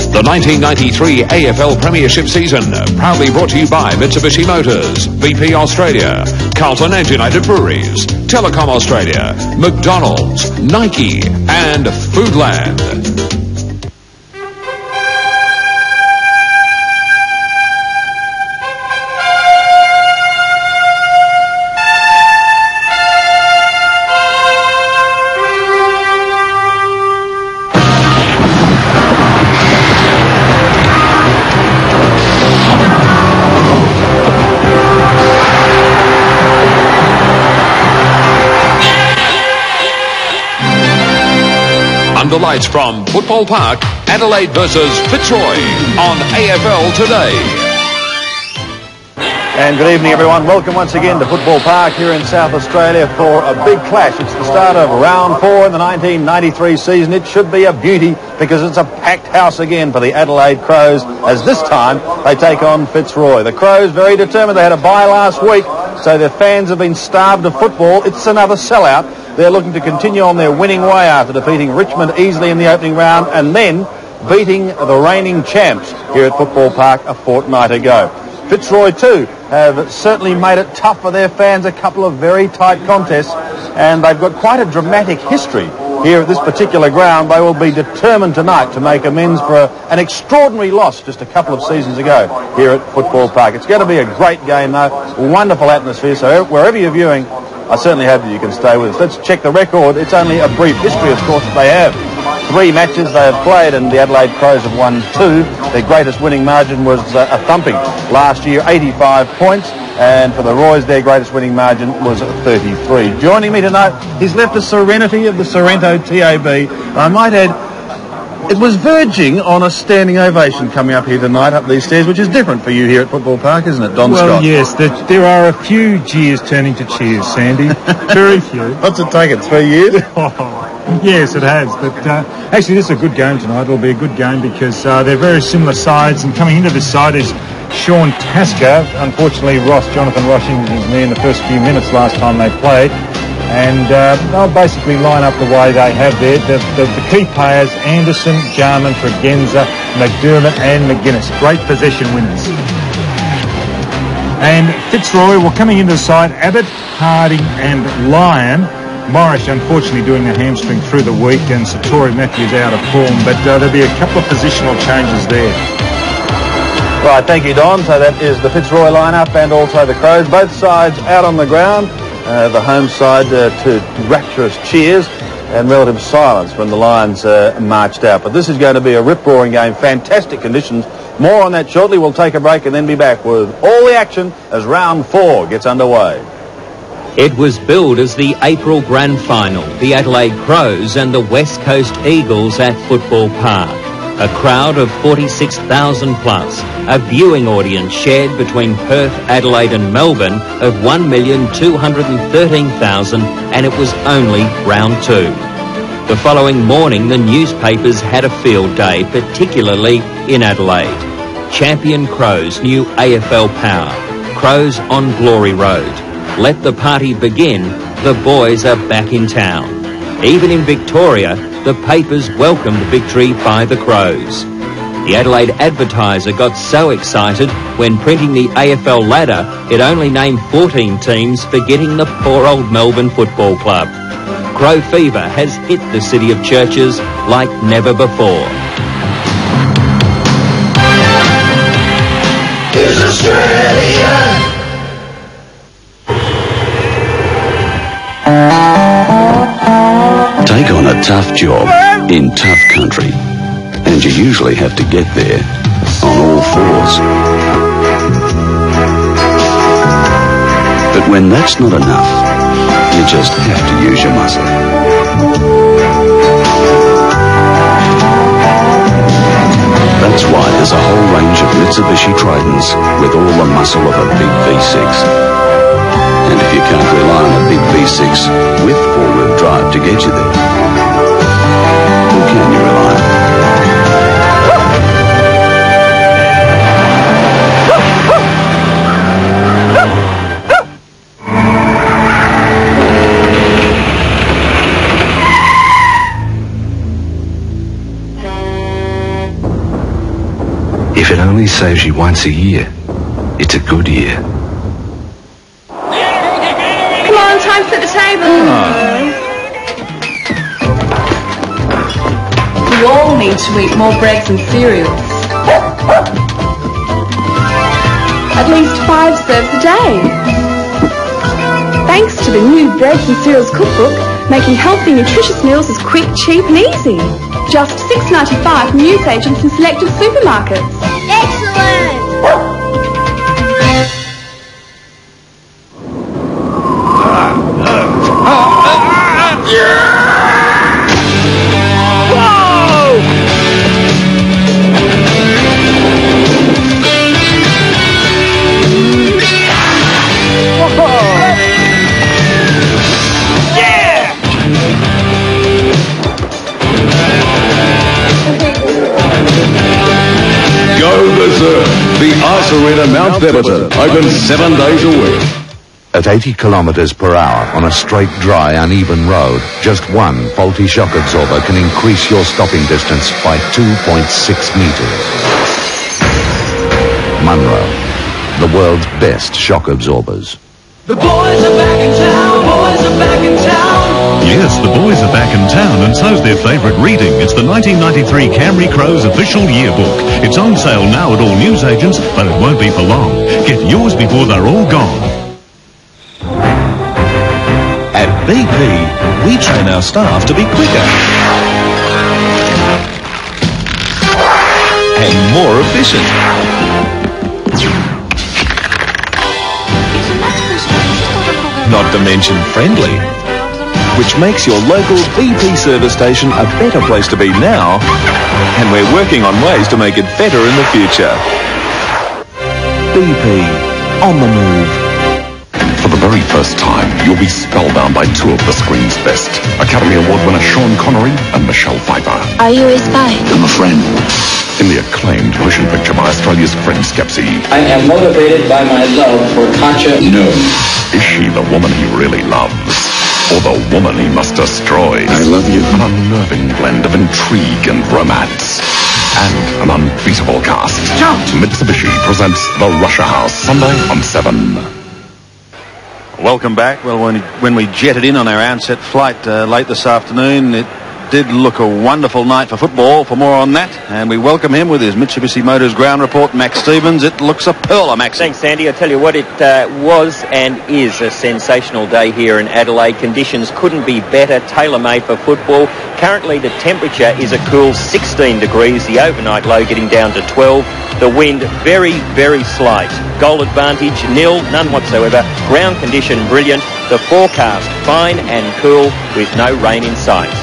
The 1993 AFL Premiership season, proudly brought to you by Mitsubishi Motors, BP Australia, Carlton and United Breweries, Telecom Australia, McDonald's, Nike and Foodland. Under lights from Football Park, Adelaide versus Fitzroy on AFL Today. And good evening, everyone. Welcome once again to Football Park here in South Australia for a big clash. It's the start of round 4 in the 1993 season. It should be a beauty because it's a packed house again for the Adelaide Crows, as this time they take on Fitzroy. The Crows very determined. They had a bye last week, so their fans have been starved of football. It's another sellout. They're looking to continue on their winning way after defeating Richmond easily in the opening round and then beating the reigning champs here at Football Park a fortnight ago. Fitzroy too have certainly made it tough for their fans, a couple of very tight contests, and they've got quite a dramatic history here at this particular ground. They will be determined tonight to make amends for an extraordinary loss just a couple of seasons ago here at Football Park. It's going to be a great game though, wonderful atmosphere, so wherever you're viewing, I certainly hope that you can stay with us. Let's check the record. It's only a brief history, of course, that they have. 3 matches they have played, and the Adelaide Crows have won 2. Their greatest winning margin was a thumping last year, 85 points. And for the Roys, their greatest winning margin was 33. Joining me tonight, he's left the serenity of the Sorrento TAB. I might add, it was verging on a standing ovation coming up here tonight, up these stairs, which is different for you here at Football Park, isn't it, Don Scott? Well, yes, there are a few jeers turning to cheers, Sandy. Very few. What's it taken, 3 years? Yes, it has. But actually, this is a good game tonight. It'll be a good game because they're very similar sides, and coming into this side is Sean Tasker. Unfortunately, Jonathan Ross injured his knee in the first few minutes last time they played. And they'll basically line up the way they have there. The key players, Anderson, Jarman, Tregenza, McDermott and McGuinness. Great possession winners. And Fitzroy, well, coming into the side, Abbott, Harding and Lyon. Morris, unfortunately, doing the hamstring through the week, and Satori Matthews out of form. But there'll be a couple of positional changes there. Right, thank you, Don. So that is the Fitzroy lineup and also the Crows. Both sides out on the ground. The home side to rapturous cheers and relative silence when the Lions marched out. But this is going to be a rip-roaring game, fantastic conditions. More on that shortly. We'll take a break and then be back with all the action as round 4 gets underway. It was billed as the April Grand Final, the Adelaide Crows and the West Coast Eagles at Football Park. A crowd of 46,000 plus, a viewing audience shared between Perth, Adelaide and Melbourne of 1,213,000, and it was only round 2. The following morning, the newspapers had a field day, particularly in Adelaide. Champion Crows, new AFL power. Crows on Glory Road. Let the party begin, the boys are back in town. Even in Victoria, the papers welcomed victory by the Crows. The Adelaide Advertiser got so excited when printing the AFL ladder, it only named 14 teams, forgetting the poor old Melbourne Football Club. Crow fever has hit the city of churches like never before. Here's Australia! Take on a tough job in tough country, and you usually have to get there on all fours. But when that's not enough, you just have to use your muscle. That's why there's a whole range of Mitsubishi Tritons with all the muscle of a big V6. And if you can't rely on a big V6 with four-wheel drive to get you there, who can you rely on? If it only saves you once a year, it's a good year. Come on, time to set the table. We all need to eat more breads and cereals. At least 5 serves a day. Thanks to the new Breads and Cereals cookbook, making healthy, nutritious meals is quick, cheap and easy. Just $6.95 from newsagents and selected supermarkets. Excellent! The Arts Arena, Mount Beverton, open 7 days a week. At 80 kilometres per hour on a straight, dry, uneven road, just one faulty shock absorber can increase your stopping distance by 2.6 metres. Munro, the world's best shock absorbers. The boys are back in town, boys are back in town. Yes, the boys are back in town, and so's their favourite reading. It's the 1993 Camry Crows official yearbook. It's on sale now at all newsagents, but it won't be for long. Get yours before they're all gone. At BP, we train our staff to be quicker and more efficient. Not to mention friendly, which makes your local BP service station a better place to be now, and we're working on ways to make it better in the future. BP, on the move. For the very first time, you'll be spellbound by two of the screen's best. Academy Award winner Sean Connery and Michelle Pfeiffer. Are you a spy? I'm a friend. In the acclaimed motion picture by Australia's Fred Skepsey. I am motivated by my love for Katja. No. Is she the woman he really loves? Or the woman he must destroy? I love you. An unnerving blend of intrigue and romance. And an unbeatable cast. Jump! Mitsubishi presents The Russia House, Sunday on 7. Welcome back. Well, when we jetted in on our Ansett flight late this afternoon, it did look a wonderful night for football. For more on that, and we welcome him with his Mitsubishi Motors ground report, Max Stevens. It looks a pearler, Max. Thanks, Sandy. I tell you what, it was and is a sensational day here in Adelaide. Conditions couldn't be better, tailor-made for football. Currently, the temperature is a cool 16 degrees. The overnight low getting down to 12. The wind very, very slight. Goal advantage nil, none whatsoever. Ground condition brilliant. The forecast fine and cool with no rain in sight.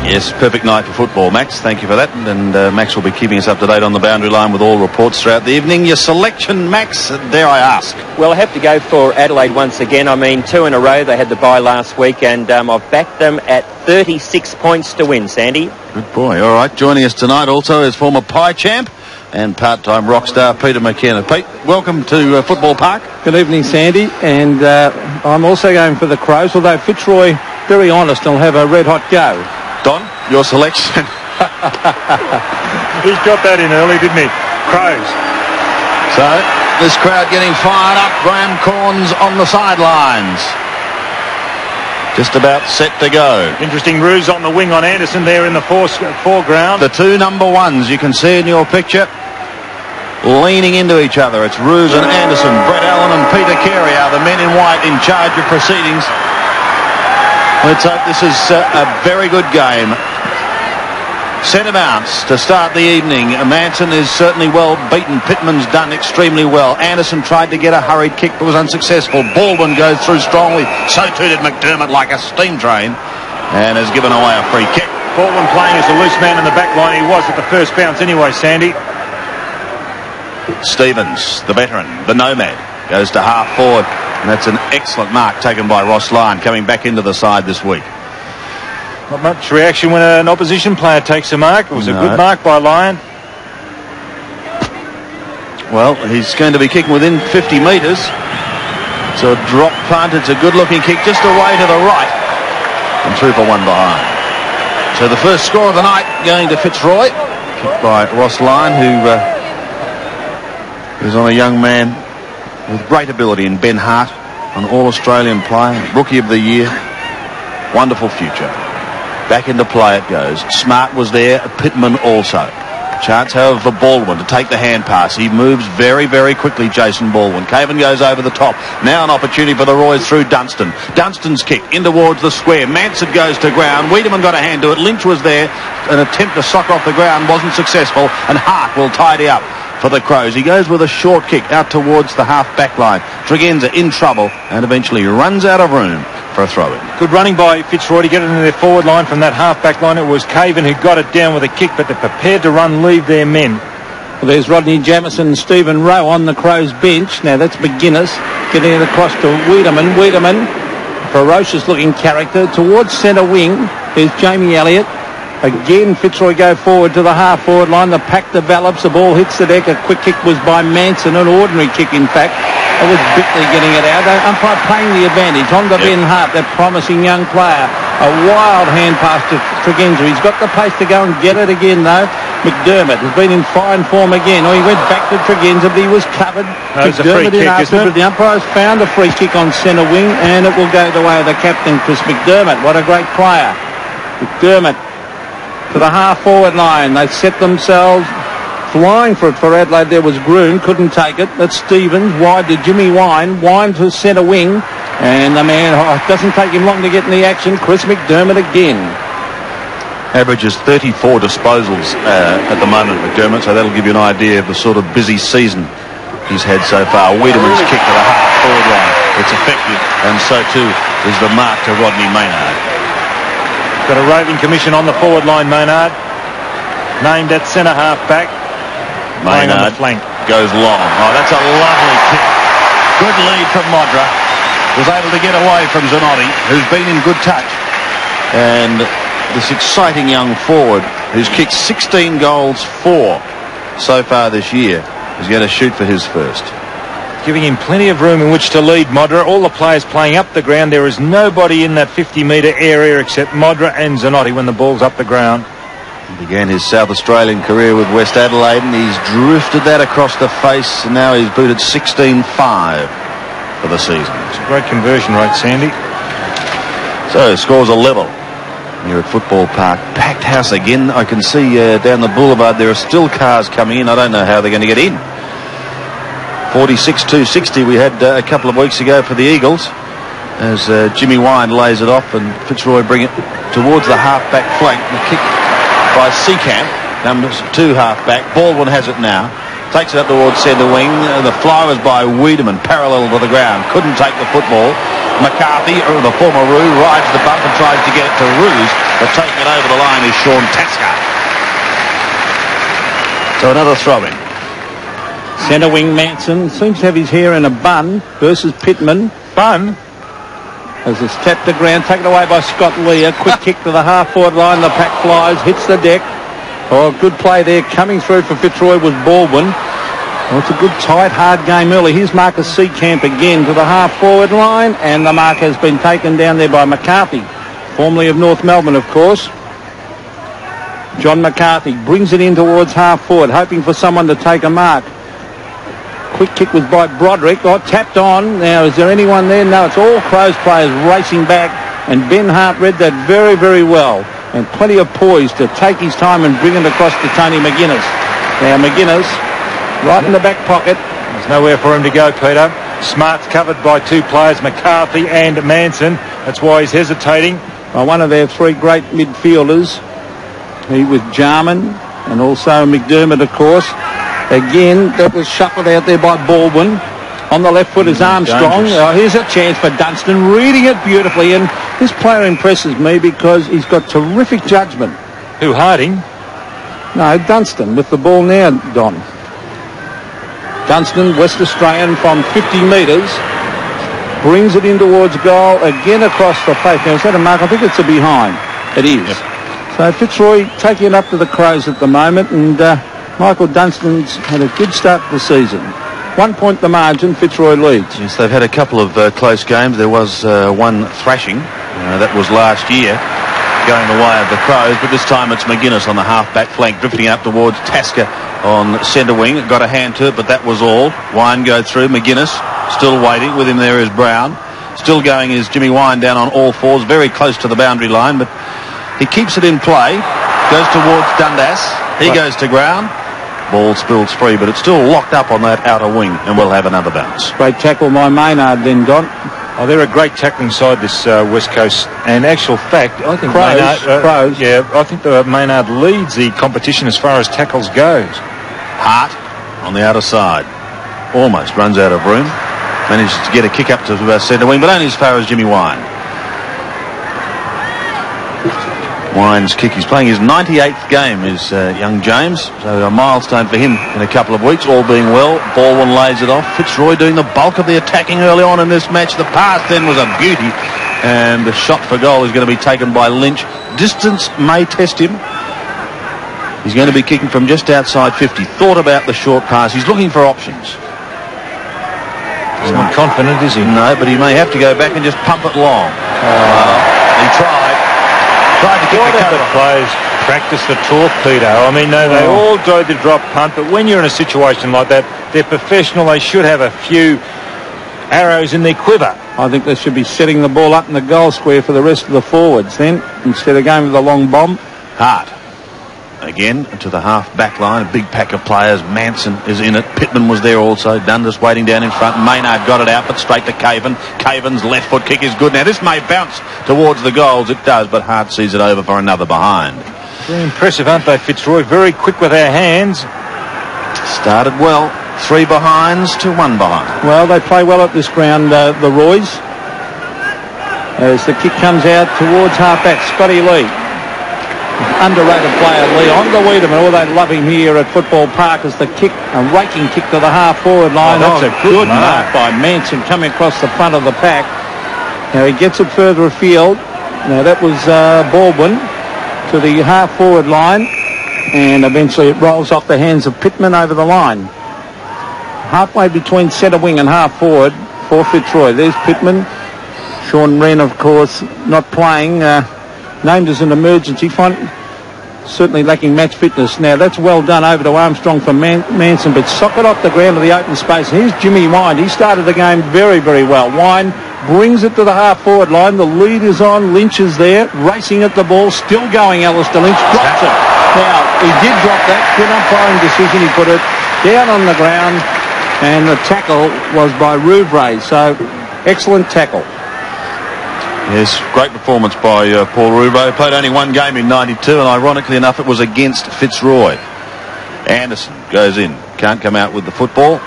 Yes, perfect night for football, Max. Thank you for that. And Max will be keeping us up to date on the boundary line with all reports throughout the evening. Your selection, Max, dare I ask? Well, I have to go for Adelaide once again. I mean, 2 in a row. They had the bye last week, and I've backed them at 36 points to win, Sandy. Good boy. All right, joining us tonight also is former pie champ and part-time rock star Peter McKenna. Pete, welcome to Football Park. Good evening, Sandy. And I'm also going for the Crows, although Fitzroy, very honest, will have a red-hot go. Don, your selection. He's got that in early, didn't he? Crows. So, this crowd getting fired up. Graham Corns on the sidelines. Just about set to go. Interesting ruse on the wing on Anderson there in the foreground. The two number ones you can see in your picture leaning into each other. It's Ruse and Anderson. Brett Allen and Peter Carey are the men in white in charge of proceedings. Let's hope this is a very good game. Centre bounce to start the evening. Manson is certainly well beaten. Pittman's done extremely well. Anderson tried to get a hurried kick but was unsuccessful. Baldwin goes through strongly. So too did McDermott like a steam train and has given away a free kick. Baldwin playing as a loose man in the back line. He was at the first bounce anyway, Sandy. Stevens, the veteran, the nomad, goes to half forward. And that's an excellent mark taken by Ross Lyon, coming back into the side this week. Not much reaction when an opposition player takes a mark. It was a good mark by Lyon. Well, he's going to be kicking within 50 metres. It's a drop punt. It's a good-looking kick just away to the right. And 2 for 1 behind. So the first score of the night going to Fitzroy. Kicked by Ross Lyon, who He's on a young man with great ability in Ben Hart, an All-Australian player, Rookie of the Year. Wonderful future. Back into play it goes. Smart was there, Pittman also. Chance, however, for Baldwin to take the hand pass. He moves very, very quickly, Jason Baldwin. Cavan goes over the top. Now an opportunity for the Roys through Dunstan. Dunstan's kick in towards the square. Manson goes to ground. Wiedemann got a hand to it. Lynch was there. An attempt to sock off the ground wasn't successful, and Hart will tidy up for the Crows. He goes with a short kick out towards the half-back line. Tregenza in trouble and eventually runs out of room for a throw-in. Good running by Fitzroy to get it into their forward line from that half-back line. It was Cavan who got it down with a kick, but they're prepared to run, leave their men. Well, there's Rodney Jamieson and Stephen Rowe on the Crows bench. Now that's McGuinness getting it across to Wiedemann. Wiedemann, ferocious-looking character. Towards centre wing, there's Jamie Elliott. Again, Fitzroy go forward to the half-forward line. The pack develops. The ball hits the deck. A quick kick was by Manson, an ordinary kick, in fact. It was Bickley getting it out. The umpire playing the advantage on to Ben Hart, that promising young player. A wild hand pass to Tregenza. He's got the pace to go and get it again, though. McDermott has been in fine form again. Oh, he went back to Tregenza, but he was covered. No, it's a free kick, isn't it? The umpire has found a free kick on centre wing, and it will go the way of the captain, Chris McDermott. What a great player. McDermott to the half-forward line. They set themselves flying for it for Adelaide. There was Groon, couldn't take it. That's Stevens, wide to Jimmy Wine. Wine to centre wing. And the man, it doesn't take him long to get in the action. Chris McDermott again. Averages 34 disposals at the moment, McDermott, so that'll give you an idea of the sort of busy season he's had so far. Wiedemann's kick to the half-forward line. It's effective, and so too is the mark to Rodney Maynard. Got a roving commission on the forward line, Maynard. Named at centre half-back. Maynard goes long. Oh, that's a lovely kick. Good lead from Modra. Was able to get away from Zanotti, who's been in good touch. And this exciting young forward, who's kicked 16 goals for so far this year, is going to shoot for his first. Giving him plenty of room in which to lead Modra. All the players playing up the ground. There is nobody in that 50-metre area except Modra and Zanotti when the ball's up the ground. He began his South Australian career with West Adelaide, and he's drifted that across the face, and now he's booted 16-5 for the season. It's a great conversion rate, Sandy. So scores a level here at Football Park. Packed house again. I can see down the boulevard there are still cars coming in. I don't know how they're going to get in. 46-260 we had a couple of weeks ago for the Eagles, as Jimmy Wine lays it off and Fitzroy bring it towards the half-back flank. The kick by Seacamp, numbers 2 half-back. Baldwin has it now. Takes it up towards centre wing. The fly was by Wiedemann, parallel to the ground. Couldn't take the football. McCarthy, the former Roo, rides the bump and tries to get it to Roos, but taking it over the line is Sean Tasker. So another throw-in. Centre wing Manson seems to have his hair in a bun versus Pittman. Bun? As it's tapped the ground, taken away by Scott Lee. A quick kick to the half-forward line. The pack flies, hits the deck. Oh, good play there. Coming through for Fitzroy was Baldwin. Well, it's a good, tight, hard game early. Here's Marcus Seacamp again to the half-forward line, and the mark has been taken down there by McCarthy, formerly of North Melbourne, of course. John McCarthy brings it in towards half-forward, hoping for someone to take a mark. Quick kick was by Broderick. Oh, tapped on. Now, is there anyone there? No, it's all Crows players racing back, and Ben Hart read that very, very well, and plenty of poise to take his time and bring it across to Tony McGuinness. Now, McGuinness right in the back pocket. There's nowhere for him to go, Peter. Smart's covered by 2 players, McCarthy and Manson. That's why he's hesitating. Well, one of their 3 great midfielders. He with Jarman and also McDermott, of course. Again, that was shuffled out there by Baldwin. On the left foot is Armstrong. Here's a chance for Dunstan, reading it beautifully. And this player impresses me because he's got terrific judgment. Who, Harding? No, Dunstan with the ball now, Don. Dunstan, West Australian from 50 metres. Brings it in towards goal. Again across the face. Now, is that a mark? I think it's a behind. It is. Yep. So Fitzroy taking it up to the Crows at the moment. And Michael Dunstan's had a good start to the season. 1 point the margin, Fitzroy leads. Yes, they've had a couple of close games. There was one thrashing. That was last year. going the way of the Crows, but this time it's McGuinness on the half-back flank, drifting up towards Tasker on centre wing. Got a hand to it, but that was all. Wine go through. McGuinness still waiting. With him there is Brown. Still going is Jimmy Wine down on all fours, very close to the boundary line, but he keeps it in play. Goes towards Dundas. He goes to ground. Ball spills free, but it's still locked up on that outer wing, and we'll have another bounce. Great tackle by Maynard then, Don. Oh, they're a great tackling side, this West Coast. And actual fact, I think Crows. Yeah, I think Maynard leads the competition as far as tackles goes. Hart on the outer side. Almost runs out of room. Manages to get a kick up to centre wing, but only as far as Jimmy Wine. Wine's kick. He's playing his 98th game, is young James. So a milestone for him in a couple of weeks, all being well. Baldwin lays it off. Fitzroy doing the bulk of the attacking early on in this match. The pass then was a beauty. And the shot for goal is going to be taken by Lynch. Distance may test him. He's going to be kicking from just outside 50. Thought about the short pass. He's looking for options. He's not confident, is he? No, but he may have to go back and just pump it long. He tried to kick the cover. The players practice the torpedo. I mean, no, they all go the drop punt, but when you're in a situation like that, they're professional. They should have a few arrows in their quiver. I think they should be setting the ball up in the goal square for the rest of the forwards then, instead of going with the long bomb. Hart. Again, to the half-back line, a big pack of players. Manson is in it. Pittman was there also. Dundas waiting down in front. Maynard got it out, but straight to Caven. Caven's left foot kick is good. Now, this may bounce towards the goals. It does, but Hart sees it over for another behind. Very impressive, aren't they, Fitzroy? Very quick with their hands. Started well. 3 behinds to 1 behind. Well, they play well at this ground, the Roys. As the kick comes out towards half-back, Scotty Lee. Underrated player, Lee, on to Wiedemann. Oh, they love him here at Football Park as the kick, a raking kick to the half-forward line. Oh, that's a good mark by Manson coming across the front of the pack. Now he gets it further afield. Now that was Baldwin to the half-forward line, and eventually it rolls off the hands of Pittman over the line. Halfway between centre wing and half-forward for Fitzroy. There's Pittman. Sean Wren, of course, not playing. Named as an emergency, certainly lacking match fitness. Now that's well done over to Armstrong from Manson, but socket off the ground to the open space. And here's Jimmy Wine. He started the game very, very well. Wine brings it to the half-forward line. The lead is on. Lynch is there, racing at the ball, still going. Alistair Lynch drops it. Now he did drop that. Good umpiring decision. He put it down on the ground, and the tackle was by Rouvray. So excellent tackle. Yes, great performance by Paul Rouvray. Played only 1 game in 92, and ironically enough, it was against Fitzroy. Anderson goes in. Can't come out with the football.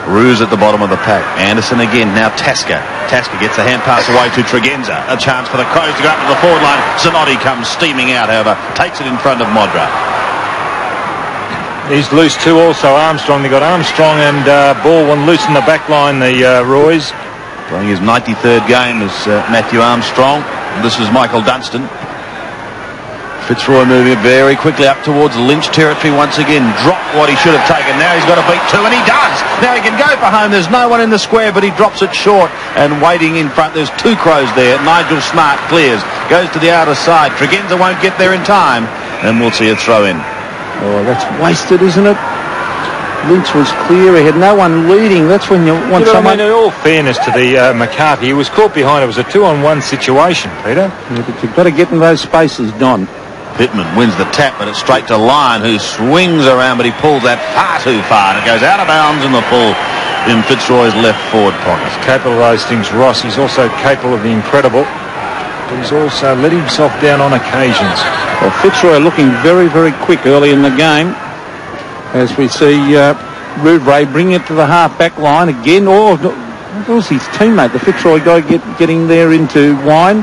Ruse at the bottom of the pack. Anderson again. Now Tasker. Tasker gets the hand pass away to Tregenza. A chance for the Crows to go up to the forward line. Zanotti comes steaming out, however. Takes it in front of Modra. He's loose too also, Armstrong. They got Armstrong and Baldwin loose in the back line, the Roys. Playing his 93rd game is Matthew Armstrong. This is Michael Dunstan. Fitzroy moving it very quickly up towards Lynch territory once again. Dropped what he should have taken. Now he's got to beat 2, and he does. Now he can go for home. There's no one in the square, but he drops it short. And waiting in front, there's 2 Crows there. Nigel Smart clears. Goes to the outer side. Tregenza won't get there in time. And we'll see a throw in. Oh, that's wasted, isn't it? Lynch was clear. He had no one leading. That's when you want someone... in all fairness to the McCarthy, he was caught behind. It was a 2-on-1 situation, Peter. Yeah, but you've got to get in those spaces, Don. Pittman wins the tap, but it's straight to Lyon, who swings around, but he pulls that far too far. And it goes out of bounds in the full in Fitzroy's left forward pocket. He's capable of those things, Ross. He's also capable of the incredible. But he's also let himself down on occasions. Well, Fitzroy looking very, very quick early in the game. As we see Rouvray bring it to the half-back line again. Oh, that was his teammate, the Fitzroy guy, getting there into Wine.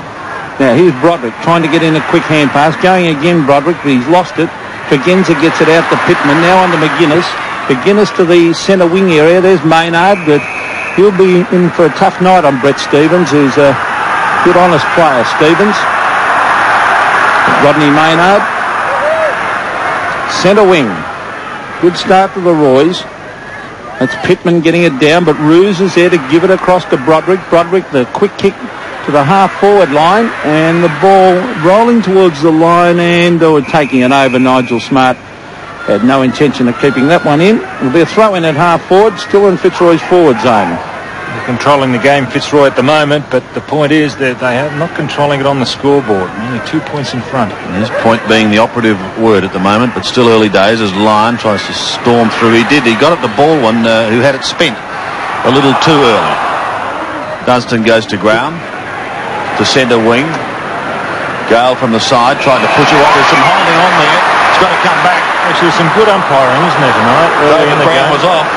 Now, here's Broderick trying to get in a quick hand pass. Going again, Broderick, but he's lost it. Tregenza gets it out to Pittman. Now on to McGuinness. McGuinness to the centre wing area. There's Maynard, but he'll be in for a tough night on Brett Stevens, who's a good, honest player, Stevens. Rodney Maynard. Centre wing. Good start to the Roys. That's Pittman getting it down, but Ruse is there to give it across to Broderick. Broderick, the quick kick to the half-forward line, and the ball rolling towards the line, and they were taking it over. Nigel Smart had no intention of keeping that one in. It'll be a throw-in at half-forward, still in Fitzroy's forward zone. They're controlling the game, Fitzroy, at the moment, but the point is that they are not controlling it on the scoreboard. Only 2 points in front. And his point being the operative word at the moment, but still early days as Lyon tries to storm through. He did. He got at the Baldwin, who had it spent a little too early. Dunstan goes to ground, to centre wing. Gale from the side, trying to push it. There's some holding on there. It's got to come back. Actually, some good umpiring, isn't there, tonight? Early in the game was off.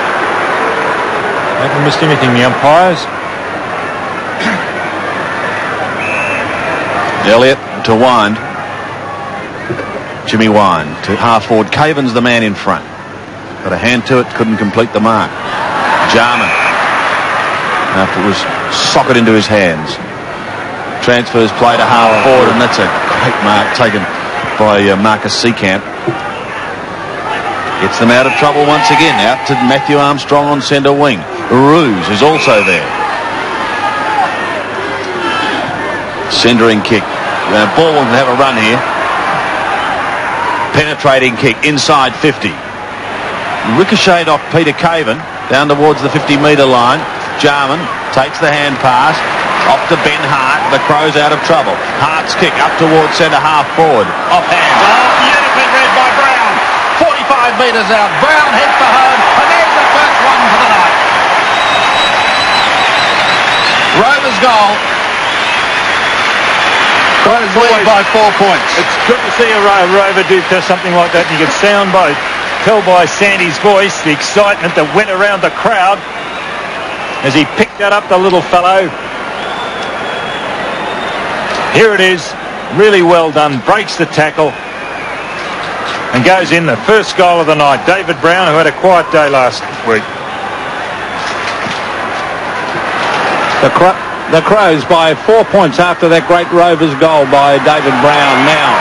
Haven't missed anything, the umpires. Elliott to Wind. Jimmy Wind to half-forward. Caven's the man in front. Got a hand to it, couldn't complete the mark. Jarman. After it was socket into his hands. Transfers play to half-forward, and that's a great mark taken by Marcus Seekamp. Gets them out of trouble once again. Out to Matthew Armstrong on centre wing. Ruse is also there. Centering kick. Baldwin can have a run here. Penetrating kick inside 50. Ricocheted off Peter Caven down towards the 50-metre line. Jarman takes the hand pass. Off to Ben Hart. The Crows out of trouble. Hart's kick up towards centre half forward. Offhand. Oh, beautifully read by Brown. 45 metres out. Brown heads for home. And there's the first one for the night. Rovers goal. Rovers lead by 4 points. It's good to see a Rover do something like that. You can tell by Sandy's voice the excitement that went around the crowd as he picked that up, the little fellow. Here it is. Really well done. Breaks the tackle and goes in. The first goal of the night. David Brown, who had a quiet day last week. The Crows by 4 points after that great Rovers goal by David Brown. Now,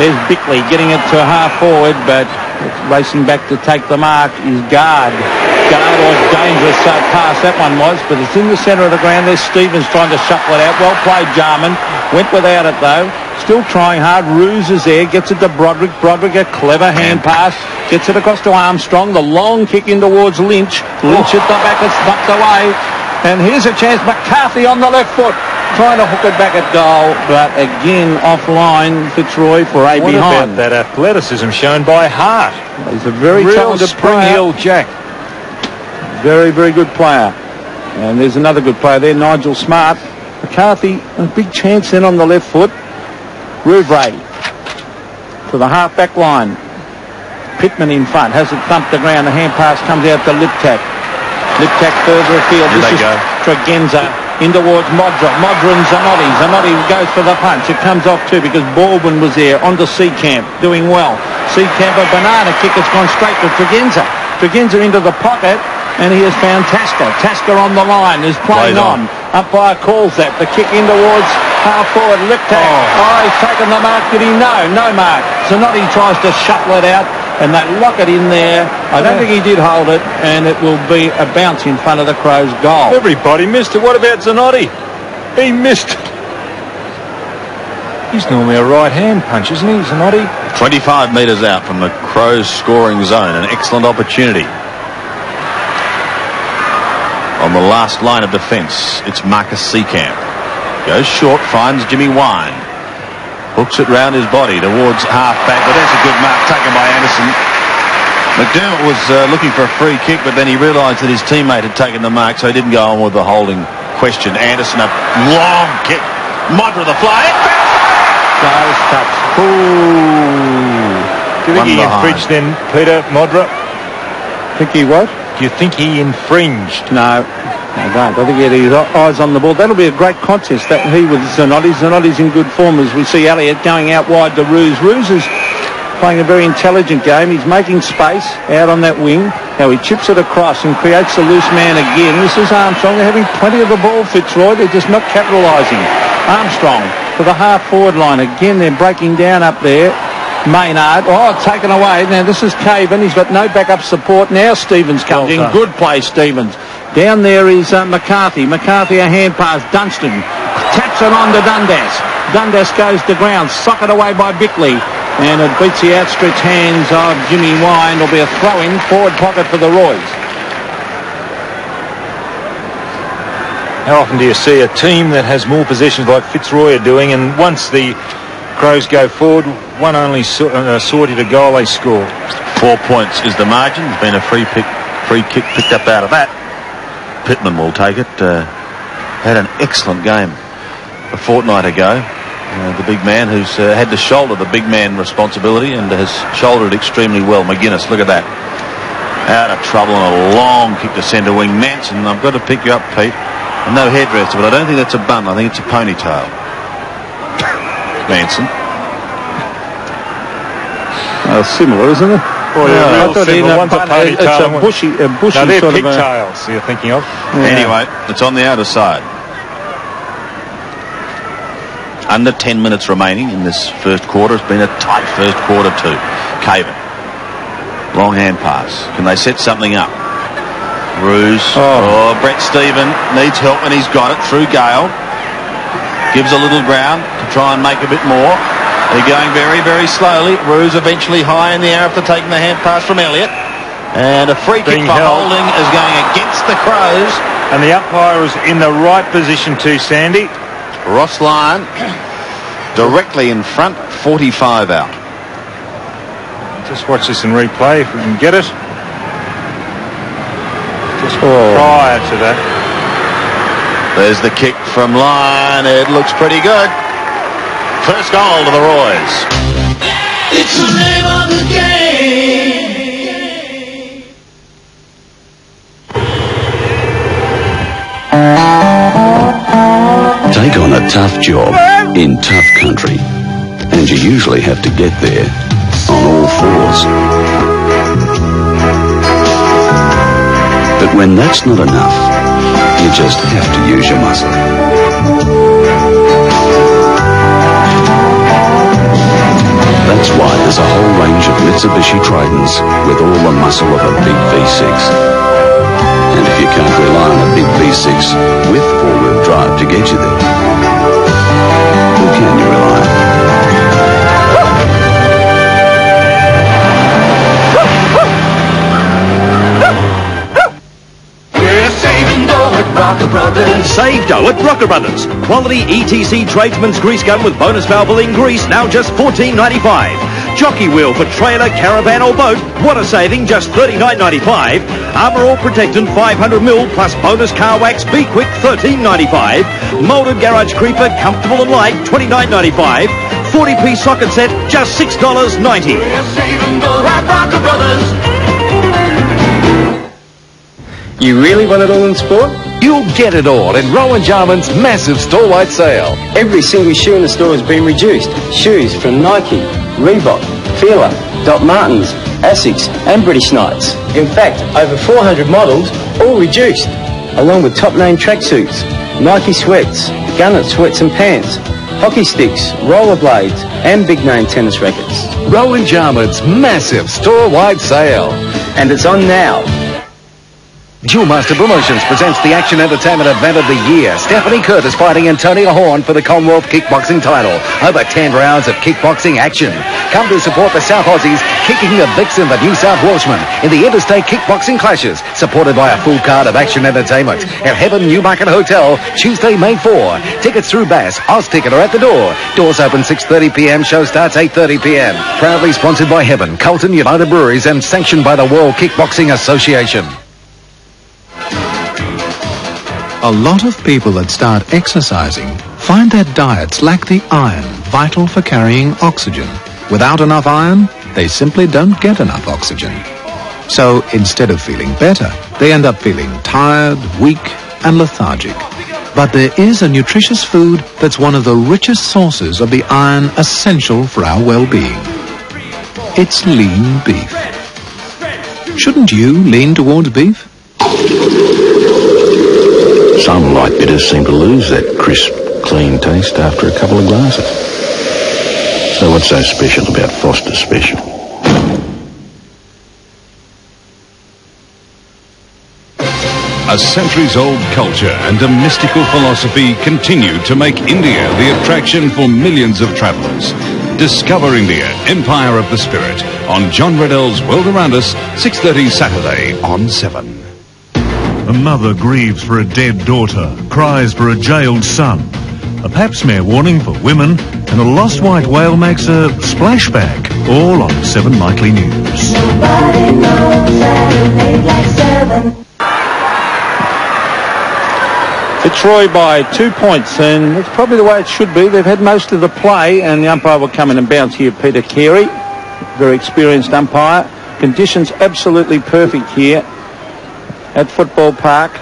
there's Bickley getting it to half-forward, but racing back to take the mark is Guard. Guard was dangerous pass, that one was, but it's in the centre of the ground. There's Stevens trying to shuffle it out. Well played, Jarman. Went without it, though. Still trying hard. Ruse is there. Gets it to Broderick. Broderick, a clever hand pass. Gets it across to Armstrong. The long kick in towards Lynch. Lynch at the back. It's knocked away. And here's a chance. McCarthy on the left foot, trying to hook it back at goal, but again offline. Fitzroy for a behind. What about that athleticism shown by Hart? He's a very talented spring-heel Jack. Very, very good player. And there's another good player there, Nigel Smart. McCarthy, a big chance then on the left foot. Rouvray to the half-back line. Pittman in front, has it thumped the ground. The hand pass comes out to Liptak. Liptak further afield. This is Tregenza in towards Modra. Modra and Zanotti. Zanotti goes for the punch. It comes off too because Baldwin was there. Onto Seekamp, doing well. Seekamp, a banana kick. It's gone straight to Tregenza. Tregenza into the pocket, and he has found Tasker. Tasker on the line is playing on. Umpire calls that. The kick in towards half-forward. Liptak. Oh, he's taken the mark. Did he? No mark. Zanotti tries to shuffle it out, and they lock it in there. I don't think he did hold it, and it will be a bounce in front of the Crows' goal. Everybody missed it. What about Zanotti? He missed it. He's normally a right-hand punch, isn't he, Zanotti? 25 metres out from the Crows' scoring zone. An excellent opportunity. On the last line of defence, it's Marcus Seekamp. Goes short, finds Jimmy Wine. Hooks it round his body towards half-back, but that's a good mark taken by Anderson. McDermott was looking for a free kick, but then he realised that his teammate had taken the mark, so he didn't go on with the holding question. Anderson, a long kick. Modra the fly. Goes touch. Do you think he infringed then, Peter Modra? Think he what? Do you think he infringed? No, I don't. I think he had his eyes on the ball. That'll be a great contest, that he with Zanotti. Zanotti's in good form as we see Elliott going out wide to Ruse. Ruse is playing a very intelligent game. He's making space out on that wing. Now he chips it across and creates a loose man again. This is Armstrong. They're having plenty of the ball, Fitzroy. They're just not capitalising. Armstrong to the half-forward line. Again, they're breaking down up there. Maynard, taken away. Now this is Caven. He's got no backup support. Now Stevens comes in. Good play, Stevens. Down there is McCarthy. McCarthy, a hand pass. Dunstan Knocks it on to Dundas. Dundas goes to ground. Socked away by Bickley. And it beats the outstretched hands of Jimmy Wine. It'll be a throw-in forward pocket for the Roys. How often do you see a team that has more possessions like Fitzroy are doing, and once the Crows go forward, one only sorted a goal, they score? 4 points is the margin. There's been a free kick picked up out of that. Pittman will take it. Had an excellent game a fortnight ago. The big man who's had to shoulder the big man responsibility and has shouldered extremely well. McGuinness, look at that. Out of trouble and a long kick to centre wing. Manson, I've got to pick you up, Pete. No hairdresser, but I don't think that's a bun. I think it's a ponytail. Manson. Similar, isn't it? Oh, yeah, I thought it's a bushy no, they're sort of pigtails you're thinking of. Yeah. Anyway, it's on the outer side. Under 10 minutes remaining in this first quarter. It's been a tight first quarter too. Caven. Long hand pass. Can they set something up? Ruse. Oh, Brett Stephen needs help and he's got it through Gale. Gives a little ground to try and make a bit more. They're going very, very slowly. Ruse eventually high in the air after taking the hand pass from Elliott. And a free kick for holding is going against the Crows. And the umpire is in the right position too, Sandy. Ross Lyon directly in front, 45 out. Just watch this in replay if we can get it. Just prior to that. There's the kick from Lyon. It looks pretty good. First goal to the Roys. It's the name of the game. Take on a tough job in tough country, and you usually have to get there on all fours. But when that's not enough, you just have to use your muscle. That's why there's a whole range of Mitsubishi Tridents with all the muscle of a big V6. And if you can't rely on a big V6 with four-wheel drive to get you there, who can you rely on? Rocker Brothers. Save dough at Rocker Brothers. Quality ETC tradesman's grease gun with bonus valvoline grease, now just $14.95. Jockey wheel for trailer, caravan or boat, water saving, just $39.95. Armour All Protectant 500ml plus bonus car wax, Be Quick, $13.95. Moulded garage creeper, comfortable and light, $29.95. 40-piece socket set, just $6.90. We're saving dough at Rocker Brothers. You really want it all in sport? You'll get it all in Rowan Jarman's massive store-wide sale. Every single shoe in the store has been reduced. Shoes from Nike, Reebok, Fila, Doc Martens, Asics and British Knights. In fact, over 400 models, all reduced. Along with top-name tracksuits, Nike sweats, Gunnet sweats and pants, hockey sticks, rollerblades and big-name tennis rackets. Rowan Jarman's massive store-wide sale. And it's on now. Jewelmaster Promotions presents the action entertainment event of the year. Stephanie Curtis fighting Antonia Horn for the Commonwealth kickboxing title. Over 10 rounds of kickboxing action. Come to support the South Aussies kicking the Vixen, the New South Welshmen, in the interstate kickboxing clashes, supported by a full card of action entertainment at Heaven Newmarket Hotel, Tuesday, May 4. Tickets through Bass, Ozticket are at the door. Doors open 6:30pm, show starts 8:30pm. Proudly sponsored by Heaven, Carlton, United Breweries and sanctioned by the World Kickboxing Association. A lot of people that start exercising find their diets lack the iron vital for carrying oxygen. Without enough iron, they simply don't get enough oxygen. So instead of feeling better, they end up feeling tired, weak, and lethargic. But there is a nutritious food that's one of the richest sources of the iron essential for our well-being. It's lean beef. Shouldn't you lean towards beef? Some light bitters seem to lose that crisp, clean taste after a couple of glasses. So what's so special about Foster's Special? A centuries-old culture and a mystical philosophy continue to make India the attraction for millions of travellers. Discover India, Empire of the Spirit, on John Riddell's World Around Us, 6:30 Saturday on 7. A mother grieves for a dead daughter, cries for a jailed son. A pap smear warning for women, and a lost white whale makes a splashback, all on 7 Nightly News. Nobody knows Adelaide like 7. Fitzroy by 2 points, and it's probably the way it should be. They've had most of the play, and the umpire will come in and bounce here, Peter Carey. Very experienced umpire. Conditions absolutely perfect here at Football Park.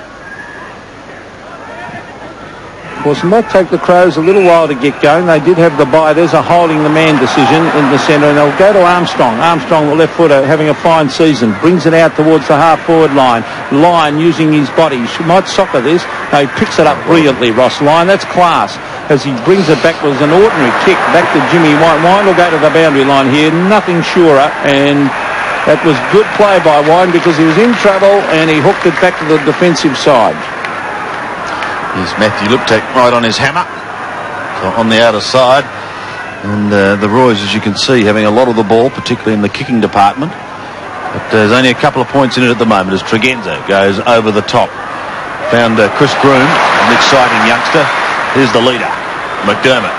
Of course, it might take the Crows a little while to get going. They did have the bye. There's a holding the man decision in the centre, and they'll go to Armstrong. Armstrong, the left footer, having a fine season. Brings it out towards the half-forward line. Lyon using his body. He might soccer this. No, he picks it up brilliantly, Ross Lyon. That's class. As he brings it back with an ordinary kick back to Jimmy Wine. Wine will go to the boundary line here. Nothing surer, and that was good play by Wine because he was in trouble, and he hooked it back to the defensive side. Here's Matthew Liptak right on his hammer, so on the outer side. And the Royals, as you can see, having a lot of the ball, particularly in the kicking department. But there's only a couple of points in it at the moment as Tregenza goes over the top. Found Chris Groom, an exciting youngster. Here's the leader, McDermott.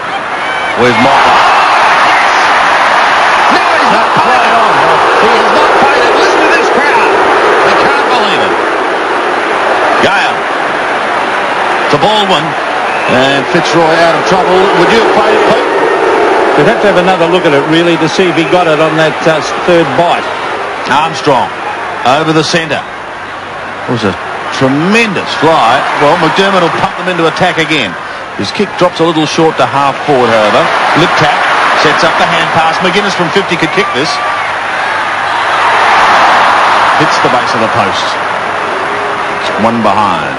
Where's Michael? No, he's not paid on. He is not paid it. Listen to this crowd. They can't believe it. Gale. To Baldwin, and Fitzroy out of trouble. Would you have played it, Pete? We'd have to have another look at it, really, to see if he got it on that third bite. Armstrong over the centre. It was a tremendous fly. Well, McDermott will pump them into attack again. His kick drops a little short to half forward, however. Liptak sets up the hand pass. McGuinness from 50 could kick this. Hits the base of the post. It's one behind.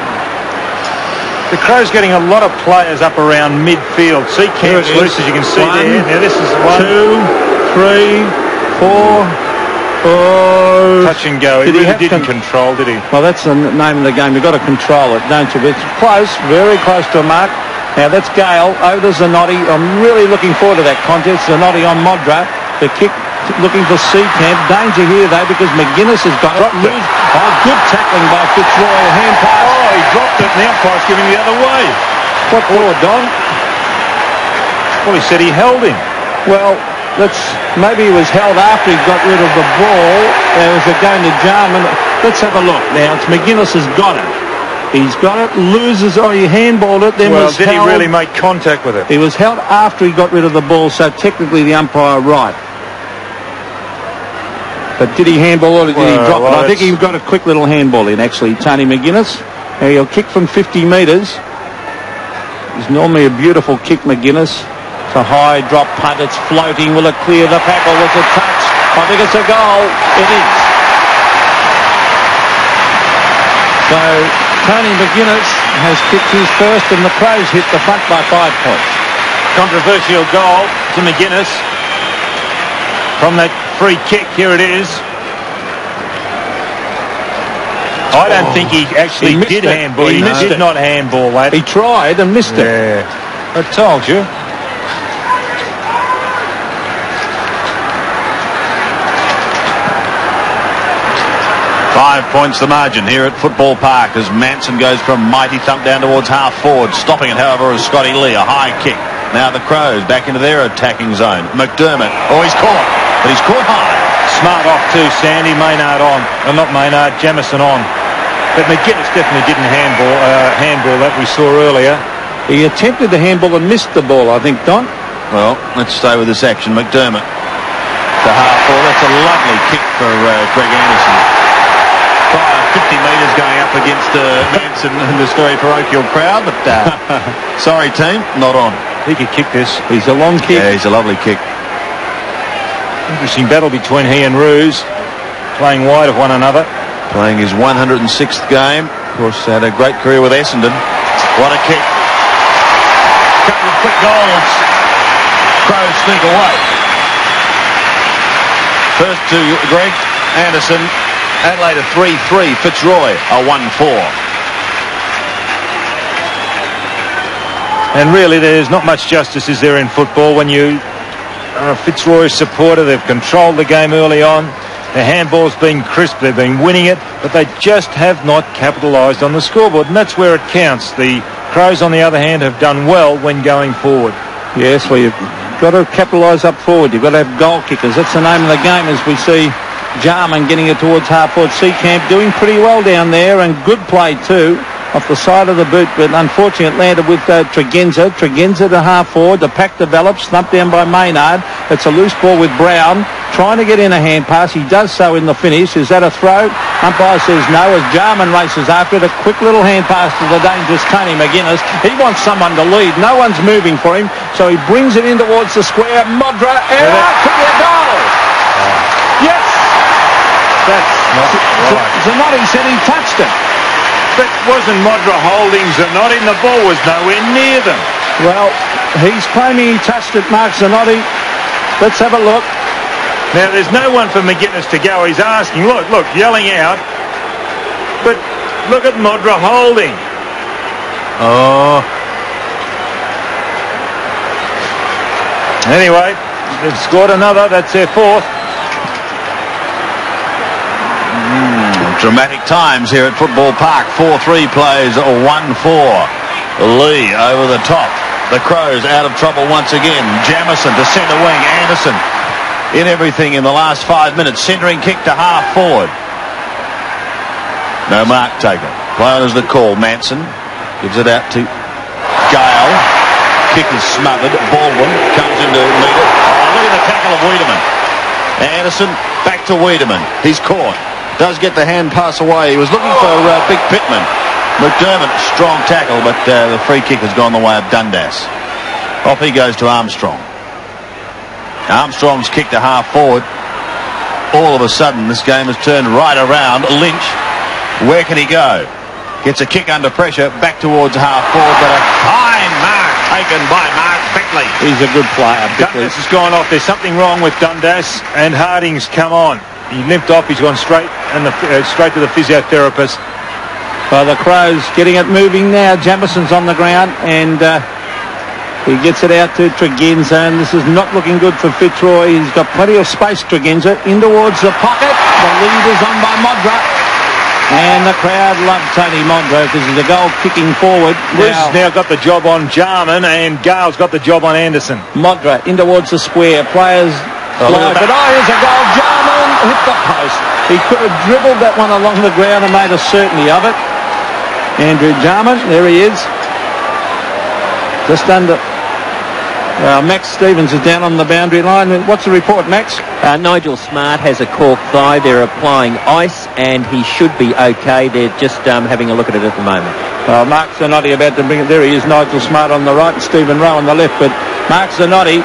The Crows getting a lot of players up around midfield. See Camp's loose, as you can see there. Now this is 1, 2, 3, 4. Oh, touch and go. He really didn't control, did he? Well, that's the name of the game. You've got to control it, don't you? It's close, very close to a mark. Now that's Gale over to Zanotti. I'm really looking forward to that contest. Zanotti on Modra. The kick looking for Seacamp. Danger here though because McGuinness has got it. Oh, good tackling by Fitzroy. A hand pass. Oh, he dropped it and the umpire's giving the other way. What for, Don? Well, he said he held him. Well, maybe he was held after he got rid of the ball. There was a going to Jarman. Let's have a look now. It's McGuinness has got it. He's got it, loses, he handballed it, then was held. Did he really make contact with it? He was held after he got rid of the ball, so technically the umpire right. But did he handball or did he drop it? I think he got a quick little handball in, actually, Tony McGuinness. Now he'll kick from 50 metres. It's normally a beautiful kick, McGuinness. It's a high drop punt, it's floating. Will it clear the pack or was it touch? I think it's a goal. It is. So Tony McGuinness has kicked his first and the Crows hit the front by 5 points. Controversial goal to McGuinness from that free kick. Here it is. I don't think he actually did handball. He did not handball that. He tried and missed it. Yeah, I told you. Five points the margin here at Football Park as Manson goes from mighty thump down towards half forward. Stopping it, however, is Scotty Lee. A high kick. Now the Crows back into their attacking zone. McDermott. Oh, he's caught. But he's caught high. Smart off too, Sandy. Maynard on. Not Maynard, Jamison on. But McGuinness definitely didn't handball that we saw earlier. He attempted the handball and missed the ball, I think, Don. Well, let's stay with this action. McDermott to half forward. That's a lovely kick for Greg Anderson. 50 metres going up against Manson and this very parochial crowd, but sorry team, not on. He could kick this. He's a long kick. Yeah, he's a lovely kick. Interesting battle between he and Roos, playing wide of one another. Playing his 106th game. Of course, had a great career with Essendon. What a kick. Couple of quick goals. Crows sneak away. First to Greg Anderson. Adelaide a 3-3. Fitzroy a 1-4. And really, there's not much justice, is there, in football? When you are a Fitzroy supporter, they've controlled the game early on. The handball's been crisp, they've been winning it, but they just have not capitalised on the scoreboard, and that's where it counts. The Crows, on the other hand, have done well when going forward. Yes, well, you've got to capitalise up forward. You've got to have goal kickers. That's the name of the game, as we see Jarman getting it towards half-forward. Seacamp doing pretty well down there, and good play too off the side of the boot, but unfortunately it landed with Tregenza. Tregenza to half-forward. The pack develops, thumped down by Maynard. It's a loose ball with Brown, trying to get in a hand pass. He does so in the finish. Is that a throw? Umpire says no, as Jarman races after it. A quick little hand pass to the dangerous Tony McGuinness. He wants someone to lead. No one's moving for him, so he brings it in towards the square. Modra, could be a goal. Yes! That's not right. Zanotti said he touched it. But wasn't Modra holding Zanotti? The ball was nowhere near them. Well, he's claiming he touched it, Mark Zanotti. Let's have a look. Now, there's no one for McGuinness to go. He's asking, look, yelling out. But look at Modra holding. Oh. Anyway, they've scored another. That's their fourth. Dramatic times here at Football Park. 4-3 plays 1-4. Lee over the top. The Crows out of trouble once again. Jamison to centre wing. Anderson in everything in the last 5 minutes. Centering kick to half forward. No mark taken. Play on is the call. Manson gives it out to Gale. Kick is smothered. Baldwin comes in to meet it. Oh, look at the tackle of Wiedemann. Anderson back to Wiedemann. He's caught. Does get the hand pass away. He was looking for Big Pittman. McDermott, strong tackle, but the free kick has gone the way of Dundas. Off he goes to Armstrong. Armstrong's kicked to half forward. All of a sudden, this game has turned right around. Lynch, where can he go? Gets a kick under pressure, back towards half forward, but a fine mark taken by Mark Beckley. He's a good player. Dundas has gone off. There's something wrong with Dundas, and Harding's come on. He limped off. He's gone straight to the physiotherapist. Well, the Crows getting it moving now. Jamison's on the ground, and he gets it out to Tregenza, and this is not looking good for Fitzroy. He's got plenty of space, Tregenza, in towards the pocket. The lead is on by Modra, and the crowd love Tony Modra because he's a goal kicking forward. Bruce now got the job on Jarman, and Gale's got the job on Anderson. Modra in towards the square. Players fly, but here's a goal. Jarman hit the post. He could have dribbled that one along the ground and made a certainty of it. Andrew Jarman, there he is. Just under. Max Stevens is down on the boundary line. What's the report, Max? Nigel Smart has a cork thigh. They're applying ice, and he should be okay. They're just having a look at it at the moment. Mark Zanotti about to bring it. There he is, Nigel Smart on the right and Stephen Rowe on the left. But Mark Zanotti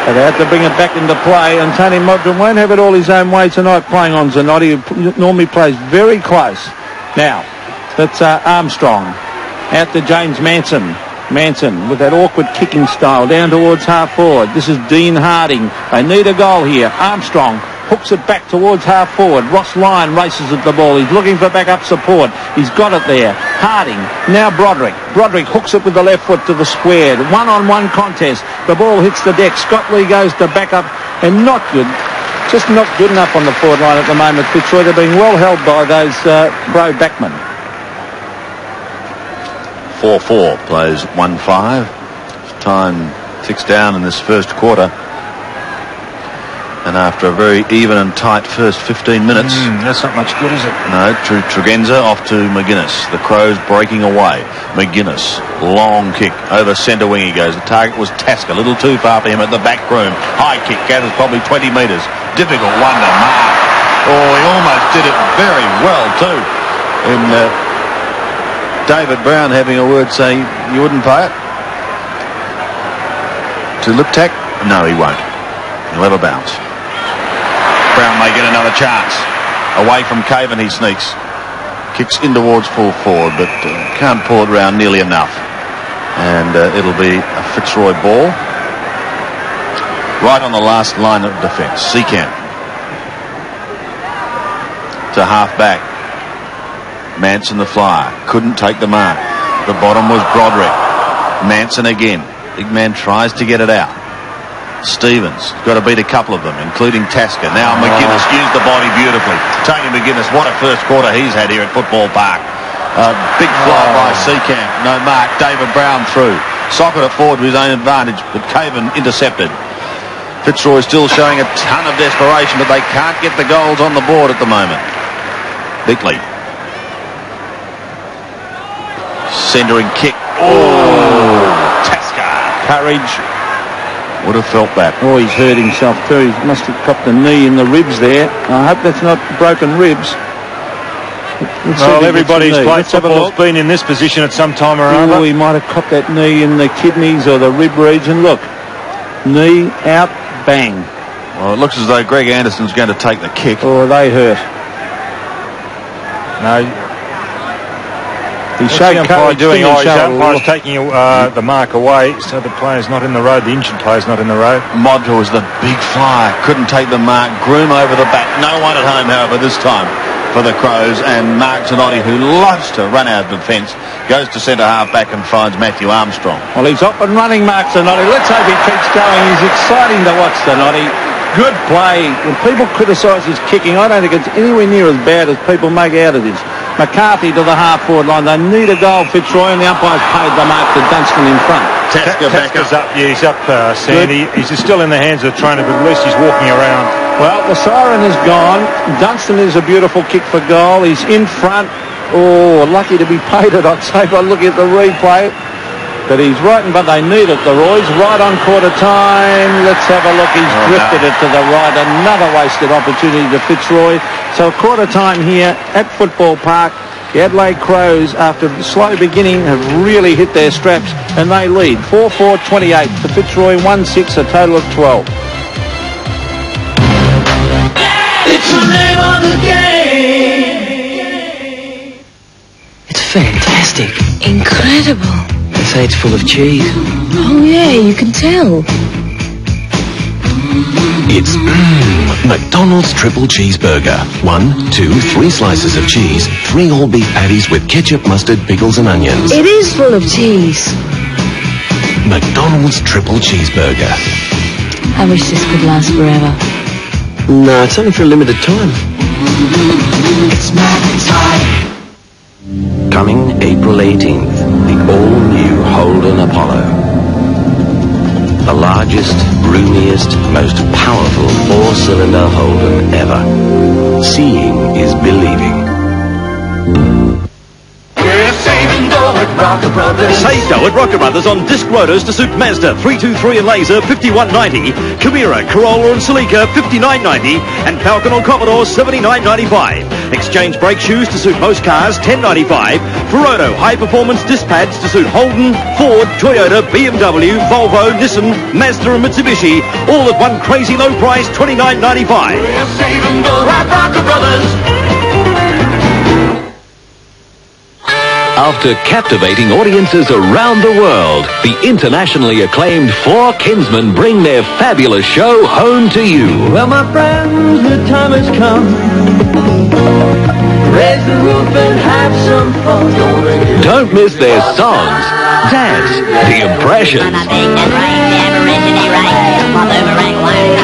about to bring it back into play, and Tony Modra won't have it all his own way tonight playing on Zanotti, who normally plays very close. Now, that's Armstrong. Out to James Manson. Manson with that awkward kicking style down towards half forward. This is Dean Harding. They need a goal here. Armstrong hooks it back towards half forward. Ross Lyon races at the ball. He's looking for backup support. He's got it there. Harding. Now Broderick. Broderick hooks it with the left foot to the square. One-on-one contest. The ball hits the deck. Scott Lee goes to back up, and not good. Just not good enough on the forward line at the moment. Fitzroy, they're being well held by those pro backmen. 4-4 plays 1-5. Time ticks down in this first quarter. And after a very even and tight first 15 minutes... that's not much good, is it? No, Tregenza off to McGuinness. The Crows breaking away. McGuinness, long kick over centre wing he goes. The target was Tasker, a little too far for him at the back room. High kick, gathers probably 20 metres. Difficult one to mark. Oh, he almost did it very well too. And David Brown having a word saying you wouldn't pay it. To Liptak? No, he won't. He'll have a bounce. Brown may get another chance. Away from Caven he sneaks. Kicks in towards full forward, but can't pull it around nearly enough. And it'll be a Fitzroy ball. Right on the last line of defence. Seacamp. To half back. Manson the flyer. Couldn't take the mark. The bottom was Broderick. Manson again. Big man tries to get it out. Stevens got to beat a couple of them, including Tasker. Now McGuinness used the body beautifully. Tony McGuinness, what a first quarter he's had here at Football Park. Big fly by Seacamp. No mark. David Brown through. Socket it forward to his own advantage, but Caven intercepted. Fitzroy still showing a ton of desperation, but they can't get the goals on the board at the moment. Bickley. Centering kick. Oh, Tasker. Courage. Would have felt that. Oh, he's hurt himself too. He must have copped a knee in the ribs there. I hope that's not broken ribs. Well, everybody's played football's been in this position at some time or other. Oh, he might have copped that knee in the kidneys or the rib region. Look, knee out, bang. Well, it looks as though Greg Anderson's going to take the kick. Oh, they hurt. No. He showed umpire doing. His umpire's taking the mark away, so the player's not in the road. The injured player's not in the road. Modler was the big flyer. Couldn't take the mark. Groom over the back. No one at home, however, this time for the Crows. And Mark Zanotti, who loves to run out of defence, goes to centre half back and finds Matthew Armstrong. Well, he's up and running, Mark Zanotti. Let's hope he keeps going. He's exciting to watch, Zanotti. Good play. When people criticise his kicking, I don't think it's anywhere near as bad as people make out of this. McCarthy to the half-forward line. They need a goal, Fitzroy, and the umpire's paid the mark to Dunstan in front. Tasker's up. Yeah, he's up, Sandy. He's still in the hands of the trainer, but at least he's walking around. Well, the siren is gone. Dunstan is a beautiful kick for goal. He's in front. Oh, lucky to be paid it, I'd say, by looking at the replay. But he's right, but they need it, the Roys. Right on quarter time. Let's have a look. He's drifted it to the right. Another wasted opportunity to Fitzroy. So quarter time here at Football Park. The Adelaide Crows, after a slow beginning, have really hit their straps, and they lead 4-4-28 to Fitzroy 1-6, a total of 12. It's the name of the game. It's fantastic. Incredible. They say it's full of cheese. Oh yeah, you can tell. It's McDonald's Triple Cheeseburger. 1, 2, 3 slices of cheese, 3 all-beef patties with ketchup, mustard, pickles and onions. It is full of cheese. McDonald's Triple Cheeseburger. I wish this could last forever. No, it's only for a limited time. It's Mac time. Coming April 18th, the all-new Holden Apollo. The largest, roomiest, most powerful 4-cylinder Holden ever. Seeing is believing. We're saving dough at Rocker Brothers. Save dough at Rocker Brothers on disc rotors to suit Mazda 323 and Laser 5190, Camira, Corolla and Celica 5990, and Falcon or Commodore 7995. Exchange brake shoes to suit most cars 1095. Ferodo high performance disc pads to suit Holden, Ford, Toyota, BMW, Volvo, Nissan, Mazda and Mitsubishi, all at one crazy low price $29.95. We're saving dough at Rocker Brothers. After captivating audiences around the world, the internationally acclaimed Four Kinsmen bring their fabulous show home to you. Well, my friends, the time has come. Raise the roof and have some fun. Don't miss their songs, dance, the impressions,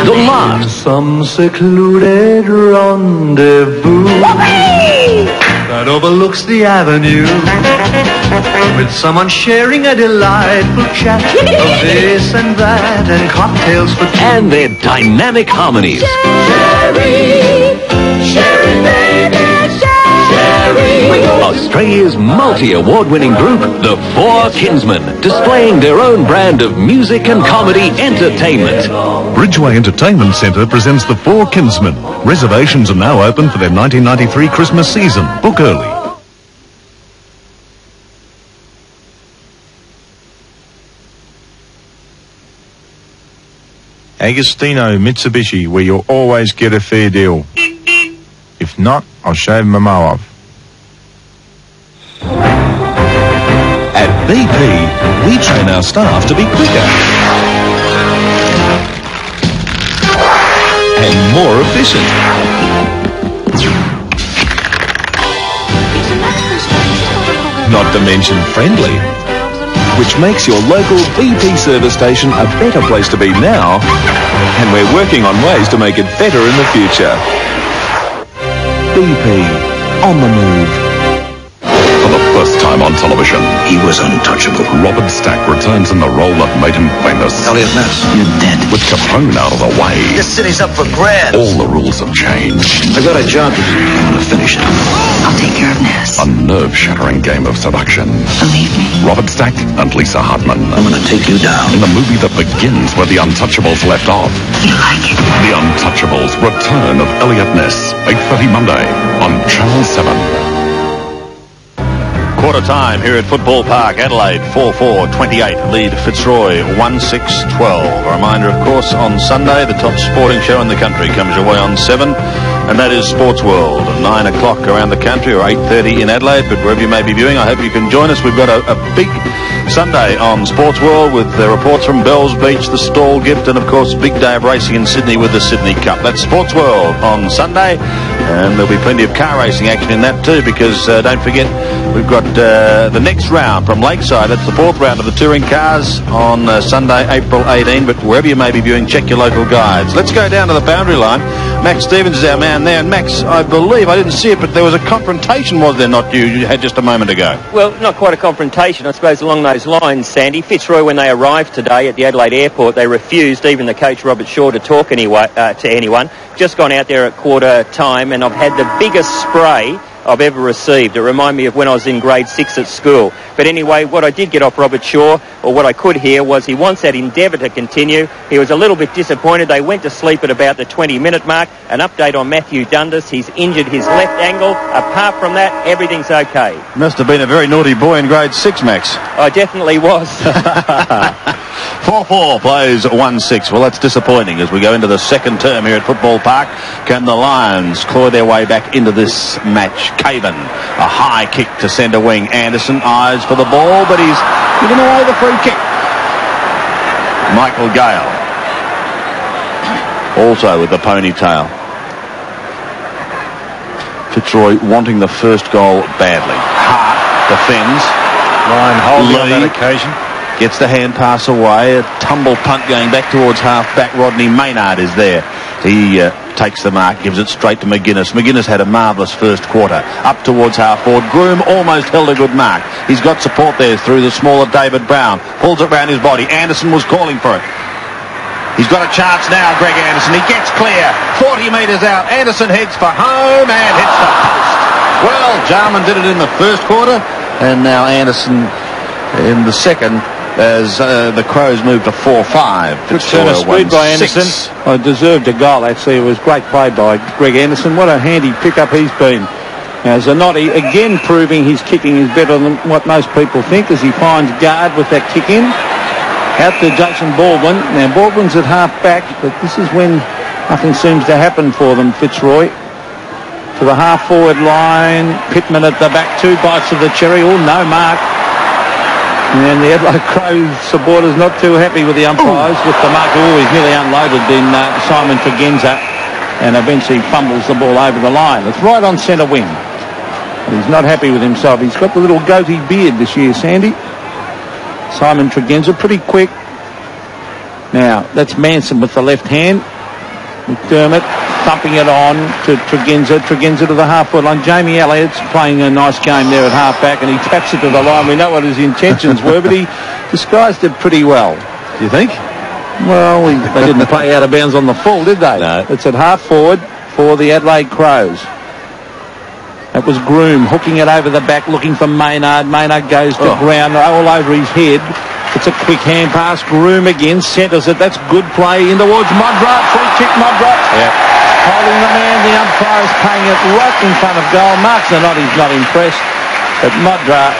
the laughs, some secluded rendezvous that overlooks the avenue, with someone sharing a delightful chat of this and that and cocktails for two. and their dynamic harmonies. Sherry, Sherry, baby, Sherry. Australia's multi-award-winning group, the Four Kinsmen, displaying their own brand of music and comedy entertainment. Bridgeway Entertainment Centre presents the Four Kinsmen. Reservations are now open for their 1993 Christmas season. Book early. Agostino Mitsubishi, where you'll always get a fair deal. If not, I'll shave my mow off. At BP, we train our staff to be quicker and more efficient. Not to mention friendly. which makes your local BP service station a better place to be now, and we're working on ways to make it better in the future. BP, on the move. For the first time on television, he was untouchable. Robert Stack returns in the role that made him famous. Elliot Ness, you're dead. With Capone out of the way, This city's up for grabs. all the rules have changed. I've got a job to do. I'm gonna finish it. I'll take care of Ness. A nerve-shattering game of seduction. Believe me. Robert Stack and Lisa Hartman. I'm gonna take you down. In the movie that begins where the Untouchables left off. You like it? The Untouchables, Return of Elliot Ness. 8:30 Monday on Channel 7. Quarter time here at Football Park, Adelaide, 4-4-28, lead Fitzroy 1-6-12. A reminder, of course, on Sunday, the top sporting show in the country comes your way on 7, and that is Sports World, 9 o'clock around the country, or 8:30 in Adelaide, but wherever you may be viewing, I hope you can join us. We've got a big Sunday on Sports World with reports from Bells Beach, the stall gift, and of course, big day of racing in Sydney with the Sydney Cup. That's Sports World on Sunday, and there'll be plenty of car racing action in that too, because don't forget, we've got the next round from Lakeside. That's the 4th round of the touring cars on Sunday, April 18. But wherever you may be viewing, check your local guides. Let's go down to the boundary line. Max Stevens is our man there. And Max, I believe, I didn't see it, but there was a confrontation, was there not, you had just a moment ago? Well, not quite a confrontation, I suppose, along those lines, Sandy. Fitzroy, when they arrived today at the Adelaide airport, they refused, even the coach Robert Shaw, to talk to anyone. Just gone out there at quarter time, and I've had the biggest spray I've ever received. It reminded me of when I was in grade 6 at school. But anyway, what I did get off Robert Shaw, or what I could hear, was he wants that endeavour to continue. He was a little bit disappointed. They went to sleep at about the 20-minute mark. An update on Matthew Dundas. He's injured his left ankle. Apart from that, everything's okay. Must have been a very naughty boy in grade 6, Max. I definitely was. 4-4 plays 1-6. Well, that's disappointing as we go into the second term here at Football Park. Can the Lions claw their way back into this match? Caven, a high kick to centre wing. Anderson eyes for the ball, but he's given away the free kick. Michael Gale also with the ponytail. Fitzroy wanting the first goal badly. Hart defends. Ryan holding on that occasion. Gets the hand pass away. A tumble punt going back towards half-back. Rodney Maynard is there. He takes the mark, gives it straight to McGuinness. McGuinness had a marvellous first quarter. Up towards half-forward. Groom almost held a good mark. He's got support there through the smaller David Brown. Pulls it round his body. Anderson was calling for it. He's got a chance now, Greg Anderson. He gets clear. 40 metres out. Anderson heads for home and hits the post. Well, Jarman did it in the first quarter, and now Anderson in the second, as the Crows move to 4-5. Good turn of speed by Anderson. I deserved a goal, actually. It was great play by Greg Anderson. What a handy pickup he's been. Now, Zanotti again proving his kicking is better than what most people think, as he finds guard with that kick in. Out to Jason Baldwin. Now, Baldwin's at half-back, but this is when nothing seems to happen for them, Fitzroy. To the half-forward line. Pittman at the back, 2 bites of the cherry. Oh, no mark. And the Adelaide Crows supporters not too happy with the umpires with the mark. Oh, he's nearly unloaded in Simon Tregenza, and eventually fumbles the ball over the line. It's right on centre wing. He's not happy with himself. He's got the little goatee beard this year, Sandy. Simon Tregenza, pretty quick. Now, that's Manson with the left hand. McDermott thumping it on to Tregenza. Tregenza to the half-foot line. Jamie Elliott's playing a nice game there at half-back, and he taps it to the line. We know what his intentions were, but he disguised it pretty well. Do you think? Well, they didn't play out of bounds on the full, did they? No. It's at half-forward for the Adelaide Crows. That was Groom hooking it over the back, looking for Maynard. Maynard goes to ground all over his head. It's a quick hand pass. Groom again centres it. That's good play in towards Modra. Free kick, Modra. Yeah. Holding the man. The umpire is paying it right in front of goal. Mark Zanotti's not impressed. But Modra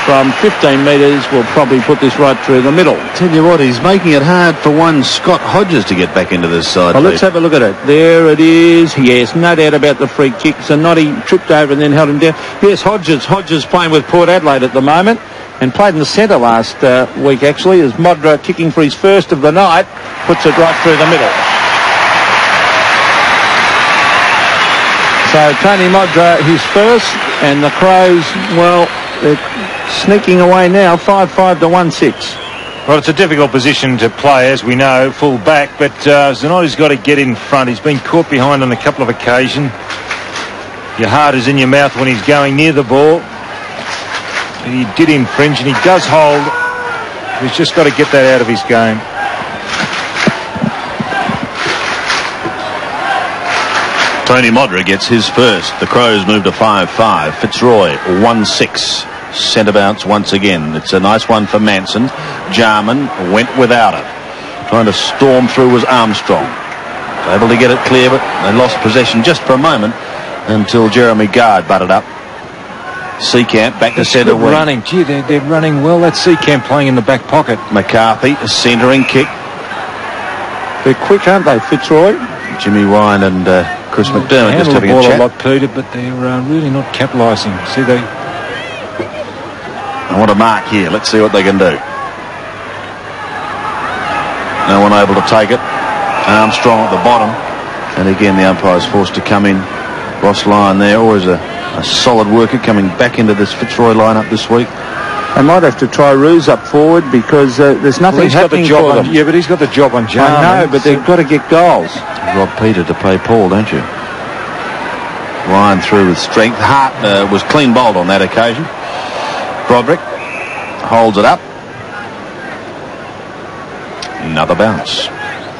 from 15 metres will probably put this right through the middle. Tell you what, he's making it hard for one Scott Hodges to get back into this side. Well, let's have a look at it. There it is. Yes, no doubt about the free kick. Zanotti tripped over and then held him down. Yes, Hodges playing with Port Adelaide at the moment, and played in the centre last week, actually, as Modra, kicking for his first of the night, puts it right through the middle. So Tony Modra, his first, and the Crows, well, they're sneaking away now, 5-5 to 1-6. Well, it's a difficult position to play, as we know, full back, but Zanotti's got to get in front. He's been caught behind on a couple of occasions. Your heart is in your mouth when he's going near the ball. And he did infringe, and he does hold. He's just got to get that out of his game. Tony Modra gets his first. The Crows move to 5-5. Fitzroy 1-6. Centre bounce once again. It's a nice one for Manson. Jarman went without it. Trying to storm through was Armstrong. Able to get it clear, but they lost possession just for a moment until Jeremy Gard butted up. Seacamp back to centre wing. Running. Gee, they're running well. That's Seacamp playing in the back pocket. McCarthy, a centering kick. They're quick, aren't they, Fitzroy? Jimmy Wine and Chris McDermott just having a chat. A lot, Peter, but they're really not capitalising. See, they... I want a mark here. Let's see what they can do. No one able to take it. Armstrong at the bottom. And again, the umpire's forced to come in. Ross Lyon there, always a solid worker coming back into this Fitzroy lineup this week. They might have to try Roos up forward because there's nothing happening for them. Yeah, but he's got the job on Jarman. I know, but they've got to get goals. Rob Peter to play Paul, don't you? Ryan through with strength. Hart was clean bowled on that occasion. Broderick holds it up. Another bounce.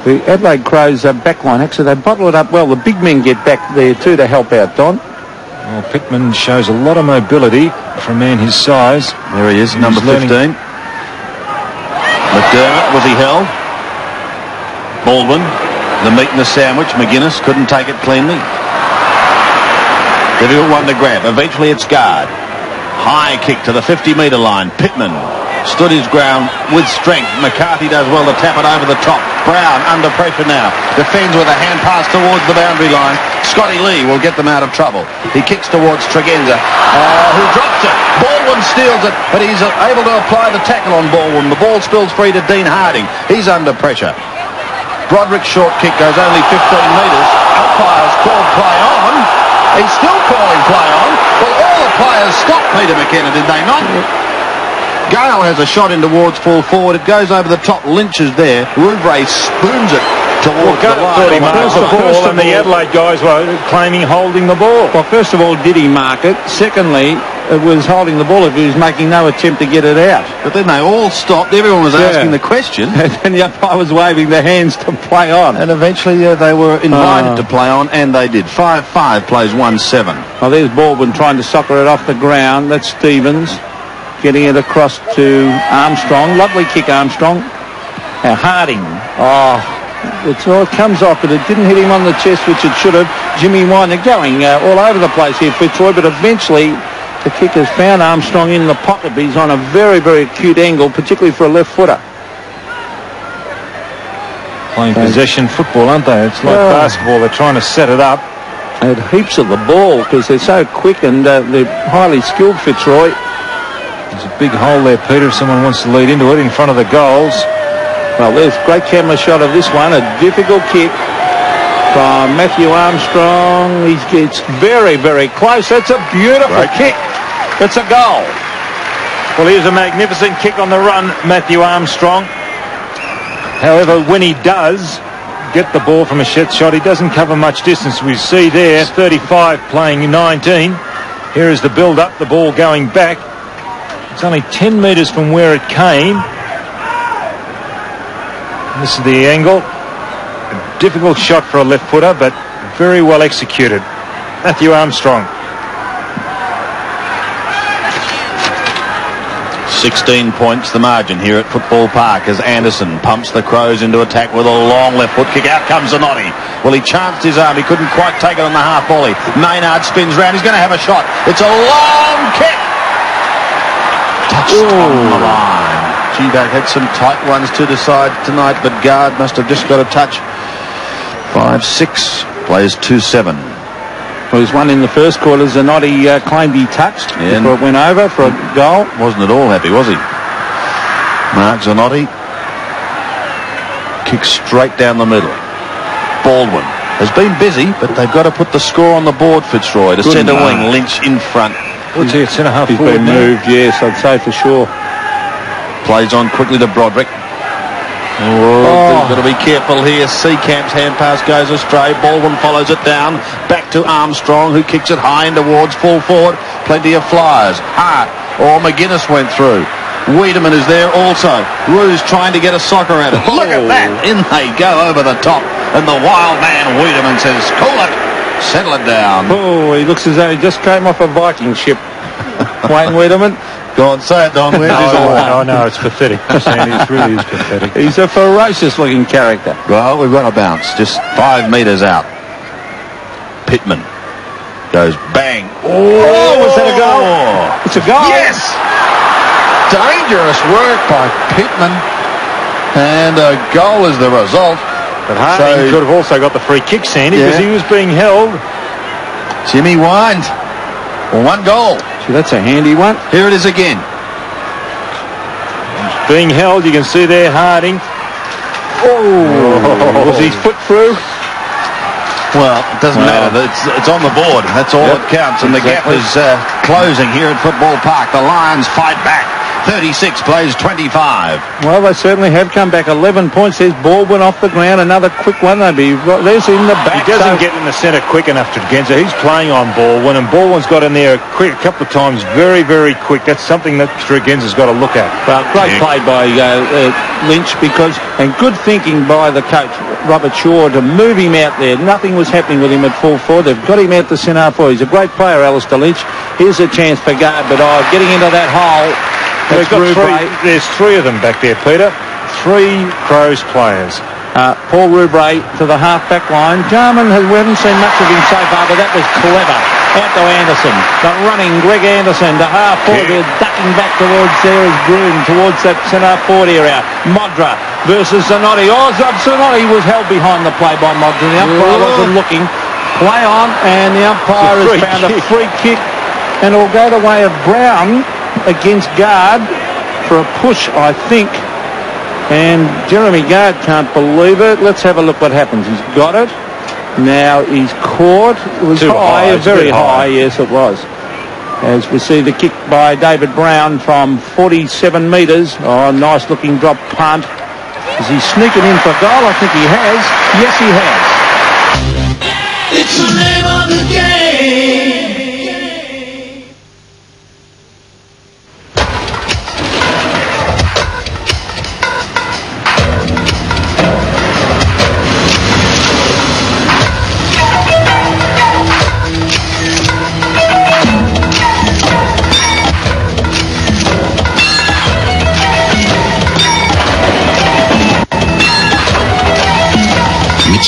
The Adelaide Crows backline, actually, they bottle it up well. The big men get back there too to help out, Don. Well, Pittman shows a lot of mobility for a man his size. There he is, number 15. McDermott, was he held? Baldwin, the meat in the sandwich. McGuinness couldn't take it cleanly. Difficult one to grab. Eventually it's Gard. High kick to the 50-metre line. Pittman stood his ground with strength. McCarthy does well to tap it over the top. Brown under pressure now. Defends with a hand pass towards the boundary line. Scotty Lee will get them out of trouble. He kicks towards Tregenza, who drops it. Baldwin steals it, but he's able to apply the tackle on Baldwin. The ball spills free to Dean Harding. He's under pressure. Broderick's short kick goes only 15 metres. Umpire's called play on. He's still calling play on. Well, all the players stopped Peter McKenna, did they not? Gale has a shot in towards full forward. It goes over the top. Lynch is there. Rouvray spoons it towards the line. He marked the ball, and the Adelaide guys were claiming holding the ball. Well, first of all, did he mark it? Secondly, it was holding the ball if he was making no attempt to get it out. But then they all stopped. Everyone was asking the question. And the umpire was waving their hands to play on. And eventually they were invited to play on, and they did. 5-5 plays 1-7. Well, there's Baldwin trying to soccer it off the ground. That's Stevens getting it across to Armstrong. Lovely kick, Armstrong. Now Harding. It comes off, but it didn't hit him on the chest, which it should have. Jimmy Wine, they're going all over the place here, Fitzroy, but eventually the kick has found Armstrong in the pocket, but he's on a very, very acute angle, particularly for a left footer. Playing possession football, aren't they? It's like basketball. They're trying to set it up. They had heaps of the ball because they're so quick and they're highly skilled, Fitzroy. There's a big hole there, Peter, if someone wants to lead into it in front of the goals. Well, there's a great camera shot of this one. A difficult kick from Matthew Armstrong. He gets very, very close. That's a beautiful kick. It's a goal. Well, here's a magnificent kick on the run, Matthew Armstrong. However, when he does get the ball from a shot, he doesn't cover much distance. We see there 35 playing 19. Here is the build-up, the ball going back. It's only 10 metres from where it came. This is the angle. A difficult shot for a left footer, but very well executed. Matthew Armstrong. 16 points the margin here at Football Park as Anderson pumps the Crows into attack with a long left foot kick. Out comes Zanotti. Well, he chanced his arm. He couldn't quite take it on the half volley. Maynard spins round. He's going to have a shot. It's a long kick. Touched on the line. Gee, they've had some tight ones to decide tonight, but Gard must have just got a touch. 5-6 plays 2-7. Well, there's one in the first quarter. Zanotti claimed he touched before it went over for a goal. Wasn't at all happy, was he? Mark Zanotti kicks straight down the middle. Baldwin has been busy, but they've got to put the score on the board, Fitzroy. The centre wing, Lynch in front. What's he at centre half? He's been moved, yes, I'd say for sure. Plays on quickly to Broderick. Got to be careful here. Seacamp's hand pass goes astray. Baldwin follows it down. Back to Armstrong, who kicks it high in towards full forward. Plenty of flyers. Hart or McGuinness went through. Wiedemann is there also. Roos trying to get a soccer at it. Look at that. In they go over the top. And the wild man Wiedemann says, cool it. Settle it down. Oh, he looks as though he just came off a Viking ship. Wayne Wiedemann. Go on, say it, Don. Where's his line? No, it's pathetic. Sandy, it really is pathetic. He's a ferocious-looking character. Well, we've got a bounce. Just 5 metres out. Pittman goes bang. Oh, was that a goal? It's a goal. Yes! Dangerous work by Pittman. And a goal is the result. But Harding could have also got the free kick, Sandy, because he was being held. Jimmy Wind. 1 goal. See, that's a handy one. Here it is again. Being held, you can see there Harding. Oh, was his foot through? Well, it doesn't matter. It's on the board. That's all that counts. And the gap is closing here at Football Park. The Lions fight back. 36 plays 25. Well, they certainly have come back. 11 points. There's Baldwin off the ground. Another quick one. There's in the back. He doesn't get in the centre quick enough to Genza. He's playing on Baldwin, and Baldwin's got in there a couple of times very, very quick. That's something that Genza's got to look at. But great play by Lynch, and good thinking by the coach, Robert Shaw, to move him out there. Nothing was happening with him at full forward. They've got him out to centre half forward. He's a great player, Alistair Lynch. Here's a chance for Gard, but getting into that hole. There's 3 of them back there, Peter. 3 Crows players. Paul Roubre to the half-back line. Jarman, we haven't seen much of him so far, but that was clever. Out to Anderson. The running Greg Anderson to half-forward. They're ducking back towards there as Broom, towards that centre-forward area. Modra versus Zanotti. Zanotti was held behind the play by Modra. The umpire wasn't looking. Play on, and the umpire has found a free kick. And it'll go the way of Brown against Gard for a push, I think. And Jeremy Gard can't believe it. Let's have a look what happens. He's got it. Now he's caught. It was high, very high. Yes, it was. As we see the kick by David Brown from 47 metres. Oh, nice looking drop punt. Is he sneaking in for goal? I think he has. Yes, he has. It's the name of the game.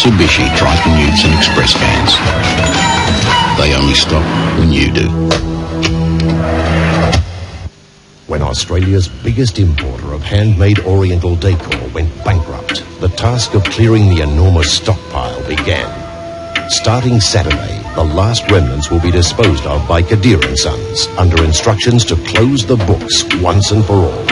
Mitsubishi Triton Utes and Express fans. They only stop when you do. When Australia's biggest importer of handmade Oriental decor went bankrupt, the task of clearing the enormous stockpile began. Starting Saturday, the last remnants will be disposed of by Kadir & Sons under instructions to close the books once and for all.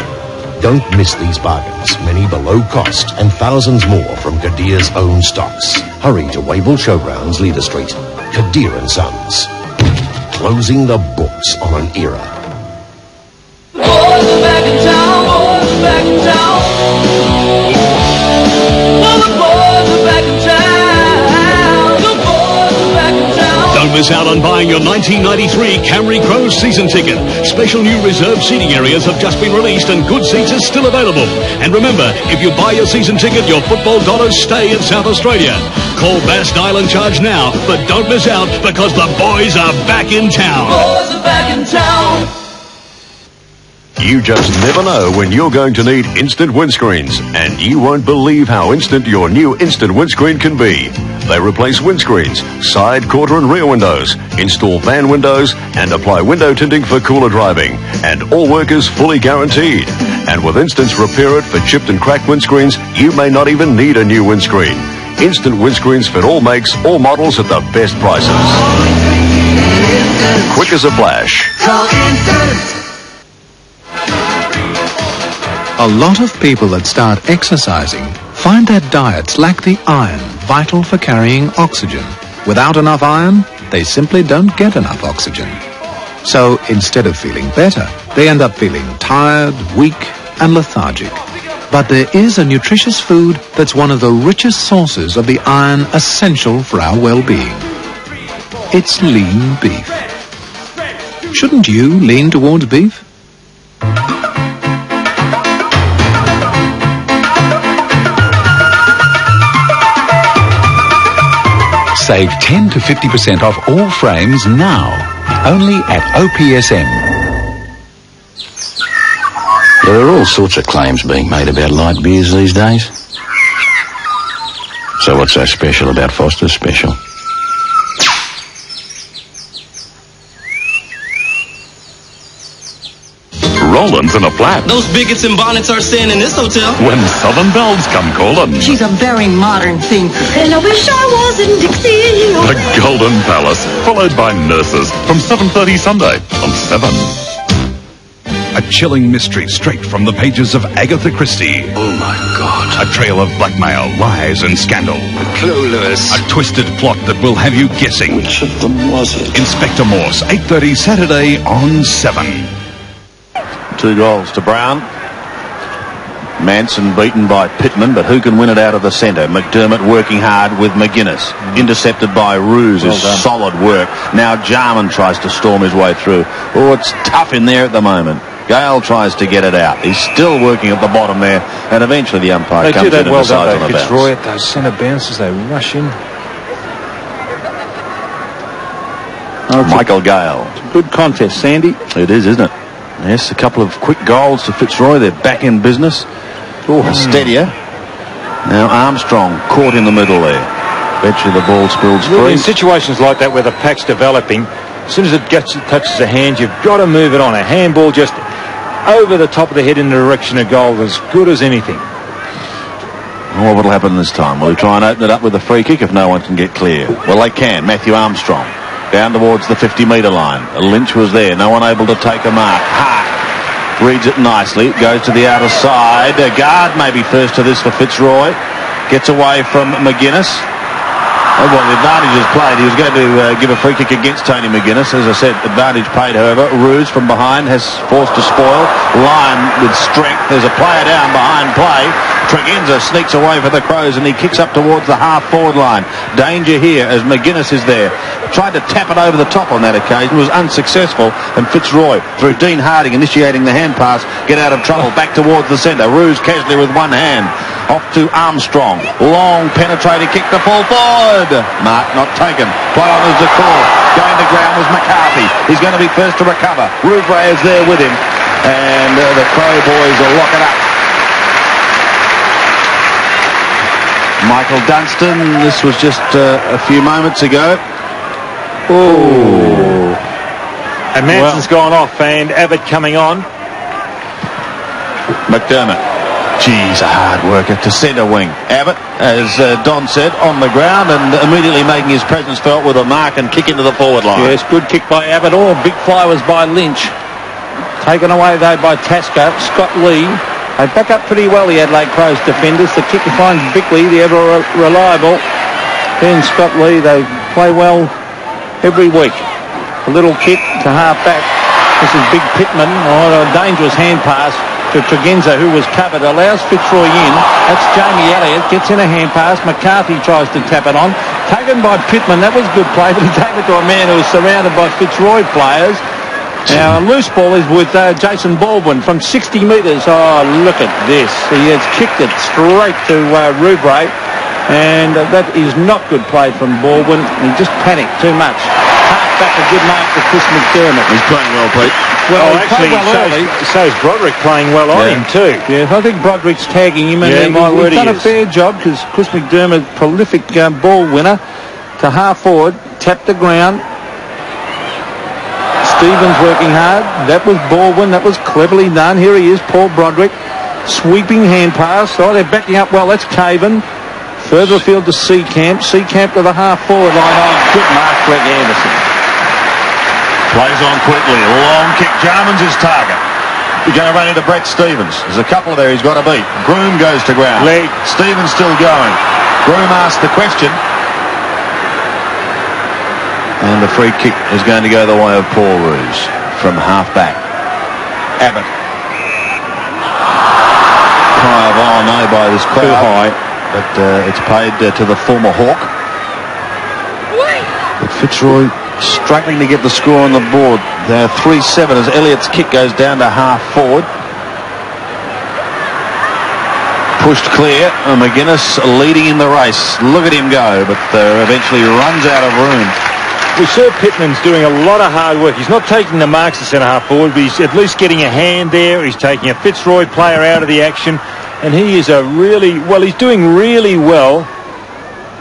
Don't miss these bargains, many below cost and thousands more from Kadir's own stocks. Hurry to Wavell Showgrounds, Leader Street. Kadir & Sons. Closing the books on an era. Boys are back in town, boys are back in town. Well, the boys are back in town. The boys are back in town. Don't miss out on buying your 1993 Camry Crows season ticket. Special new reserved seating areas have just been released and good seats are still available. And remember, if you buy your season ticket, your football dollars stay in South Australia. Call Bass Dial and Charge now, but don't miss out because the boys are back in town. Boys are back in town. You just never know when you're going to need instant windscreens, and you won't believe how instant your new instant windscreen can be. They replace windscreens, side, quarter and rear windows, install van windows and apply window tinting for cooler driving, and all work is fully guaranteed. And with Instant's Repair It for chipped and cracked windscreens, you may not even need a new windscreen. Instant windscreens fit all makes, all models at the best prices. Quick as a flash. A lot of people that start exercising find their diets lack the iron vital for carrying oxygen. Without enough iron, they simply don't get enough oxygen. So instead of feeling better, they end up feeling tired, weak, and lethargic. But there is a nutritious food that's one of the richest sources of the iron essential for our well-being. It's lean beef. Shouldn't you lean towards beef? Save 10 to 50% off all frames now, only at OPSM. There are all sorts of claims being made about light beers these days. So what's so special about Foster's Special? Roland's in a flat. Those bigots and bonnets are staying in this hotel. When Southern Bells come calling. She's a very modern thinker. And I wish I was in Dixie. The Golden Palace, followed by Nurses, from 7:30 Sunday on 7. A chilling mystery straight from the pages of Agatha Christie. Oh, my God. A trail of blackmail, lies, and scandal. Clueless. A twisted plot that will have you guessing. Which of them was it? Inspector Morse, 8:30 Saturday on 7. 2 goals to Brown. Manson beaten by Pittman, but who can win it out of the centre? McDermott working hard with McGuinness. Intercepted by Ruse is solid work. Now Jarman tries to storm his way through. Oh, it's tough in there at the moment. Gale tries to get it out. He's still working at the bottom there, and eventually the umpire comes in and decides on a bounce. Fitzroy at those centre bounces, they rush in. Michael Gale. It's a good contest, Sandy. It is, isn't it? Yes, a couple of quick goals to Fitzroy. They're back in business. Steadier. Now Armstrong caught in the middle there. Eventually the ball spills free. In situations like that where the pack's developing, as soon as it touches the hand, you've got to move it on. A handball just over the top of the head in the direction of goal, as good as anything. What will happen this time? Will he try and open it up with a free kick if no one can get clear? Well, they can. Matthew Armstrong down towards the 50-metre line. Lynch was there. No one able to take a mark. Hart reads it nicely. Goes to the outer side. A guard maybe first to this for Fitzroy. Gets away from McGuinness. Oh, well, the advantage is played. He was going to give a free kick against Tony McGuinness. As I said, advantage paid, however. Ruse from behind has forced to spoil. Lyon with strength. There's a player down behind play. Tregenza sneaks away for the Crows and he kicks up towards the half-forward line. Danger here as McGuinness is there. Tried to tap it over the top on that occasion. Was unsuccessful. And Fitzroy, through Dean Harding initiating the hand pass, get out of trouble. Back towards the centre. Ruse casually with one hand. Off to Armstrong. Long penetrating kick to full forward. Mark not taken. Play on as the call. Going to ground was McCarthy. He's going to be first to recover. Rouvray is there with him. And the Crow boys will lock it up. Michael Dunstan. This was just a few moments ago. Oh. And Manson's gone off and Abbott coming on. McDermott. Geez, a hard worker to centre wing. Abbott, as Don said, on the ground and immediately making his presence felt with a mark and kick into the forward line. Yes, good kick by Abbott. Oh, big fly was by Lynch. Taken away, though, by Tasker. Scott Lee. They back up pretty well, the Adelaide Crows defenders. The kicker finds Bickley, the ever reliable. Then Scott Lee, they play well every week. A little kick to half back. This is Big Pittman. Oh, a dangerous hand pass to Tregenza, who was covered, allows Fitzroy in. That's Jamie Elliott, gets in a hand pass. McCarthy tries to tap it on. Taken by Pittman, that was good play, but he gave it to a man who was surrounded by Fitzroy players. Now, a loose ball is with Jason Baldwin from 60 metres. Oh, look at this. He has kicked it straight to Rouvray, and that is not good play from Baldwin. He just panicked too much. Half back, a good mark to Chris McDermott. He's playing well, Pete. Well, actually, so is Broderick playing well on him too. Yes, I think Broderick's tagging him, and he's done a fair job because Chris McDermott, prolific ball winner, to half forward, tapped the ground. Stevens working hard. That was Baldwin. That was cleverly done. Here he is, Paul Broderick, sweeping hand pass. Oh, they're backing up well. That's Caven. Further afield to Seacamp. Seacamp to the half forward line. Oh, good mark, Greg Anderson. Plays on quickly. Long kick. Jarman's his target. You're going to run into Brett Stevens. There's a couple there he's got to beat. Groom goes to ground. Leg. Stevens still going. Groom asked the question. And the free kick is going to go the way of Paul Roos from half-back. Abbott. Cry of oh no by this crowd. Too high. But it's paid to the former Hawk. But Fitzroy struggling to get the score on the board. They're 3-7 as Elliott's kick goes down to half forward. Pushed clear. McGuinness leading in the race. Look at him go, but eventually runs out of room. Well, Sir Pittman's doing a lot of hard work. He's not taking the marks at centre-half forward, but he's at least getting a hand there. He's taking a Fitzroy player out of the action, and he is he's doing really well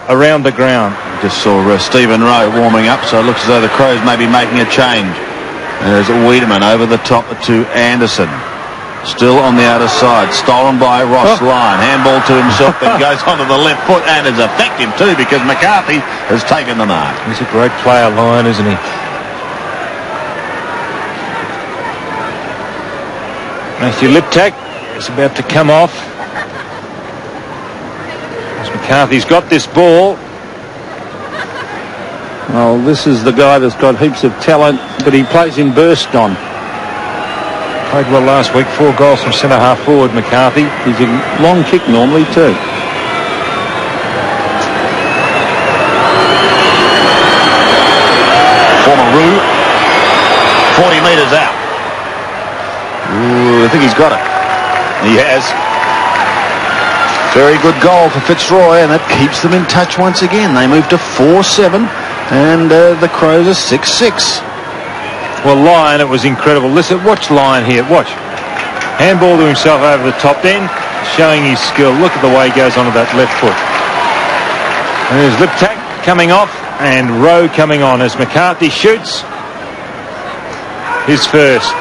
around the ground. Just saw Stephen Rowe warming up, so it looks as though the Crows may be making a change. There's Wiedemann over the top to Anderson. Still on the outer side, stolen by Ross Lyon. Handball to himself, then goes onto the left foot, and is effective too because McCarthy has taken the mark. He's a great player, Lyon, isn't he? Matthew Liptak is about to come off. As McCarthy's got this ball. Well, this is the guy that's got heaps of talent, but he plays in burst on. Played well last week, 4 goals from centre-half forward, McCarthy. He's a long kick normally too. Former Roo, 40 metres out. Ooh, I think he's got it. He has. Very good goal for Fitzroy, and that keeps them in touch once again. They move to 4-7, and the Crows are 6-6. Well, Lyon, it was incredible. Listen, watch Lyon here. Watch. Handball to himself over the top then, showing his skill. Look at the way he goes onto that left foot. And there's Liptak coming off and Rowe coming on as McCarthy shoots his first.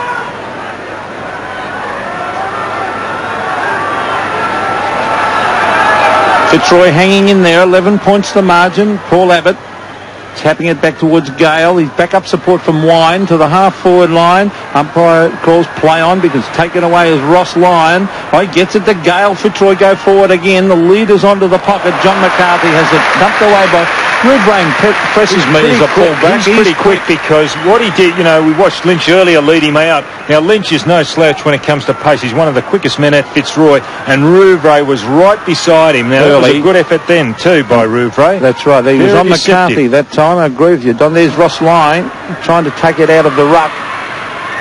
Fitzroy hanging in there, 11 points the margin. Paul Abbott tapping it back towards Gale. He's back up support from Wine to the half-forward line. Umpire calls play on because taken away is Ross Lyon. Oh, he gets it to Gale. Fitzroy go forward again. The leader's onto the pocket. John McCarthy has it dumped away by Rubrain. Presses me as a full-back. He's pretty quick because what he did, we watched Lynch earlier lead him out. Now, Lynch is no slouch when it comes to pace. He's one of the quickest men at Fitzroy, and Rouvray was right beside him. Now, that was a good effort then, too, by Rouvray. That's right. He was on McCarthy that time. I agree with you, Don. There's Ross Lyon trying to take it out of the ruck.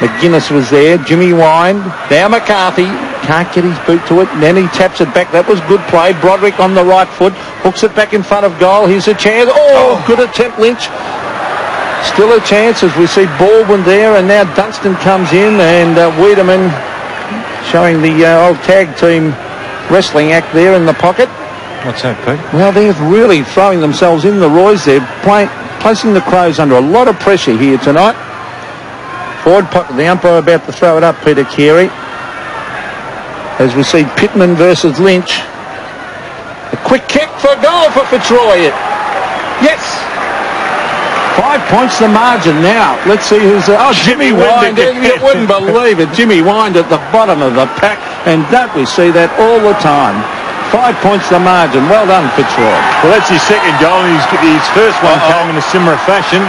McGuinness was there. Jimmy Wine. Now McCarthy can't get his boot to it. And then he taps it back. That was good play. Broderick on the right foot. Hooks it back in front of goal. Here's a chance. Oh, good attempt, Lynch. Still a chance as we see Baldwin there. And now Dunstan comes in. And Wiedemann showing the old tag team wrestling act there in the pocket. What's that, Pete? Well, they're really throwing themselves in the Roys there. Placing the Crows under a lot of pressure here tonight. Forward pocket, the umpire about to throw it up, Peter Carey. As we see Pittman versus Lynch. A quick kick for a goal for Fitzroy. Yes! 5 points the margin now. Let's see who's... Jimmy Wind. You wouldn't believe it. Jimmy Wind at the bottom of the pack. And don't we see that all the time? 5 points the margin. Well done, Fitzroy. Well, that's his second goal. His first one came in a similar fashion.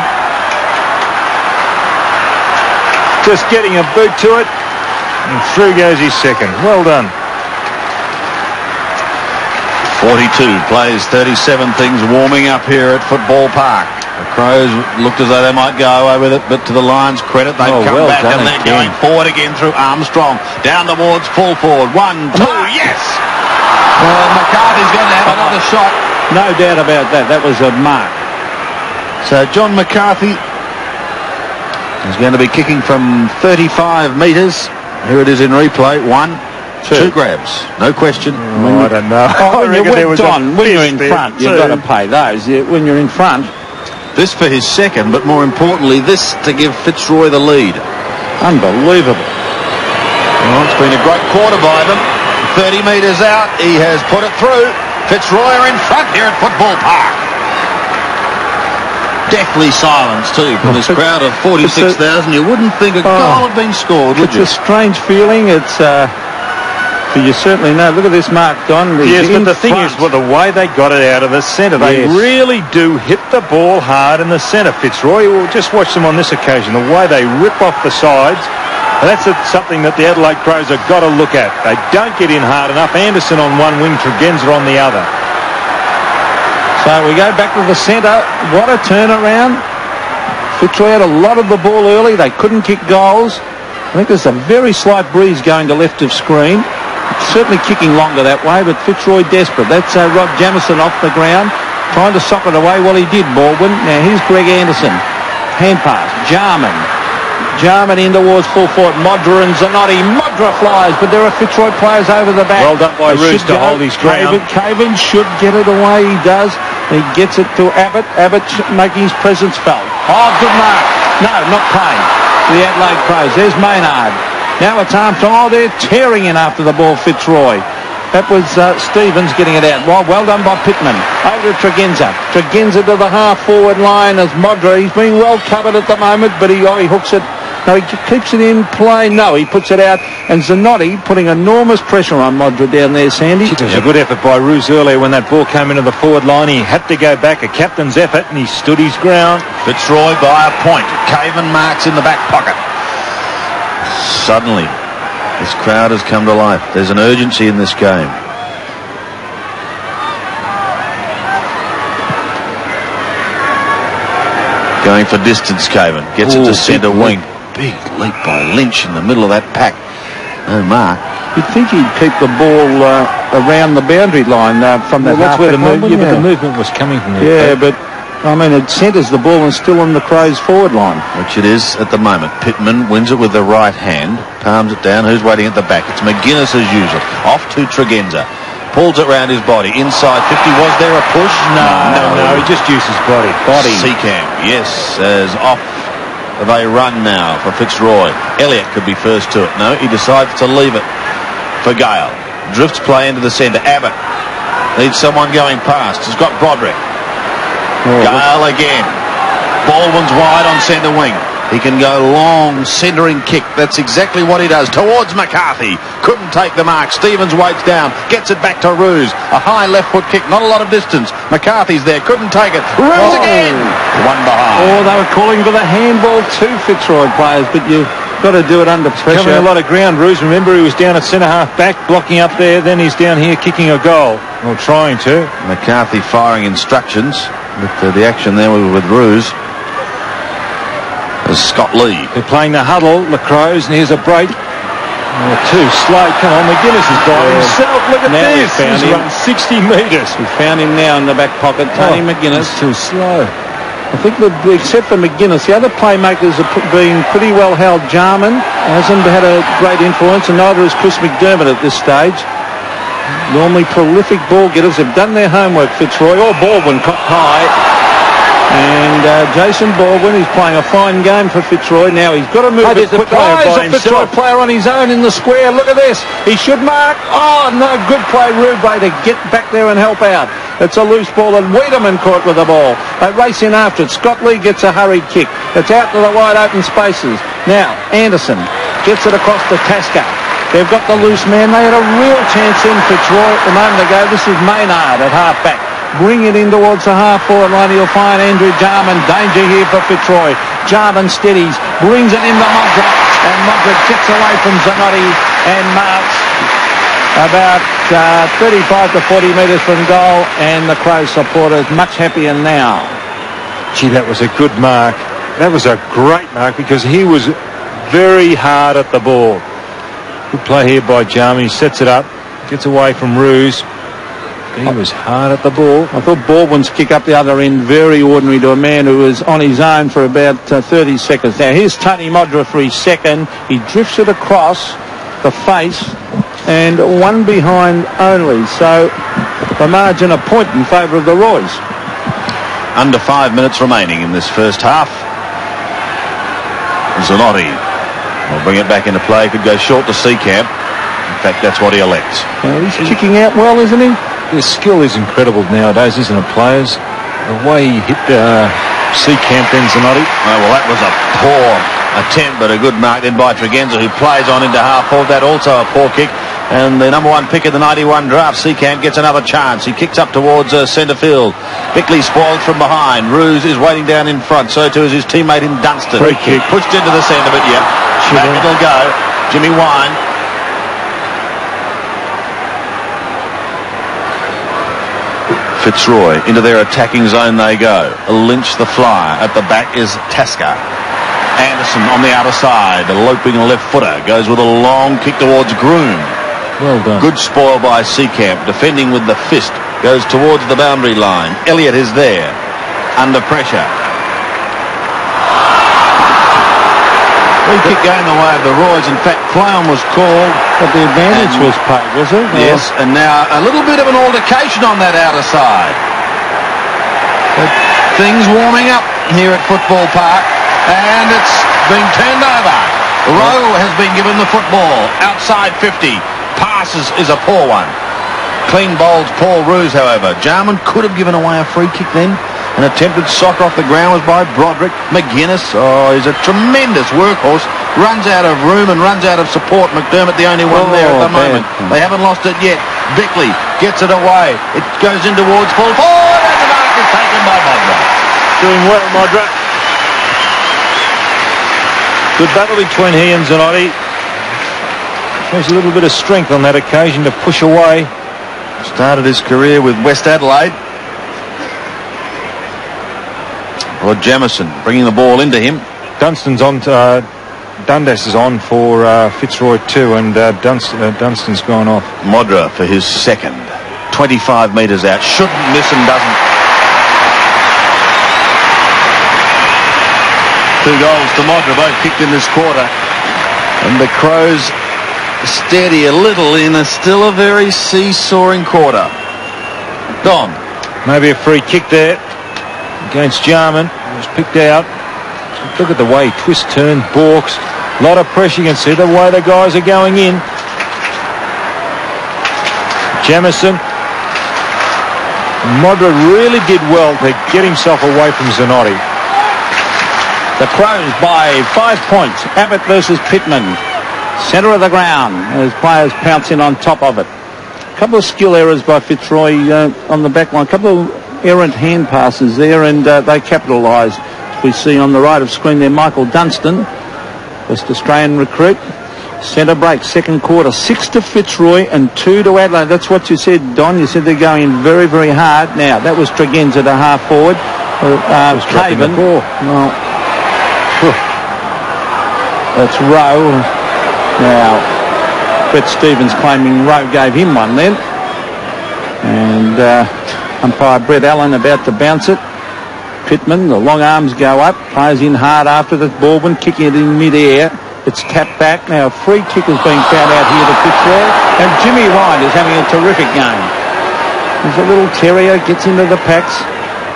Just getting a boot to it, and through goes his second. Well done. 42 plays 37 things warming up here at Football Park. The Crows looked as though they might go over with it, but to the Lions' credit, they've come back and they're going forward again through Armstrong. Down towards full forward. 1, 2, yes! Well, McCarthy's going to have another shot. No doubt about that. That was a mark. So John McCarthy is going to be kicking from 35 metres. Here it is in replay. 1, 2 grabs. No question. I don't know. When you're in front, you've got to pay those. When you're in front. This for his second, but more importantly, this to give Fitzroy the lead. Unbelievable. Well, it's been a great quarter by them. 30 metres out. He has put it through. Fitzroy are in front here at Football Park. deathly silence too from this crowd of 46,000. You wouldn't think a goal had been scored, would you? It's a strange feeling. It's but you certainly know. Look at this mark, Don. Yes, but the thing is, the way they got it out of the centre, they really do hit the ball hard in the centre, Fitzroy. We'll just watch them on this occasion, the way they rip off the sides. And that's something that the Adelaide Crows have got to look at. They don't get in hard enough. Anderson on one wing, Tregenza on the other. So we go back to the centre. What a turnaround. Fitzroy had a lot of the ball early. They couldn't kick goals. I think there's a very slight breeze going to left of screen. Certainly kicking longer that way, but Fitzroy desperate. That's Rod Jamison off the ground, trying to sock it away. Well, he did, Baldwin. Now here's Greg Anderson. Hand pass. Jarman in towards full forward. Modra and Zanotti. Modra flies, but there are Fitzroy players over the back. Well done by Roos to hold his ground. Caven should get it away. He does. He gets it to Abbott. Abbott making his presence felt. Oh, good mark. No, not Payne. The Adelaide Crows. There's Maynard. Now it's Armstrong. Oh, they're tearing in after the ball, Fitzroy. That was Stevens getting it out. Well done by Pittman. Over to Tregenza. Tregenza to the half-forward line as Modra. He's being well covered at the moment, but he hooks it. No, he keeps it in play. No, he puts it out. And Zanotti putting enormous pressure on Modra down there, Sandy. It was a good effort by Roos earlier when that ball came into the forward line. He had to go back, a captain's effort, and he stood his ground. Fitzroy by a point. Caven marks in the back pocket. Suddenly, this crowd has come to life. There's an urgency in this game. Going for distance, Caven. Gets it to centre wing. Big leap by Lynch in the middle of that pack. No mark. You'd think he'd keep the ball around the boundary line from that half. That's where the movement was coming from. Yeah, but I mean, it centres the ball and still on the Crows' forward line. Which it is at the moment. Pittman wins it with the right hand, palms it down. Who's waiting at the back? It's McGuinness as usual. Off to Tregenza. Pulls it round his body. Inside 50. Was there a push? No. He just used his body. Seacamp, yes, as off they run now for Fitzroy. Elliott could be first to it. No, he decides to leave it for Gale. Drifts play into the centre. Abbott needs someone going past. He's got Broderick. Gale again. Baldwin's wide on centre wing. He can go long, centering kick. That's exactly what he does. Towards McCarthy. Couldn't take the mark. Stevens waits down. Gets it back to Roos. A high left foot kick. Not a lot of distance. McCarthy's there. Couldn't take it. Roos again. One behind. Oh, they were calling for the handball to Fitzroy players, but you've got to do it under pressure. Covering a lot of ground, Roos. Remember, he was down at centre half back, blocking up there. Then he's down here kicking a goal. Or trying to. McCarthy firing instructions. But the action there was with Roos. Scott Lee. They're playing the huddle, the Crows, and here's a break. Oh, too slow. Come on, McGuinness is by himself. Look at now this. He's run 60 metres. We found him now in the back pocket. Tony McGuinness. Too slow. I think that except for McGuinness, the other playmakers are being pretty well held. Jarman hasn't had a great influence, and neither has Chris McDermott at this stage. Normally prolific ball getters have done their homework, Fitzroy. Or Baldwin caught high. And Jason Baldwin is playing a fine game for Fitzroy. Now he's got to move it quickly. A Fitzroy player on his own in the square. Look at this. He should mark. Oh, no. Good play, Rubre, to get back there and help out. It's a loose ball, and Wiedemann caught with the ball. They race in after it. Scott Lee gets a hurried kick. It's out to the wide open spaces. Now, Anderson gets it across to Tasker. They've got the loose man. They had a real chance in Fitzroy a moment ago. This is Maynard at half back. Bring it in towards the half-forward line. He'll find Andrew Jarman. Danger here for Fitzroy. Jarman steadies. Brings it into Modra. And Modra gets away from Zanotti and marks about 35 to 40 metres from goal. And the Crows supporters much happier now. Gee, that was a good mark. That was a great mark because he was very hard at the ball. Good play here by Jarman. He sets it up. Gets away from Roos. He was hard at the ball. I thought Baldwin's kick up the other end very ordinary to a man who was on his own for about 30 seconds. Now here's Tony Modra for his second. He drifts it across the face and one behind only. So the margin a point in favour of the Roys. Under 5 minutes remaining in this first half. Zanotti will bring it back into play. Could go short to Seacamp. In fact, that's what he elects. He's kicking out well, isn't he? His skill is incredible nowadays, isn't it, players? The way he hit Seacamp then Zanotti. Oh, well, that was a poor attempt, but a good mark then by Tregenza, who plays on into half forward. That also a poor kick. And the number 1 pick of the 91 draft, Seacamp, gets another chance. He kicks up towards centre field. Bickley spoiled from behind. Roos is waiting down in front. So too is his teammate in Dunstan. Free kick. Pushed into the centre, but yep. Back it'll go. Jimmy Wine. Fitzroy into their attacking zone they go. Lynch the flyer. At the back is Tasker. Anderson on the outer side. The loping left footer goes with a long kick towards Groom. Well done. Good spoil by Seacamp. Defending with the fist. Goes towards the boundary line. Elliott is there. Under pressure. Free kick going the way of the Roys. In fact, play-on was called. But the advantage was paid, was it? Yes, and now a little bit of an altercation on that outer side. But things warming up here at Football Park, and it's been turned over. Rowe has been given the football. Outside 50. Passes is a poor one. Clean bowls Paul Roos, however. Jarman could have given away a free kick then. An attempted soccer off the ground was by Broderick. McGuinness, he's a tremendous workhorse. Runs out of room and runs out of support. McDermott the only one there at the moment. They haven't lost it yet. Bickley gets it away. It goes in towards full forward, and the mark is taken by Modra. Doing well, Modra. Good battle between he and Zanotti. Shows a little bit of strength on that occasion to push away. Started his career with West Adelaide. Rod Jamieson bringing the ball into him. Dunstan's on. Dundas is on for Fitzroy too, and Dunstan's gone off. Modra for his second. 25 metres out. Shouldn't miss and doesn't. 2 goals to Modra, both kicked in this quarter. And the Crows steady a little in still a very seesawing quarter. Don. Maybe a free kick there against Jarman. It was picked out. Look at the way he twist, turn, balks. A lot of pressure. You can see the way the guys are going in. Jamieson. Modra really did well to get himself away from Zanotti. The Crows by 5 points. Abbott versus Pittman. Centre of the ground as players pounce in on top of it. A couple of skill errors by Fitzroy on the back line. A couple of errant hand passes there, and they capitalised. We see on the right of screen there Michael Dunstan, West Australian recruit. Centre break, second quarter. 6 to Fitzroy and 2 to Adelaide. That's what you said, Don. You said they're going in very, very hard. Now, that was Tregenza to half forward. Caven. Well, that's Rowe. Now, Brett Stevens claiming Rowe gave him one then. And umpire Brett Allen about to bounce it. Pittman, the long arms go up. Plays in hard after the Baldwin, kicking it in mid-air. It's tapped back. Now, a free kick has been found out here to Fitzroy. And Jimmy Wine is having a terrific game. He's a little terrier, gets into the packs.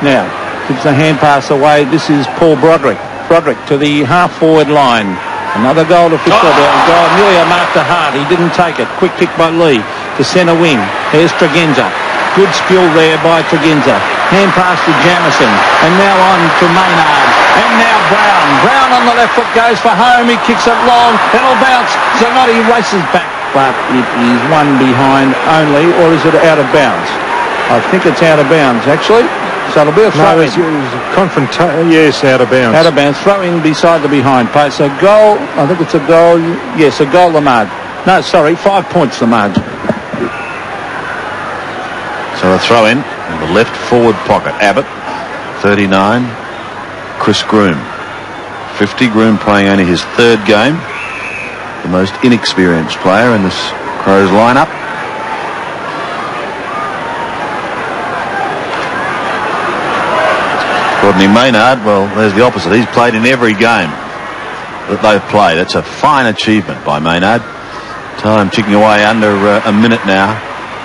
Now, gives the hand pass away. This is Paul Broderick. Broderick to the half-forward line. Another goal to Fitzroy. Goal nearly a mark to Hart. He didn't take it. Quick kick by Lee to centre wing. There's Tregenza. Good skill there by Tregenza. Hand pass to Jamieson. And now on to Maynard. And now Brown. Brown on the left foot goes for home. He kicks it long. It'll bounce. Zanotti races back. But it is one behind only. Or is it out of bounds? I think it's out of bounds, actually. So it'll be a throw in. Yes, out of bounds. Out of bounds. Throw in beside the behind post. So goal. I think it's a goal. Yes, a goal Lamard. No, sorry, 5 points Lamard. So a throw in the left forward pocket. Abbott, 39. Chris Groom, 50. Groom playing only his third game. The most inexperienced player in this Crows lineup. Rodney Maynard, well, there's the opposite. He's played in every game that they've played. It's a fine achievement by Maynard. Time ticking away under a minute now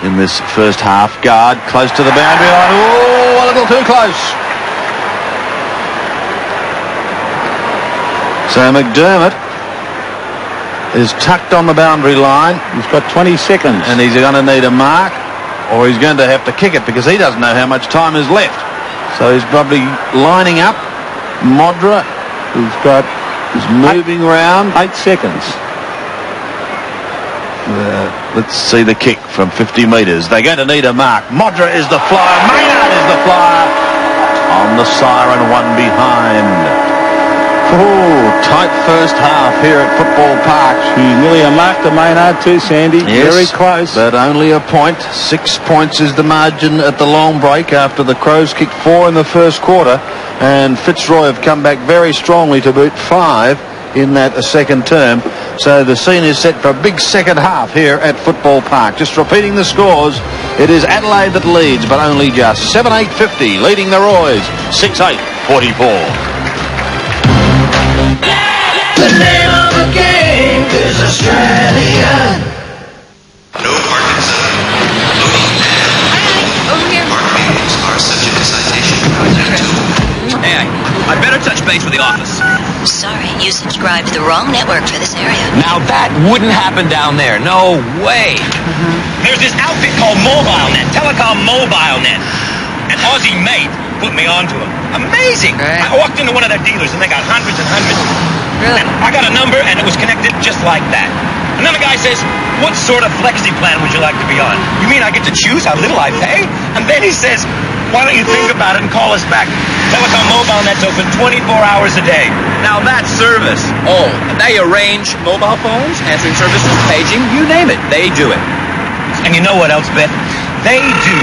in this first half. Guard close to the boundary line. Oh, a little too close. So McDermott is tucked on the boundary line. He's got 20 seconds. And he's going to need a mark, or he's going to have to kick it because he doesn't know how much time is left. So he's probably lining up Modra, is moving around. 8 seconds. Let's see the kick from 50 metres. They're going to need a mark. Modra is the flyer. Maynard is the flyer. On the siren, one behind. Oh, tight first half here at Football Park. Nearly a mark to Maynard too, Sandy. Yes, very close. But only a point. 6 points is the margin at the long break after the Crows kicked 4 in the first quarter. And Fitzroy have come back very strongly to beat 5 in that second term. So the scene is set for a big second half here at Football Park. Just repeating the scores, it is Adelaide that leads, but only just. 7-8-50 leading the Roys. 6-8-44. The name of the game is Australian. No Parkinson. Over here. Parkings are subject to citation. Hey, I better touch base with the office. Sorry, you subscribed to the wrong network for this area. Now that wouldn't happen down there. No way. There's this outfit called MobileNet, Telecom MobileNet. An Aussie mate put me onto them. Amazing. Right. I walked into one of their dealers and they got hundreds and hundreds. Really? And I got a number and it was connected just like that. And then the guy says, what sort of flexi plan would you like to be on? You mean I get to choose how little I pay? And then he says, why don't you think about it and call us back? Telecom MobileNet's open 24 hours a day. Now that's service. Oh, they arrange mobile phones, answering services, paging, you name it. They do it. And you know what else, Beth? They do.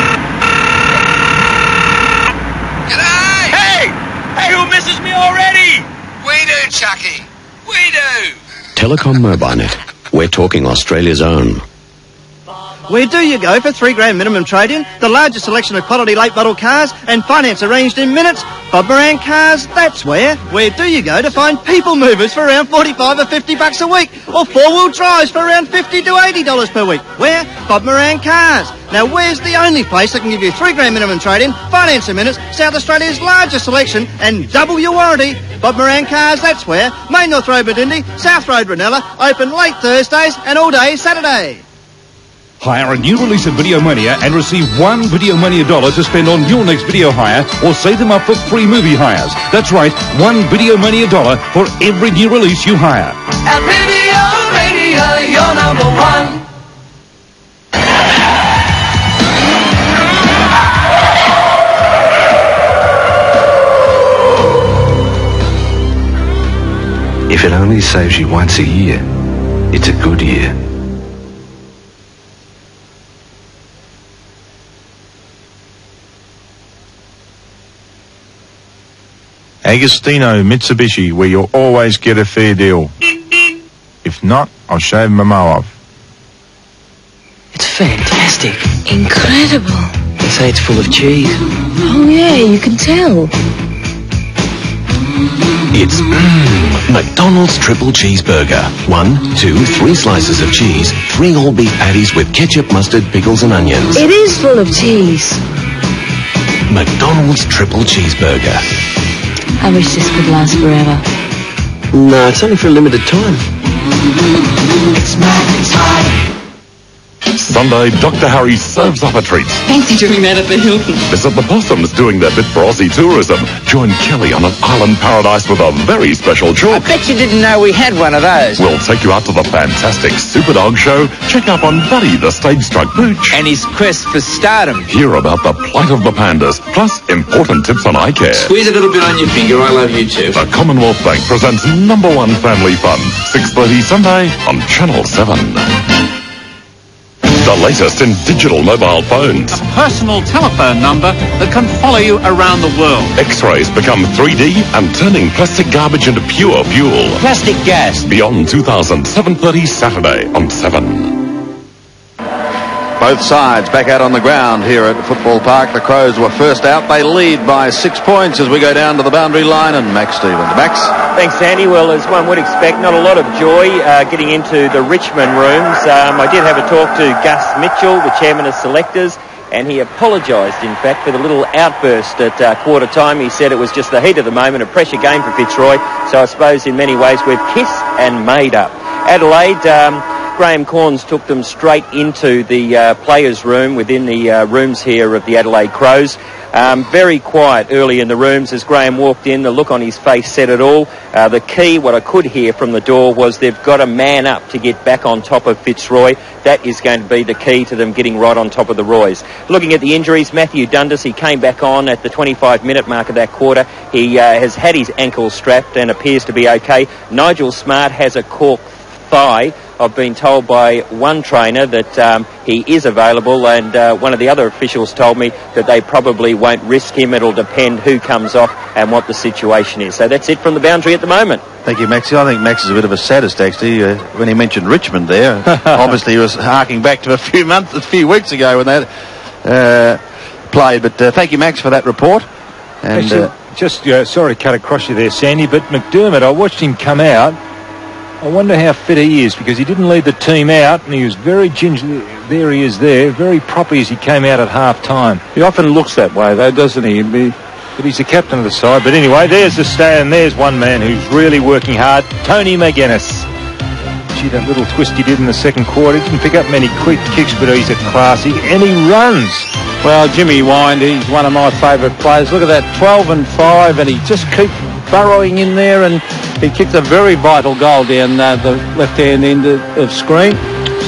G'day! Hey, who misses me already? We do, Chucky. We do. Telecom MobileNet. We're talking Australia's own. Where do you go for $3,000 minimum trade-in, the largest selection of quality late model cars, and finance arranged in minutes? Bob Moran Cars, that's where. Where do you go to find people movers for around $45 or $50 a week, or four-wheel drives for around $50 to $80 per week? Where? Bob Moran Cars. Now, where's the only place that can give you $3,000 minimum trade-in, finance in minutes, South Australia's largest selection, and double your warranty? Bob Moran Cars, that's where. Main North Road, Badindi, South Road, Ranella, open late Thursdays and all day Saturday. Hire a new release of Video Mania and receive $1 Video Mania to spend on your next video hire, or save them up for free movie hires. That's right, $1 Video Mania for every new release you hire. At Radio, you're number one. If it only saves you once a year, it's a good year. Agostino Mitsubishi, where you'll always get a fair deal. If not, I'll shave my mow off. It's fantastic. Incredible. They say it's full of cheese. Oh, yeah, you can tell. It's McDonald's Triple Cheeseburger. 1, 2, 3 slices of cheese, 3 all-beef patties with ketchup, mustard, pickles and onions. It is full of cheese. McDonald's Triple Cheeseburger. I wish this could last forever. No, it's only for a limited time. It's magic time. Sunday, Dr. Harry serves up a treat. Fancy doing that at the Hilton. Visit the Possums doing their bit for Aussie tourism. Join Kelly on an island paradise with a very special I chook. bet you didn't know we had one of those. We'll take you out to the fantastic Superdog show. Check up on Buddy, the stage-struck pooch. And his quest for stardom. Hear about the plight of the pandas, plus important tips on eye care. Squeeze a little bit on your finger. I love you too. The Commonwealth Bank presents #1 Family Fun. 6:30 Sunday on Channel 7. The latest in digital mobile phones. A personal telephone number that can follow you around the world. X-rays become 3D and turning plastic garbage into pure fuel. Plastic gas. Beyond 2000, 7:30 Saturday on 7. Both sides back out on the ground here at Football Park. The Crows were first out. They lead by 6 points as we go down to the boundary line. And Max Stevens. Max? Thanks, Sandy. Well, as one would expect, not a lot of joy getting into the Richmond rooms. I did have a talk to Gus Mitchell, the chairman of selectors, and he apologised, in fact, for the little outburst at quarter time. He said it was just the heat of the moment, a pressure game for Fitzroy. So I suppose in many ways we've kissed and made up. Adelaide, Graham Corns took them straight into the players' room within the rooms here of the Adelaide Crows. Very quiet early in the rooms as Graham walked in. The look on his face said it all. The key, what I could hear from the door, was they've got to man up to get back on top of Fitzroy. That is going to be the key to them getting right on top of the Roys. Looking at the injuries, Matthew Dundas, he came back on at the 25-minute mark of that quarter. He has had his ankle strapped and appears to be okay. Nigel Smart has a cork thigh. I've been told by one trainer that he is available, and one of the other officials told me that they probably won't risk him. It'll depend who comes off and what the situation is. So that's it from the boundary at the moment. Thank you, Maxie. I think Max is a bit of a sadist, actually, when he mentioned Richmond there. Obviously, he was harking back to a few weeks ago when that played. But thank you, Max, for that report. And actually, sorry to cut across you there, Sandy, but McDermott, I watched him come out. I wonder how fit he is, because he didn't lead the team out, and he was very gingerly. There he is there, very proppy as he came out at half-time. He often looks that way, though, doesn't he? But he's the captain of the side. But anyway, there's the stay, and there's one man who's really working hard, Tony McGuinness. Gee, that little twist he did in the second quarter, he didn't pick up many quick kicks, but he's a classy, and he runs. Well, Jimmy Wind, he's one of my favourite players. Look at that, 12 and 5, and he just keeps burrowing in there, and he kicked a very vital goal down the left-hand end of screen.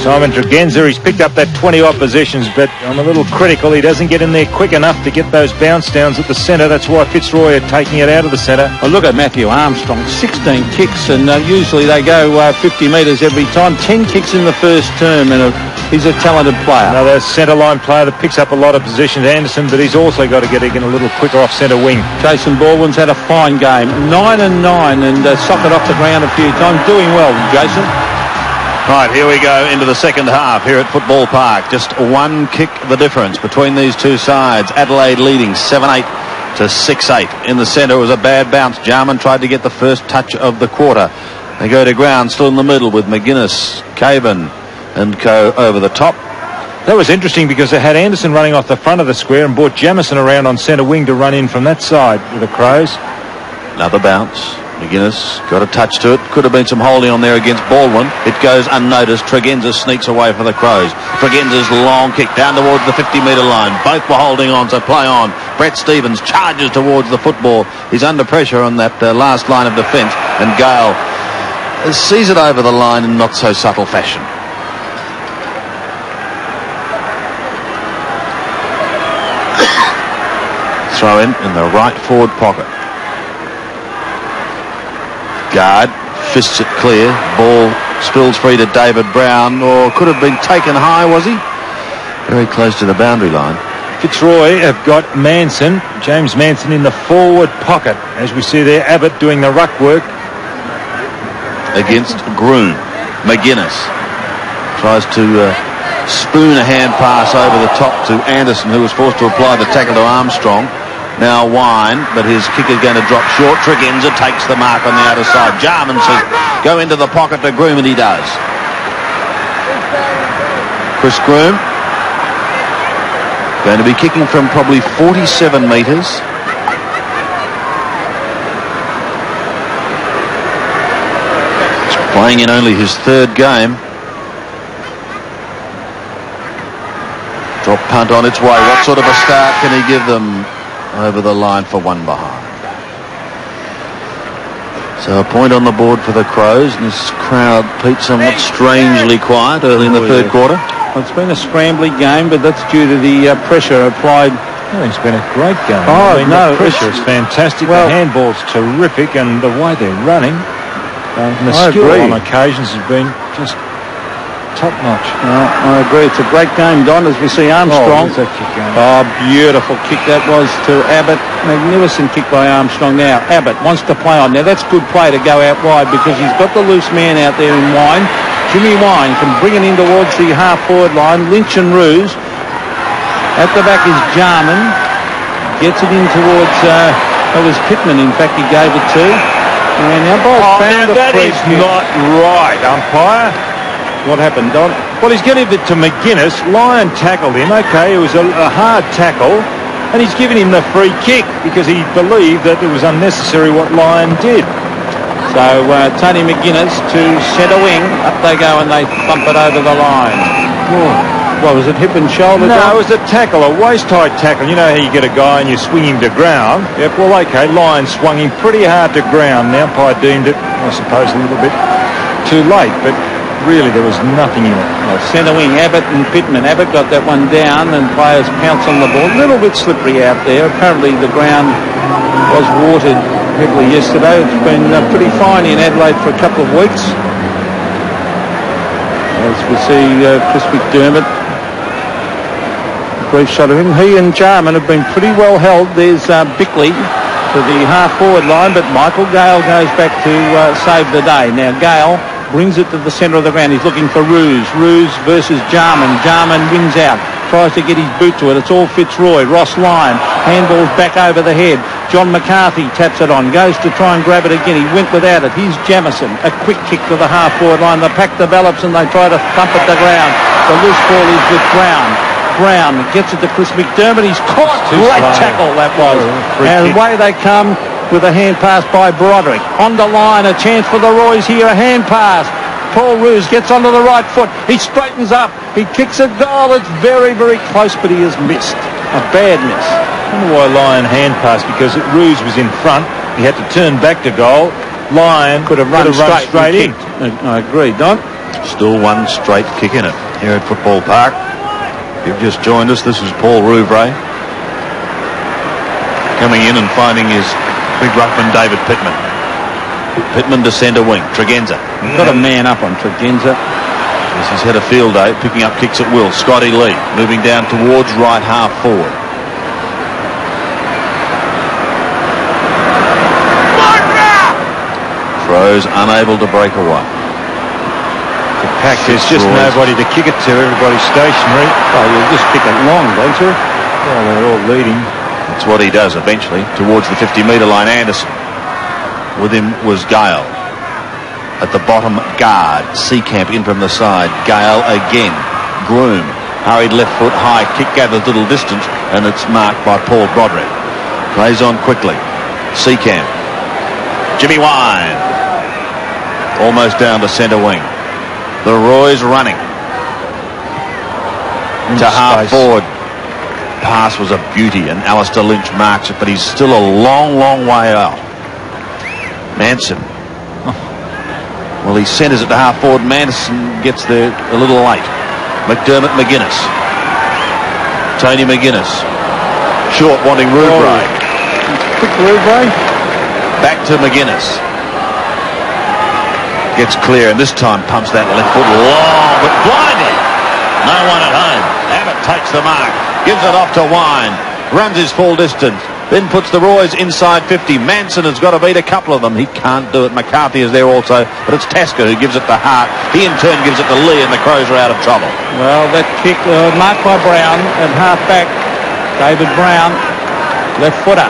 Simon Tregenza, he's picked up that 20-odd possessions, but I'm a little critical. He doesn't get in there quick enough to get those bounce downs at the centre. That's why Fitzroy are taking it out of the centre. Well, look at Matthew Armstrong, 16 kicks, and usually they go 50 metres every time. 10 kicks in the first term, and he's a talented player. Another centre-line player that picks up a lot of possessions, Anderson, but he's also got to get a little quicker off centre wing. Jason Baldwin's had a fine game, 9 and 9, and socket off the ground a few times. Doing well, Jason. Right, here we go into the second half here at Football Park. Just one kick the difference between these two sides. Adelaide leading 7-8 to 6-8. In the centre was a bad bounce. Jarman tried to get the first touch of the quarter. They go to ground, still in the middle with McGuinness, Caven and co over the top. That was interesting because they had Anderson running off the front of the square and brought Jamison around on centre wing to run in from that side with the Crows. Another bounce. McGuinness got a touch to it. Could have been some holding on there against Baldwin. It goes unnoticed. Tregenza sneaks away for the Crows. Tregenza's long kick down towards the 50-metre line. Both were holding on, so play on. Brett Stevens charges towards the football. He's under pressure on that last line of defence, and Gale sees it over the line in not so subtle fashion. Throw in the right forward pocket. Guard fists it clear. Ball spills free to David Brown, or could have been taken high, was he? Very close to the boundary line. Fitzroy have got Manson, James Manson, in the forward pocket. As we see there, Abbott doing the ruck work. Against Groom. McGuinness tries to spoon a hand pass over the top to Anderson, who was forced to apply the tackle to Armstrong. Now Wine, but his kick is going to drop short. Tregenza takes the mark on the outer side. Jarman says, go into the pocket to Groom, and he does. Chris Groom going to be kicking from probably 47 metres. He's playing in only his third game. Drop punt on its way. What sort of a start can he give them? Over the line for one behind. So a point on the board for the Crows, and this crowd, Pete, somewhat strangely quiet early in the third quarter. Well, it's been a scrambly game, but that's due to the pressure applied. Oh, it's been a great game. Oh, the pressure is fantastic. Well, the handball's terrific, and the way they're running, and the skill on occasions has been just top-notch. I agree. It's a great game, Don, as we see Armstrong. Beautiful kick that was to Abbott. Magnificent kick by Armstrong. Now, Abbott wants to play on. Now, that's good play to go out wide because he's got the loose man out there in Wine. Jimmy Wine can bring it in towards the half-forward line. Lynch and Roos. At the back is Jarman. Gets it in towards, that was Pittman, in fact, he gave it to. And now found that is not right, umpire. What happened, Don? Well, he's giving it to McGuinness. Lyon tackled him. Okay, it was a hard tackle. And he's giving him the free kick because he believed that it was unnecessary what Lyon did. So Tony McGuinness to centre wing. Up they go and they thump it over the line. What was it, hip and shoulder? No, it was a tackle, a waist-high tackle. You know how you get a guy and you swing him to ground? Yep, well, okay, Lyon swung him pretty hard to ground. The umpire deemed it, I suppose, a little bit too late, but really there was nothing in it. Well, centre wing, Abbott and Pittman. Abbott got that one down and players pounce on the ball. A little bit slippery out there. Apparently the ground was watered heavily yesterday. It's been pretty fine in Adelaide for a couple of weeks. As we see Chris McDermott, a brief shot of him. He and Jarman have been pretty well held. There's Bickley to the half-forward line, but Michael Gale goes back to save the day. Now Gale brings it to the centre of the ground. He's looking for Roos. Roos versus Jarman. Jarman wins out. Tries to get his boot to it. It's all Fitzroy. Ross Lyon. Handballs back over the head. John McCarthy taps it on. Goes to try and grab it again. He went without it. Here's Jamison. A quick kick to the half-forward line. The pack develops and they try to thump at the ground. The loose ball is with Brown. Brown gets it to Chris McDermott. He's caught. Great tackle that was. And away they come with a hand pass by Broderick. On the line, a chance for the Roys here. A hand pass. Paul Roos gets onto the right foot. He straightens up. He kicks a goal. It's very, very close, but he has missed. A bad miss. I wonder why Lyon hand passed, because Roos was in front. He had to turn back to goal. Lyon could have run straight in. I agree, Don. Still one straight kick in it here at Football Park. If you've just joined us, this is Paul Rouvray coming in and finding his big ruckman David Pittman. Pittman to centre wing. Tregenza. Got a man up on Tregenza. Yes, he's had a field day, picking up kicks at will. Scotty Lee moving down towards right half forward. Throws unable to break away. The pack, there's just nobody to kick it to. Everybody's stationary. Oh, you just kick it long, don't you? Well, they're all leading. That's what he does eventually. Towards the 50-metre line, Anderson. With him was Gale. At the bottom, guard. Seacamp in from the side. Gale again. Groom. Hurried left foot high. Kick gathers little distance, and it's marked by Paul Broderick. Plays on quickly. Seacamp. Jimmy Wine. Almost down to centre wing. The Roys running. To half forward. Pass was a beauty, and Alistair Lynch marks it, but he's still a long, long way out. Manson. Well, he centres it to half forward. Manson gets there a little late. McDermott, McGuinness. Tony McGuinness. Short, wanting Rouvray. Quick Rouvray. Back to McGuinness. Gets clear, and this time pumps that left foot long, but blinded. No one at home. Abbott takes the mark. Gives it off to Wine. Runs his full distance. Then puts the Roys inside 50. Manson has got to beat a couple of them. He can't do it. McCarthy is there also, but it's Tasker who gives it to Hart. He in turn gives it to Lee, and the Crows are out of trouble. Well, that kick marked by Brown and half back. David Brown, left footer.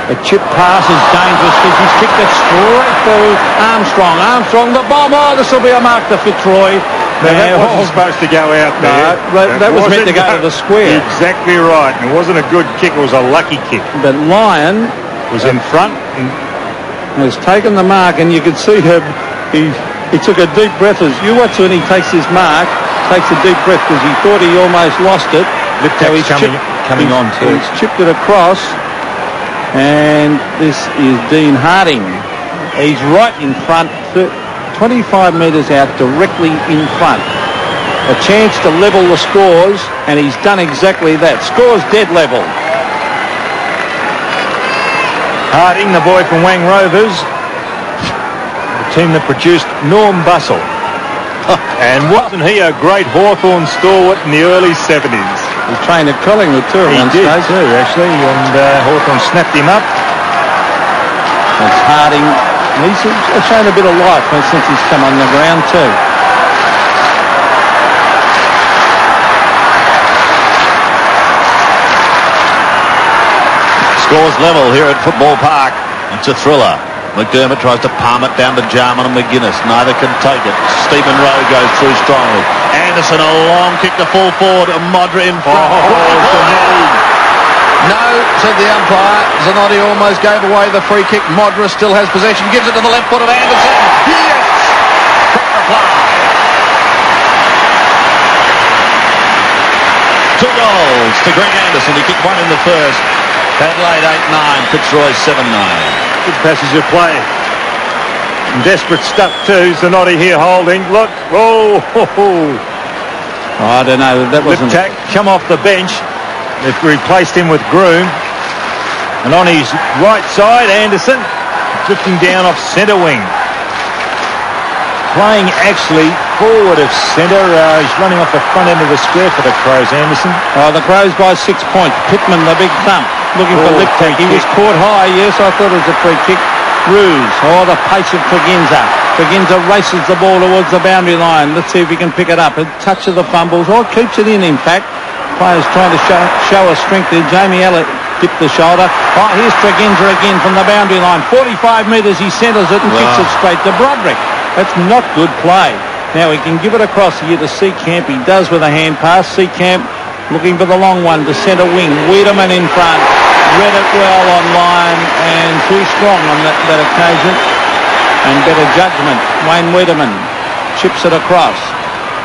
A chip pass is dangerous because he's kicked it straight through Armstrong. Armstrong, the bomb. Oh, this will be a mark to Fitzroy. Now, that wasn't supposed to go out there. No, that was meant to go to the square. Exactly right. It wasn't a good kick. It was a lucky kick. But Lyon was in front and has taken the mark, and you could see him. He took a deep breath as you watch when he takes his mark. Takes a deep breath because he thought he almost lost it. So he's coming on too. He's chipped it across, and this is Dean Harding. He's right in front. 25 metres out, directly in front. A chance to level the scores, and he's done exactly that. Scores dead level. Harding, the boy from Wang Rovers, the team that produced Norm Bustle. And wasn't he a great Hawthorn stalwart in the early 70s? He trained at Collingwood too. He did too, actually, and Hawthorn snapped him up. That's Harding. He's shown a bit of life since he's come on the ground too. Scores level here at Football Park. It's a thriller. McDermott tries to palm it down to Jarman and McGuinness. Neither can take it. Stephen Rowe goes through strongly. Anderson, a long kick to full forward. Modra in front. No, said the umpire. Zanotti almost gave away the free kick. Modra still has possession. Gives it to the left foot of Anderson. Yes! From the fly. goals to Greg Anderson. He kicked one in the first. Adelaide 8-9, Fitzroy 7-9. Good passage of play. Desperate stuff too. Zanotti here holding. Look. Oh. I don't know. That wasn't... Liptak come off the bench. They've replaced him with Groom. And on his right side, Anderson drifting down off centre wing. Playing actually forward of centre. He's running off the front end of the square for the Crows, Anderson. The Crows by 6 points. Pittman, the big thump, looking for Liptak. He was caught high, yes, I thought it was a free kick. Ruse, the pace of Tregenza. Tregenza races the ball towards the boundary line. Let's see if he can pick it up. A touch of the fumbles, keeps it in fact. Players trying to show a strength there. Jamie Elliott dipped the shoulder. Here's Tregenza again from the boundary line. 45 metres, he centres it and kicks it straight to Broderick. That's not good play. Now he can give it across here to Seacamp. He does with a hand pass. Seacamp looking for the long one to centre wing. Wiedemann in front. Read it well on line and too strong on that occasion. And better judgment. Wayne Wiedemann chips it across.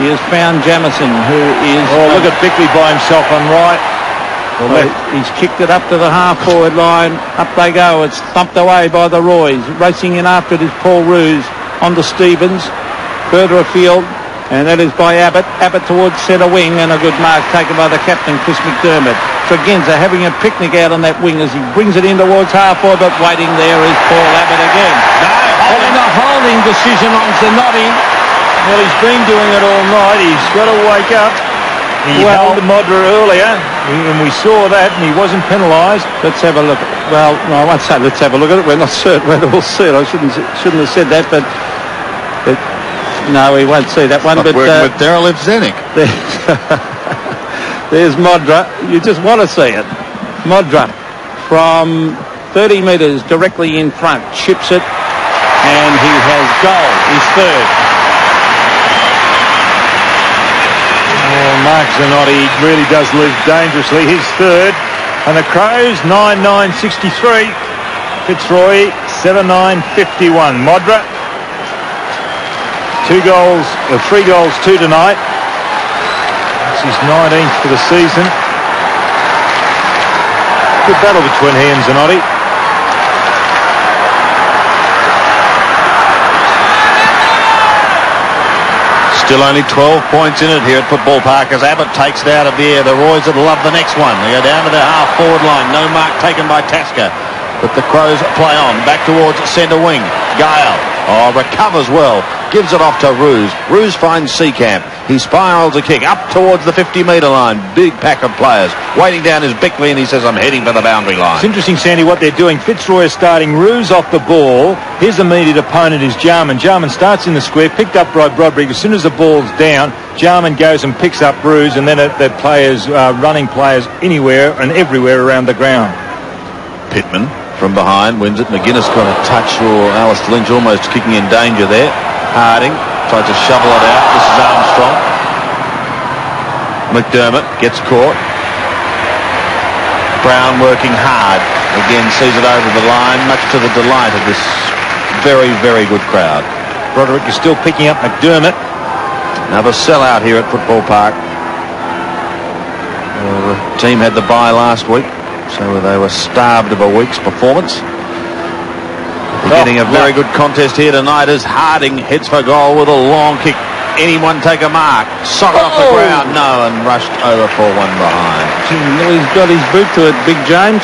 He has found Jamison, who is... look at Bickley by himself on right. He's kicked it up to the half-forward line. Up they go. It's thumped away by the Roys. Racing in after it is Paul Ruse. On to Stevens, further afield, and that is by Abbott. Abbott towards centre wing, and a good mark taken by the captain, Chris McDermott. Tregenza having a picnic out on that wing as he brings it in towards half-forward, but waiting there is Paul Abbott again. And a holding decision on Zanotti. Well, he's been doing it all night. He's got to wake up. He held Modra earlier, and we saw that, and he wasn't penalised. Let's have a look. Well, no, I won't say let's have a look at it. We're not certain whether we'll see it. I shouldn't have said that, but no, we won't see that one. But working with Daryl Evzenik. There's Modra. You just want to see it. Modra from 30 metres directly in front, chips it, and he has goal. He's third. Mark Zanotti really does live dangerously. He's third. And the Crows, 9-9-63. Fitzroy, 7-9-51. Modra, 3 goals, 2 tonight. This is 19th for the season. Good battle between he and Zanotti. Still only 12 points in it here at Football Park as Abbott takes it out of the air. The Roys will love the next one. They go down to the half-forward line. No mark taken by Tasker. But the Crows play on. Back towards centre wing. Gale. Recovers well. Gives it off to Ruse. Ruse finds Seacamp. He spirals a kick up towards the 50-metre line. Big pack of players. Waiting down is Bickley, and he says, I'm heading for the boundary line. It's interesting, Sandy, what they're doing. Fitzroy is starting Ruse off the ball. His immediate opponent is Jarman. Jarman starts in the square, picked up by Broderick. As soon as the ball's down, Jarman goes and picks up Ruse, and then the players, running players anywhere and everywhere around the ground. Pittman from behind wins it. McGuinness got a touch, or Alistair Lynch almost kicking in danger there. Harding tried to shovel it out. This is Armstrong. McDermott gets caught. Brown working hard. Again sees it over the line, much to the delight of this very, very good crowd. Broderick is still picking up McDermott. Another sellout here at Football Park. The team had the bye last week, so they were starved of a week's performance. Getting a very good contest here tonight as Harding heads for goal with a long kick. Anyone take a mark? Sock off the ground. No, and rushed over for one behind. He's got his boot to it, Big James.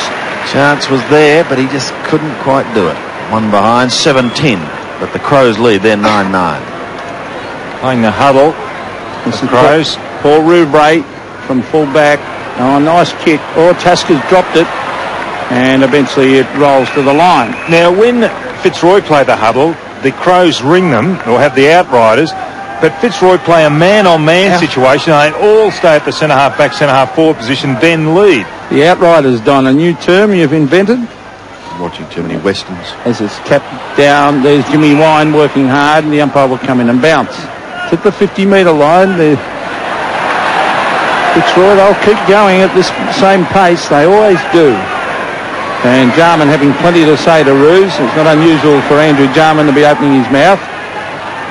Chance was there, but he just couldn't quite do it. One behind, 7-10. But the Crows lead, they're 9-9. Playing the huddle. This is Crows. Paul Roubre from full back. Nice kick. Tasker's dropped it. And eventually it rolls to the line. Now, when Fitzroy play the huddle, the Crows ring them, or have the outriders, but Fitzroy play a man-on-man situation. They all stay at the centre-half back, centre-half forward position, then lead. The outriders, Don, a new term you've invented? I'm watching too many Westerns. As it's capped down, there's Jimmy Wine working hard, and the umpire will come in and bounce. It's at the 50-metre line. Fitzroy, they'll keep going at this same pace. They always do. And Jarman having plenty to say to Ruse. It's not unusual for Andrew Jarman to be opening his mouth.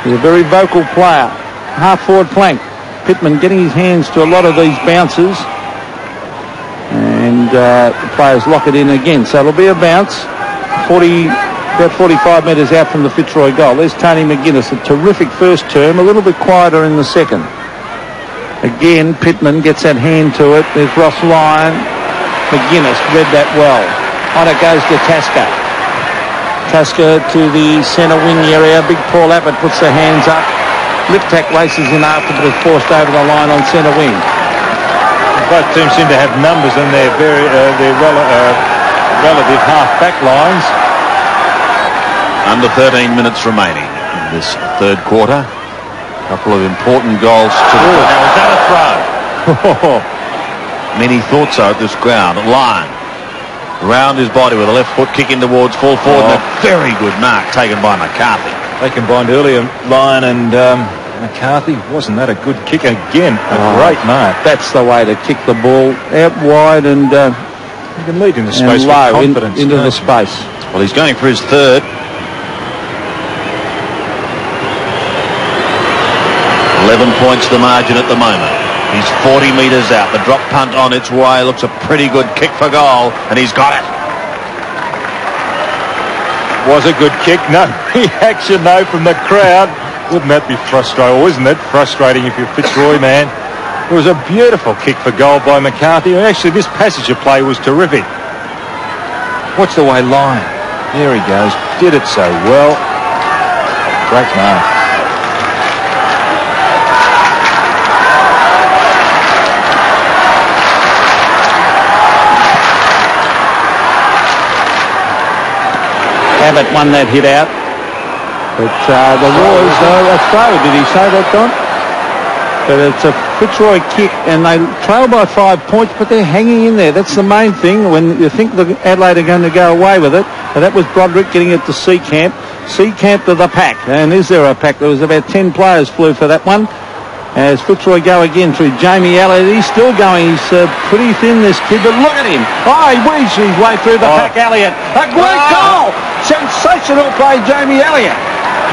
He's a very vocal player. Half-forward flank. Pittman getting his hands to a lot of these bounces. the players lock it in again. So it'll be a bounce. About 45 metres out from the Fitzroy goal. There's Tony McGuinness, a terrific first term, a little bit quieter in the second. Again, Pittman gets that hand to it. There's Ross Lyon. McGuinness read that well. On it goes to Tasker. Tasker to the centre wing area. Big Paul Abbott puts the hands up. Liptak races in after, but is forced over the line on centre wing. Both teams seem to have numbers in their relative half-back lines. Under 13 minutes remaining in this third quarter. A couple of important goals to the now, was that a throw? Many thought so at this ground. Lyon round his body with a left foot kicking towards full forward. And a very good mark taken by McCarthy. They combined earlier, Lyon and McCarthy. Wasn't that a good kick again? A great mark. That's the way to kick the ball out wide and you can lead into space with low confidence. into the space. Well, he's going for his third. 11 points the margin at the moment. He's 40 metres out. The drop punt on its way. Looks a pretty good kick for goal, and he's got it. Was a good kick. No reaction, though, from the crowd. Wouldn't that be frustrating? Or isn't it frustrating if you're Fitzroy, man? It was a beautiful kick for goal by McCarthy. Actually, this passage of play was terrific. Watch the way Lyon. There he goes. Did it so well. Great mark. Abbott won that hit out. But the Royals, though, a throw. Did he say that, Don? But it's a Fitzroy kick, and they trail by 5 points, but they're hanging in there. That's the main thing when you think the Adelaide are going to go away with it. And that was Broderick getting it to Seacamp. Seacamp to the pack. And is there a pack? There was about 10 players flew for that one. As Fitzroy go again through Jamie Elliott. He's still going. He's pretty thin, this kid, but look at him. Oh, he weaves his way through the pack, Elliott. A great goal! Sensational play, Jamie Elliott.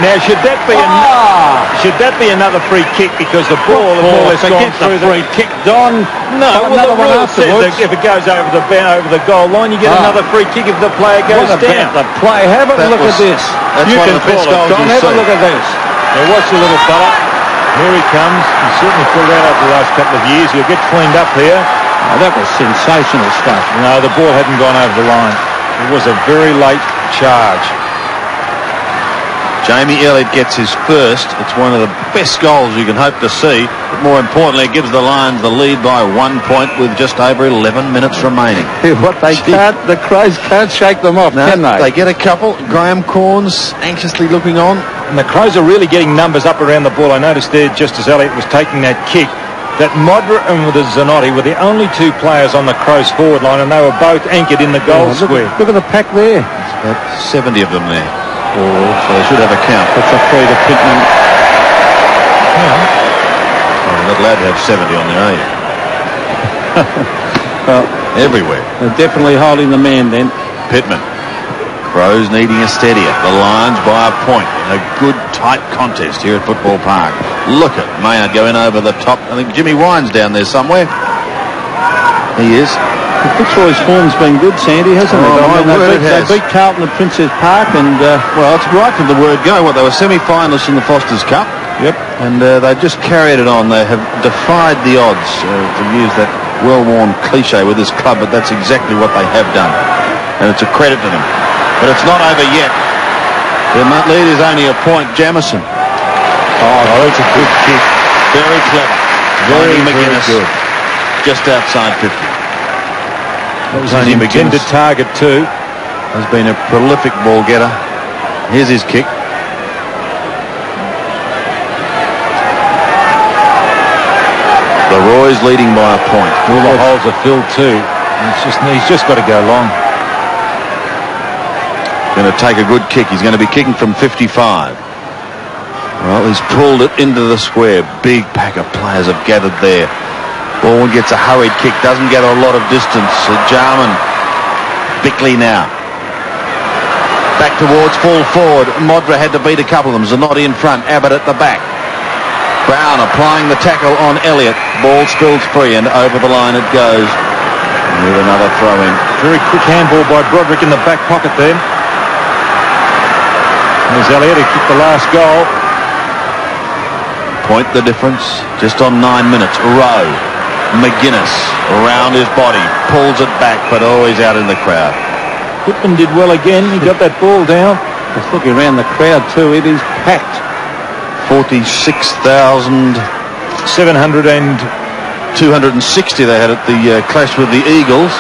Now, should that be another free kick because the ball has more or less gone through the free kick, Don? No, well, the rule says that if it goes over the goal line, you get another free kick if the player goes down. The play. Have a look at this. That's one of the best goals Don, have a look at this. Now, watch the little fella. Here he comes. He's certainly pulled out over the last couple of years. He'll get cleaned up here. Oh, that was sensational stuff. No, the ball hadn't gone over the line. It was a very late charge. Jamie Elliott gets his first. It's one of the best goals you can hope to see. But more importantly, it gives the Lions the lead by 1 point with just over 11 minutes remaining. The Crows can't shake them off, can they? They get a couple. Graham Corns anxiously looking on. And the Crows are really getting numbers up around the ball. I noticed there, just as Elliott was taking that kick, that Modra and Zanotti were the only two players on the Crows forward line, and they were both anchored in the goal square. Look at the pack there. There's about 70 of them there. So they should have a count. That's a free to Pittman. Yeah. Well, they're not allowed to have 70 on there, are you? Well, everywhere. They're definitely holding the man then. Pittman. Crows needing a steadier. The Lions by a point in a good, tight contest here at Football Park. Look at Maynard going over the top. I think Jimmy Wine's down there somewhere. He is. Fitzroy's form's been good, Sandy, hasn't it? They beat Carlton at Princess Park, and well, it's right from the word go. They were semi-finalists in the Foster's Cup. Yep. And they've just carried it on. They have defied the odds, to use that well-worn cliche with this club, but that's exactly what they have done. And it's a credit to them. But it's not over yet. Their lead is only a point. Jamison. Oh, that's a good kick. Very clever. Very good. Just outside 50. That was an intended target too. Has been a prolific ball getter. Here's his kick. The Roy's leading by a point. All the holes are filled too. He's just got to go long. Going to take a good kick. He's going to be kicking from 55. Well, he's pulled it into the square. Big pack of players have gathered there. Ball gets a hurried kick, doesn't get a lot of distance. Jarman, Bickley now. Back towards full forward. Modra had to beat a couple of them. Zanotti in front, Abbott at the back. Brown applying the tackle on Elliott. Ball spills free and over the line it goes. With another throw in. Very quick handball by Broderick in the back pocket there. There's Elliott who kicked the last goal. Point the difference. Just on 9 minutes. Rowe. McGuinness around his body. Pulls it back, but always out in the crowd. Pittman did well again. He got that ball down. Just looking around the crowd too. It is packed. 46,700 and 260 they had at the clash with the Eagles.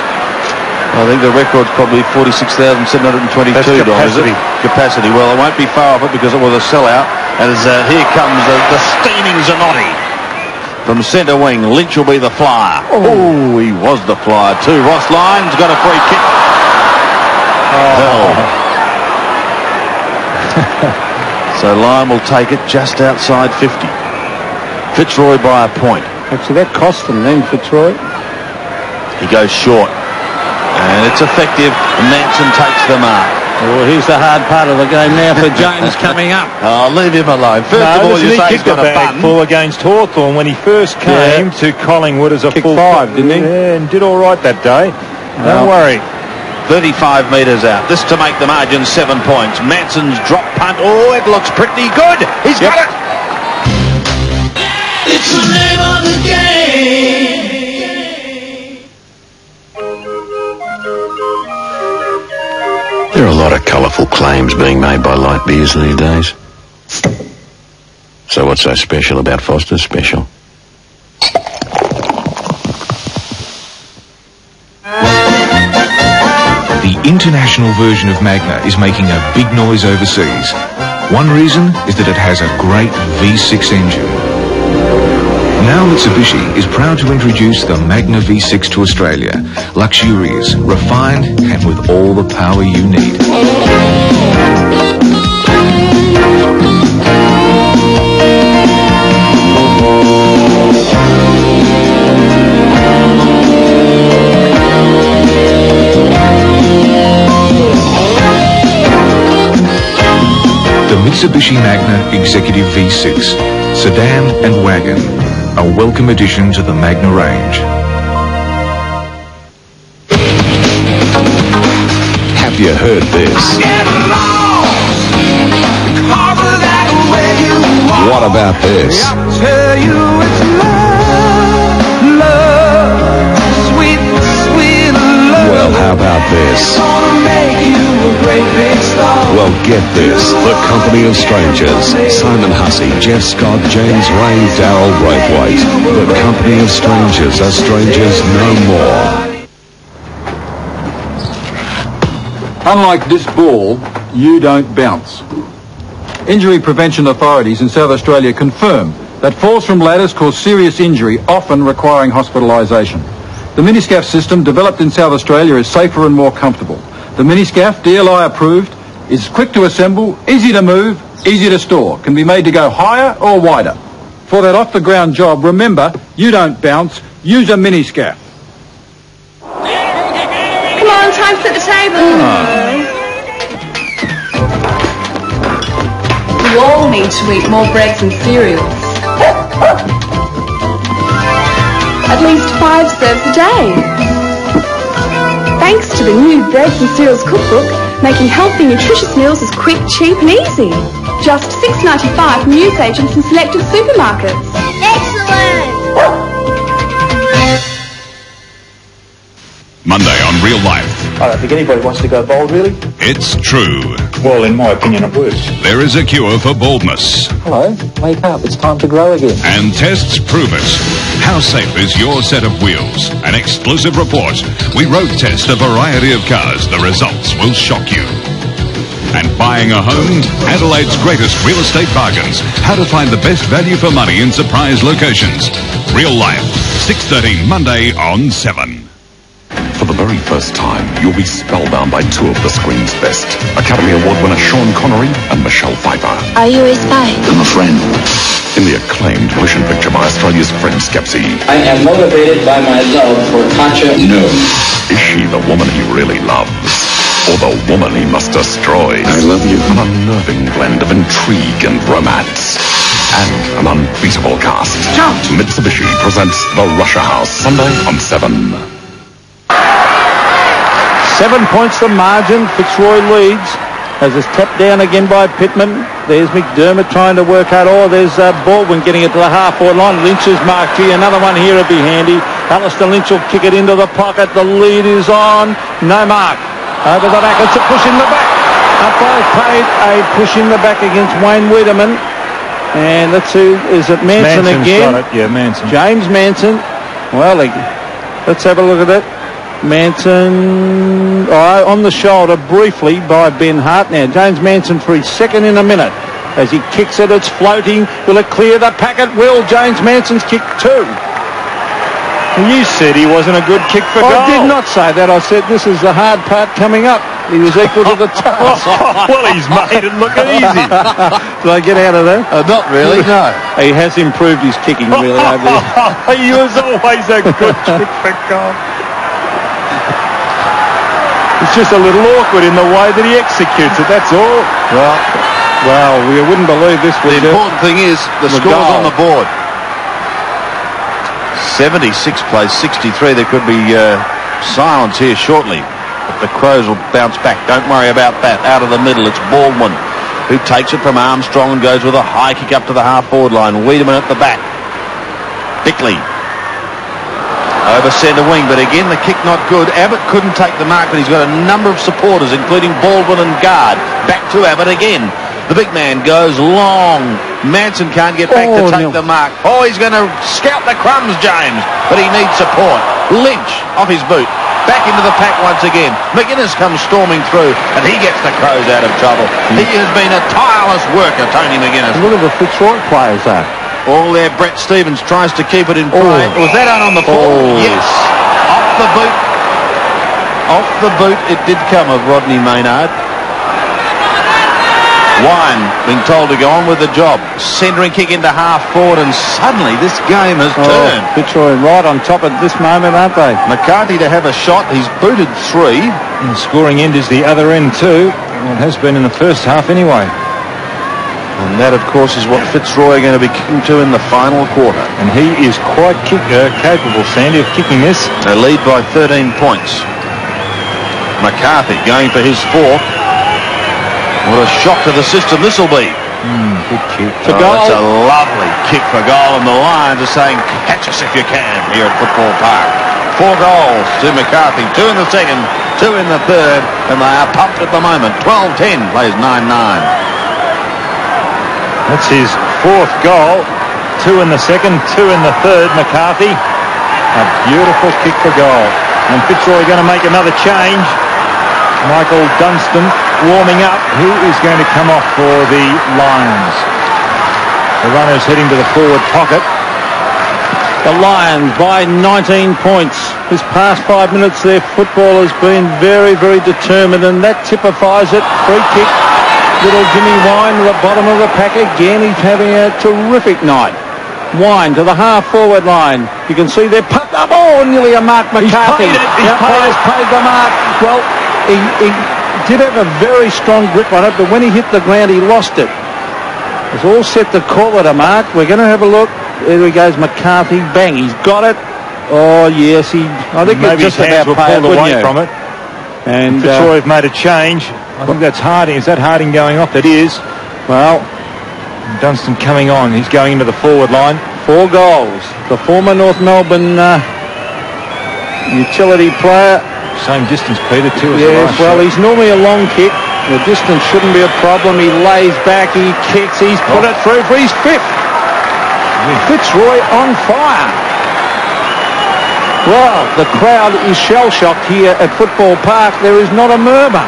I think the record's probably 46,722. That's capacity. Capacity. Well, it won't be far off it because it was a sellout. As here comes the steaming Zanotti from centre wing. Lynch will be the flyer. Oh, he was the flyer too. Ross Lyon's got a free kick. So Lyon will take it just outside 50. Fitzroy by a point. Actually, that cost them then, Fitzroy. He goes short. And it's effective. Manson takes the mark. Well, here's the hard part of the game now for Jones coming up. Oh, leave him alone. First of all, you say he's got a button. Full against Hawthorn when he first came to Collingwood as a Kicked full 5, didn't he? Yeah, and did all right that day. Don't worry. 35 metres out. This to make the margin 7 points. Manson's drop punt. Oh, it looks pretty good. He's got it. It's the name of the game. There are a lot of colourful claims being made by light beers these days. So what's so special about Foster's Special? The international version of Magna is making a big noise overseas. One reason is that it has a great V6 engine. Now Mitsubishi is proud to introduce the Magna V6 to Australia. Luxurious, refined, and with all the power you need. The Mitsubishi Magna Executive V6, sedan and wagon. A welcome addition to the Magna range. Have you heard this? What about this? Well, how about this? Well, get this. The Company of Strangers. Simon Hussey, Jeff Scott, James Ray, Darryl Braithwaite. The Company of Strangers are strangers no more. Unlike this ball, you don't bounce. Injury prevention authorities in South Australia confirm that falls from ladders cause serious injury, often requiring hospitalisation. The Miniscaf system developed in South Australia is safer and more comfortable. The Miniscaf, DLI approved, is quick to assemble, easy to move, easy to store, can be made to go higher or wider. For that off-the-ground job, remember, you don't bounce, use a Miniscaf. Come on, time to set the table. We all need to eat more breads and cereals. At least 5 serves a day. Thanks to the new Breads and Cereals cookbook, making healthy, nutritious meals is quick, cheap and easy. Just $6.95 from newsagents and selected supermarkets. Excellent! Monday on Real Life. I don't think anybody wants to go bald, really. It's true. Well, in my opinion, it works. There is a cure for baldness. Hello, wake up. It's time to grow again. And tests prove it. How safe is your set of wheels? An exclusive report. We road test a variety of cars. The results will shock you. And buying a home, Adelaide's greatest real estate bargains. How to find the best value for money in surprise locations. Real Life, 6:30 Monday on 7. For the very first time, you'll be spellbound by two of the screen's best. Academy Award winner Sean Connery and Michelle Pfeiffer. Are you a spy? I'm a friend. In the acclaimed motion picture by Australia's Fred Skepsey. I am motivated by my love for Katja. No. Is she the woman he really loves? Or the woman he must destroy? I love you. An unnerving blend of intrigue and romance. And an unbeatable cast. Mitsubishi presents The Russia House, Sunday on 7. 7 points the margin. Fitzroy leads as it's tapped down again by Pittman. There's McDermott trying to work hard. Oh, there's Baldwin getting it to the half-forward line. Lynch is marked here. Another one here would be handy. Alistair Lynch will kick it into the pocket. The lead is on. No mark. Over the back. It's a push in the back. Umpire's paid a push in the back against Wayne Wiedemann. And let's see, is it Manson Manson's again? got it. Yeah, Manson. James Manson. Well, let's have a look at it. Manson on the shoulder briefly by Ben Hart. Now James Manson for his second in a minute as he kicks it. It's floating. Will it clear the packet? Will. James Manson's kicked 2. You said he wasn't a good kick for goal. I did not say that. I said this is the hard part coming up. He was equal to the task. Well, he's made it look easy. Did I get out of that? Not really, no. He has improved his kicking really over there. He was always a good kick for goal. It's just a little awkward in the way that he executes it, that's all. Well, we wouldn't believe this was the important thing is the score's goal on the board. 76 plays 63. There could be silence here shortly. But the Crows will bounce back. Don't worry about that. Out of the middle, it's Baldwin who takes it from Armstrong and goes with a high kick up to the half-forward line. Wiedemann at the back. Bickley over centre wing, but again the kick not good. Abbott couldn't take the mark, but he's got a number of supporters, including Baldwin and Guard. Back to Abbott again. The big man goes long. Manson can't get back to take the mark. Oh, he's going to scout the crumbs, James, but he needs support. Lynch off his boot. Back into the pack once again. McInnes comes storming through, and he gets the Crows out of trouble. He has been a tireless worker, Tony McInnes. Look at the Fitzroy players there. All there, Brett Stevens tries to keep it in play. Was that on the floor? Yes. Off the boot. Off the boot it did come of Rodney Maynard. Wine being told to go on with the job. Centering kick into half forward, and suddenly this game has turned. Fitzroy right on top at this moment, aren't they? McCarthy to have a shot. He's booted 3. And the scoring end is the other end too. Well, it has been in the first half anyway. And that, of course, is what Fitzroy are going to be kicking to in the final quarter. And he is quite capable, Sandy, of kicking this. They lead by 13 points. McCarthy going for his 4th. What a shock to the system this will be. Good kick. For goal. That's a lovely kick for goal, and the Lions are saying, catch us if you can here at Football Park. 4 goals to McCarthy, 2 in the second, 2 in the third, and they are pumped at the moment. 12-10 plays 9-9. That's his 4th goal. 2 in the second, 2 in the third, McCarthy. A beautiful kick for goal. And Fitzroy going to make another change. Michael Dunstan warming up. He is going to come off for the Lions. The runners heading to the forward pocket. The Lions by 19 points. This past 5 minutes, their football has been very, very determined, and that typifies it. Free kick. Little Jimmy Wine to the bottom of the pack again. He's having a terrific night. Wine to the half-forward line. You can see they're pumped up. Oh, nearly a mark, McCarthy. He's paid the mark. Well, he did have a very strong grip on it, but when he hit the ground, he lost it. It's all set to call it a mark. We're going to have a look. There he goes, McCarthy. Bang, he's got it. Oh, yes, I think maybe it's just about paid, pulled away from it. And Fitzroy have made a change. I think that's Harding. Is that Harding going off? That is. Well, Dunstan coming on. He's going into the forward line. 4 goals. The former North Melbourne utility player. Same distance, Peter, too. Yes, well, he's normally a long kick. The distance shouldn't be a problem. He lays back, he kicks, he's put it through for his 5th. Fitzroy on fire. Well, the crowd is shell-shocked here at Football Park. There is not a murmur.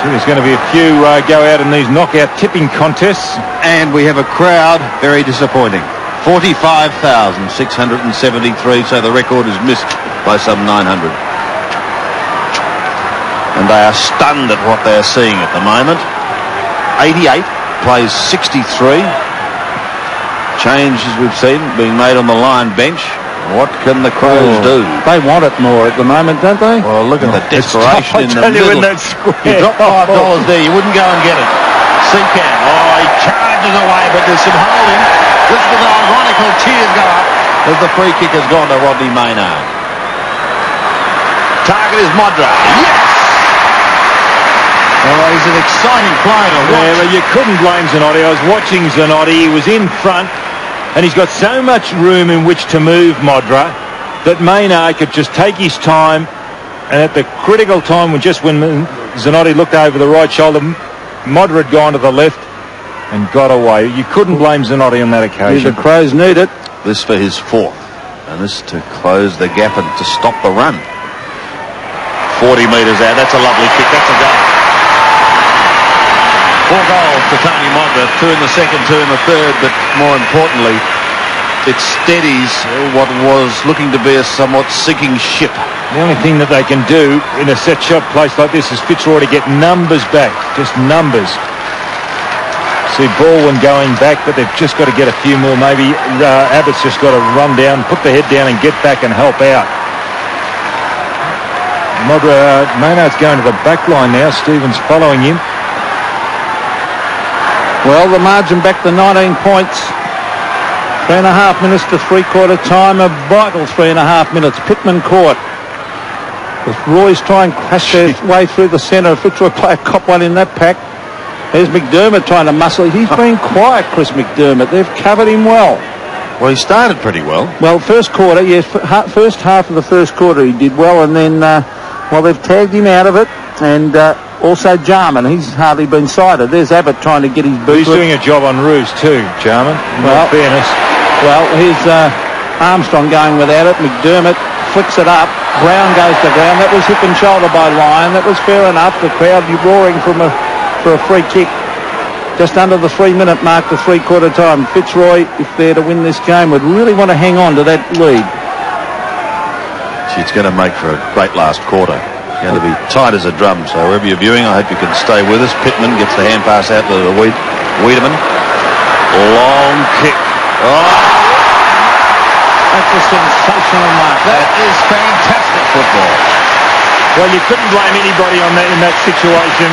So there's going to be a few go out in these knockout tipping contests. And we have a crowd very disappointing. 45,673, so the record is missed by some 900. And they are stunned at what they are seeing at the moment. 88 plays 63. Changes we've seen being made on the line bench. What can the Crows do? They want it more at the moment, don't they? Well, look at the desperation in the middle. You drop $5 there, you wouldn't go and get it. Seacan, he charges away, but there's some holding. This is the ironical cheers go up as the free kick has gone to Rodney Maynard. target is Modra. Yes! Oh, he's an exciting player to watch. Yeah, but you couldn't blame Zanotti. I was watching Zanotti. He was in front, and he's got so much room in which to move Modra that Maynard could just take his time, and at the critical time, when Zanotti looked over the right shoulder, Modra had gone to the left and got away. You couldn't blame Zanotti on that occasion. The Crows need it. This for his fourth, and this to close the gap and to stop the run. 40 metres out. That's a lovely kick. That's a goal. 4 goals to Tony Modra, 2 in the second, 2 in the third, but more importantly, it steadies what was looking to be a somewhat sinking ship. The only thing that they can do in a set shot place like this is Fitzroy to get numbers back, just numbers. See Baldwin going back, but they've just got to get a few more. Maybe Abbott's just got to run down, put the head down and get back and help out. Maynard's going to the back line now. Stevens following him. Well, the margin back to 19 points. 3.5 minutes to three-quarter time. A vital 3.5 minutes. Pittman caught. As Roy's trying to crash their way through the centre. Fitzroy player cop one in that pack. There's McDermott trying to muscle. He's been quiet, Chris McDermott. They've covered him well. Well, he started pretty well. Well, first quarter, yes. First half of the first quarter he did well, and then, they've tagged him out of it. And also Jarman, he's hardly been sighted. There's Abbott trying to get his boot. He's doing a job on Roos too, Jarman, in all fairness. Well, here's Armstrong going without it. McDermott flicks it up. Brown goes to ground. That was hip and shoulder by Lyon. That was fair enough. The crowd roaring for a free kick. Just under the 3-minute mark to three-quarter time. Fitzroy, if they're to win this game, would really want to hang on to that lead. It's going to make for a great last quarter. Going to be tight as a drum. So wherever you're viewing, I hope you can stay with us. Pittman gets the hand pass out to Wiedemann. Long kick. Oh! That's a sensational mark. That is fantastic football. Well, you couldn't blame anybody on that in that situation.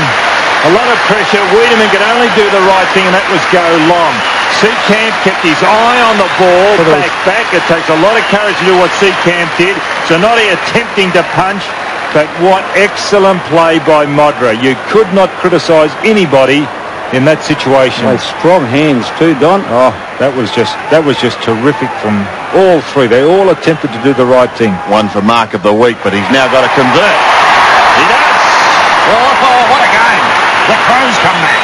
A lot of pressure. Wiedemann could only do the right thing, and that was go long. Seekamp kept his eye on the ball, back. It takes a lot of courage to do what Seekamp did. Zanotti attempting to punch, but what excellent play by Modra. You could not criticise anybody in that situation. Strong hands too, Don. Oh, that was just terrific from all three. They all attempted to do the right thing. One for Mark of the week, but he's now got to convert. He does. Oh, what a game! The Crows come back.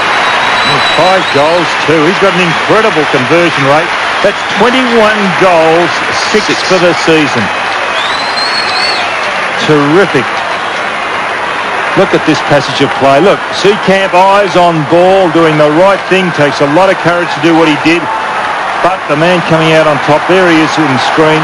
5 goals too. He's got an incredible conversion rate. That's 21 goals, 6 for the season. Terrific. Look at this passage of play. Look, Seekamp, eyes on ball, doing the right thing. Takes a lot of courage to do what he did. But the man coming out on top, there he is in the screen.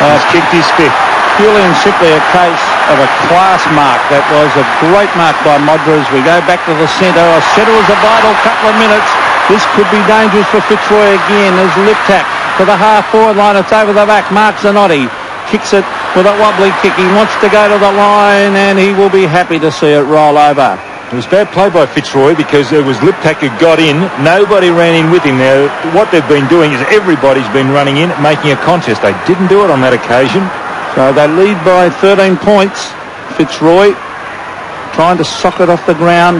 He's kicked his fifth. Purely and simply a case of a class mark. That was a great mark by Modra as we go back to the centre. I said it was a vital couple of minutes. This could be dangerous for Fitzroy again. There's Liptak to the half-forward line. It's over the back. Mark Zanotti kicks it with a wobbly kick. He wants to go to the line, and he will be happy to see it roll over. It was bad play by Fitzroy because it was Liptak who got in. Nobody ran in with him. Now, what they've been doing is everybody's been running in, making a contest. They didn't do it on that occasion. So they lead by 13 points. Fitzroy trying to sock it off the ground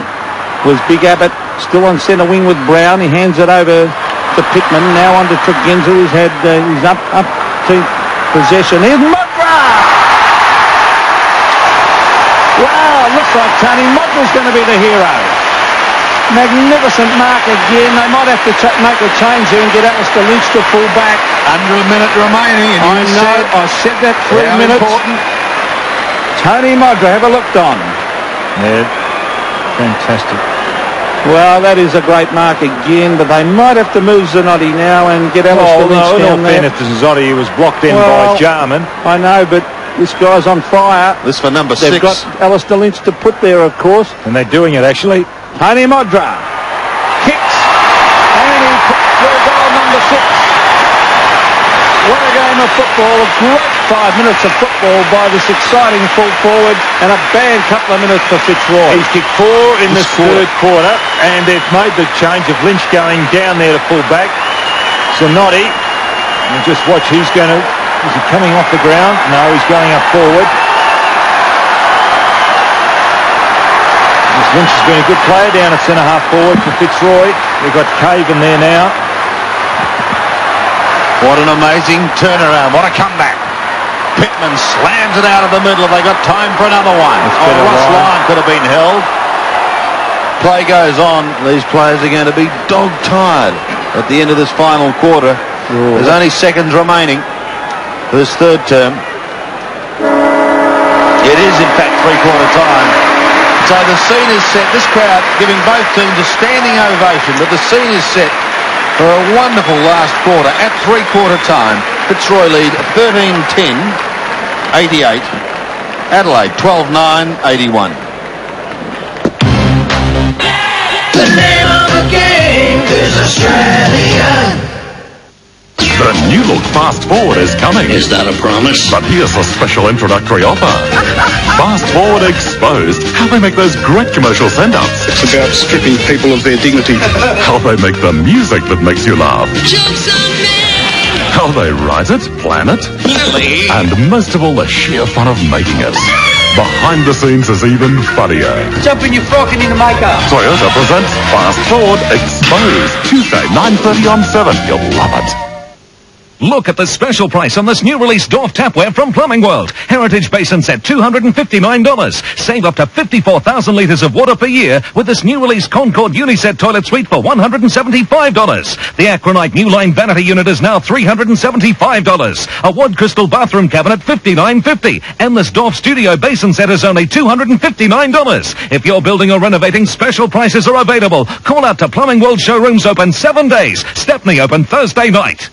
was Big Abbott, still on centre wing with Brown. He hands it over to Pittman, now on to Tregenza, who's had he's up to possession. Here's Modra! Wow, looks like Tony Modra's going to be the hero. Magnificent mark again. They might have to make a change here and get Alistair Lynch to full back. Under a minute remaining. I know, I said that 3 minutes. Important. Tony Modra, have a look, Don. Yeah, fantastic. Well, that is a great mark again, but they might have to move Zanotti now and get Alistair Lynch down there. In all fairness to Zanotti, he was blocked in by Jarman. I know, but this guy's on fire. This for number 6. They've got Alistair Lynch to put there, of course. And they're doing it, actually. Tony Modra kicks, and he puts for goal number 6. What a game of football. A great 5 minutes of football by this exciting full forward, and a bad couple of minutes for Fitzroy. He's kicked 4 in this third quarter, and they've made the change of Lynch going down there to full back. Zanotti, and just watch, is he coming off the ground? No, he's going up forward. Lynch has been a good player down at centre-half forward for Fitzroy. We've got Caven there now. What an amazing turnaround. What a comeback. Pittman slams it out of the middle. Have they got time for another one? Ross Lyon could have been held. Play goes on. These players are going to be dog-tired at the end of this final quarter. There's only seconds remaining for this third term. It is, in fact, three-quarter time. So the scene is set. This crowd giving both teams a standing ovation, but the scene is set for a wonderful last quarter at three-quarter time. Fitzroy lead 13-10, 88. Adelaide 12-9, 81. The name of the game is Australian. The new look Fast Forward is coming. Is that a promise? But here's a special introductory offer. Fast Forward Exposed. How they make those great commercial send-ups. It's about stripping people of their dignity. How they make the music that makes you laugh. Jokes on me. How they write it, plan it. Really? And most of all, the sheer fun of making it. Behind the scenes is even funnier. Jumping your frocking into makeup. Toyota presents Fast Forward Exposed. Tuesday, 9:30 on 7. You'll love it. Look at the special price on this new release Dorf tapware from Plumbing World. Heritage Basin Set, $259. Save up to 54,000 litres of water per year with this new release Concord Uniset Toilet Suite for $175. The Acronite New Line Vanity Unit is now $375. A Wad Crystal Bathroom Cabinet, $59.50. And this Dorf Studio Basin Set is only $259. If you're building or renovating, special prices are available. Call out to Plumbing World showrooms open 7 days. Stepney open Thursday night.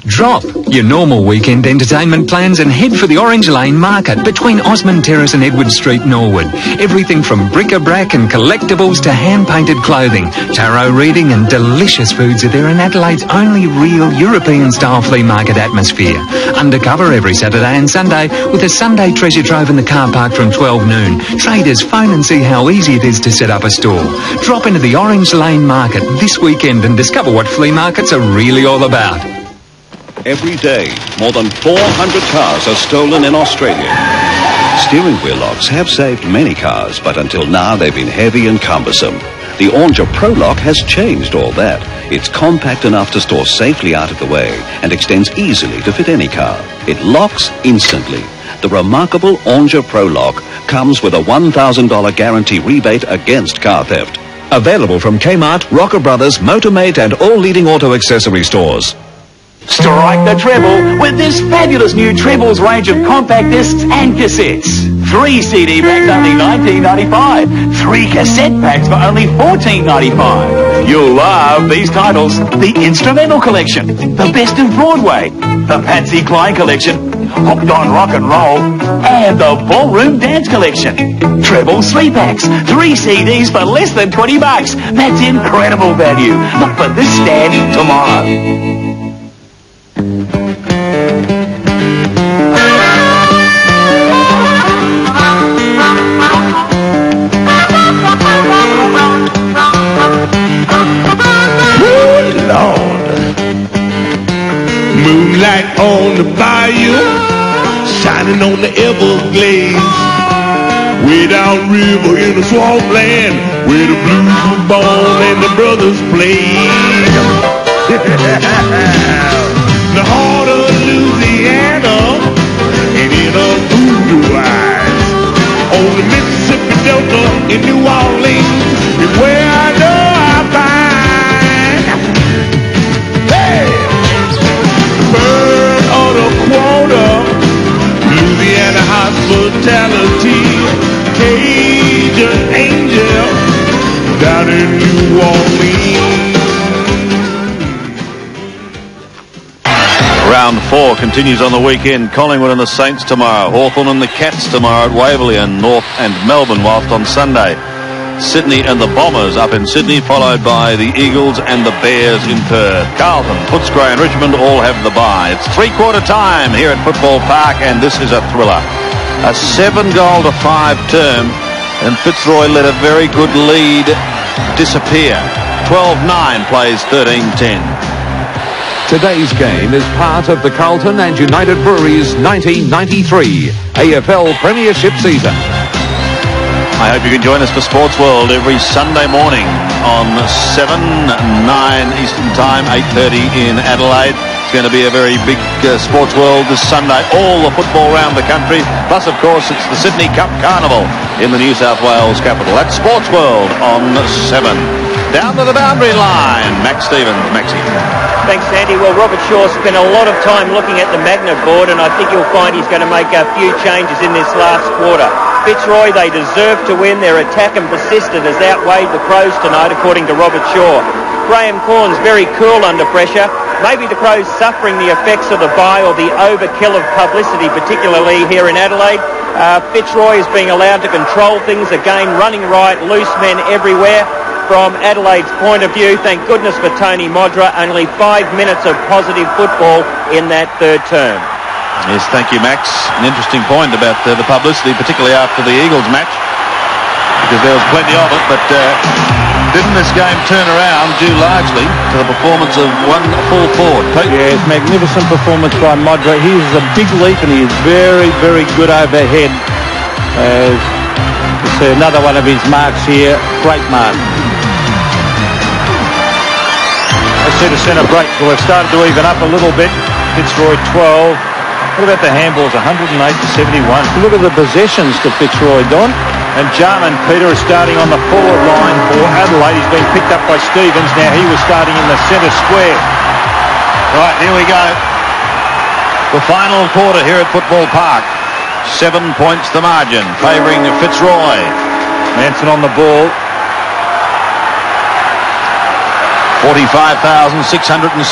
Drop your normal weekend entertainment plans and head for the Orange Lane Market between Osmond Terrace and Edward Street, Norwood. Everything from bric-a-brac and collectibles to hand-painted clothing, tarot reading and delicious foods are there in Adelaide's only real European-style flea market atmosphere. Undercover every Saturday and Sunday with a Sunday treasure trove in the car park from 12 noon. Traders, phone and see how easy it is to set up a store. Drop into the Orange Lane Market this weekend and discover what flea markets are really all about. Every day, more than 400 cars are stolen in Australia. Steering wheel locks have saved many cars, but until now they've been heavy and cumbersome. The Onger Pro Lock has changed all that. It's compact enough to store safely out of the way and extends easily to fit any car. It locks instantly. The remarkable Onger Pro Lock comes with a $1,000 guarantee rebate against car theft. Available from Kmart, Rocker Brothers, Motormate and all leading auto accessory stores. Strike the treble with this fabulous new Trebles range of compact discs and cassettes. 3 CD packs only $19.95. 3 cassette packs for only $14.95. You'll love these titles: the Instrumental Collection, the Best of Broadway, the Patsy Cline Collection, Hooked on Rock and Roll, and the Ballroom Dance Collection. Treble 3 packs, 3 CDs for less than $20. That's incredible value. Look for this stand tomorrow. Moonlight on the bayou, shining on the Everglades. Way down river in the swampland, where the blues were born and the brothers played. The heart of Louisiana, and in a voodoo eyes. On the Mississippi Delta in New Orleans is where I know I find. Hey! Bird of the quarter, Louisiana hospitality, Cajun angel down in New Orleans. Round 4 continues on the weekend. Collingwood and the Saints tomorrow. Hawthorn and the Cats tomorrow at Waverley, and North and Melbourne, whilst on Sunday Sydney and the Bombers up in Sydney, followed by the Eagles and the Bears in Perth. Carlton, Footscray and Richmond all have the bye. It's three-quarter time here at Football Park, and this is a thriller. A 7-goal-to-5 term, and Fitzroy let a very good lead disappear. 12-9 plays 13-10. Today's game is part of the Carlton and United Breweries 1993 AFL Premiership season. I hope you can join us for Sports World every Sunday morning on 7, 9 Eastern Time, 8:30 in Adelaide. It's going to be a very big Sports World this Sunday. All the football around the country. Plus, of course, it's the Sydney Cup Carnival in the New South Wales capital. That's Sports World on 7. Down to the boundary line, Max Stevens. Maxie. Thanks, Andy. Well, Robert Shaw spent a lot of time looking at the magnet board, and I think you'll find he's going to make a few changes in this last quarter. Fitzroy, they deserve to win. Their attack and persistence has outweighed the Crows tonight, according to Robert Shaw. Graham Corn's very cool under pressure. Maybe the Crows suffering the effects of the bye or the overkill of publicity, particularly here in Adelaide. Fitzroy is being allowed to control things again, running right, loose men everywhere. From Adelaide's point of view, thank goodness for Tony Modra, only 5 minutes of positive football in that third term. Yes, thank you, Max. An interesting point about the publicity, particularly after the Eagles match, because there was plenty of it, but didn't this game turn around due largely to the performance of one full forward? Yes, magnificent performance by Modra. He is a big leap and he is very, very good overhead. You see another one of his marks here. Great mark. Let's see the centre break. Well, they've started to even up a little bit. Fitzroy 12. What about the handballs? 108 to 71. Look at the possessions to Fitzroy, Don. And Jarman Peter is starting on the forward line for Adelaide. He's been picked up by Stevens. Now he was starting in the centre square. Right, here we go. The final quarter here at Football Park. 7 points the margin, favouring Fitzroy. Manson on the ball. 45,673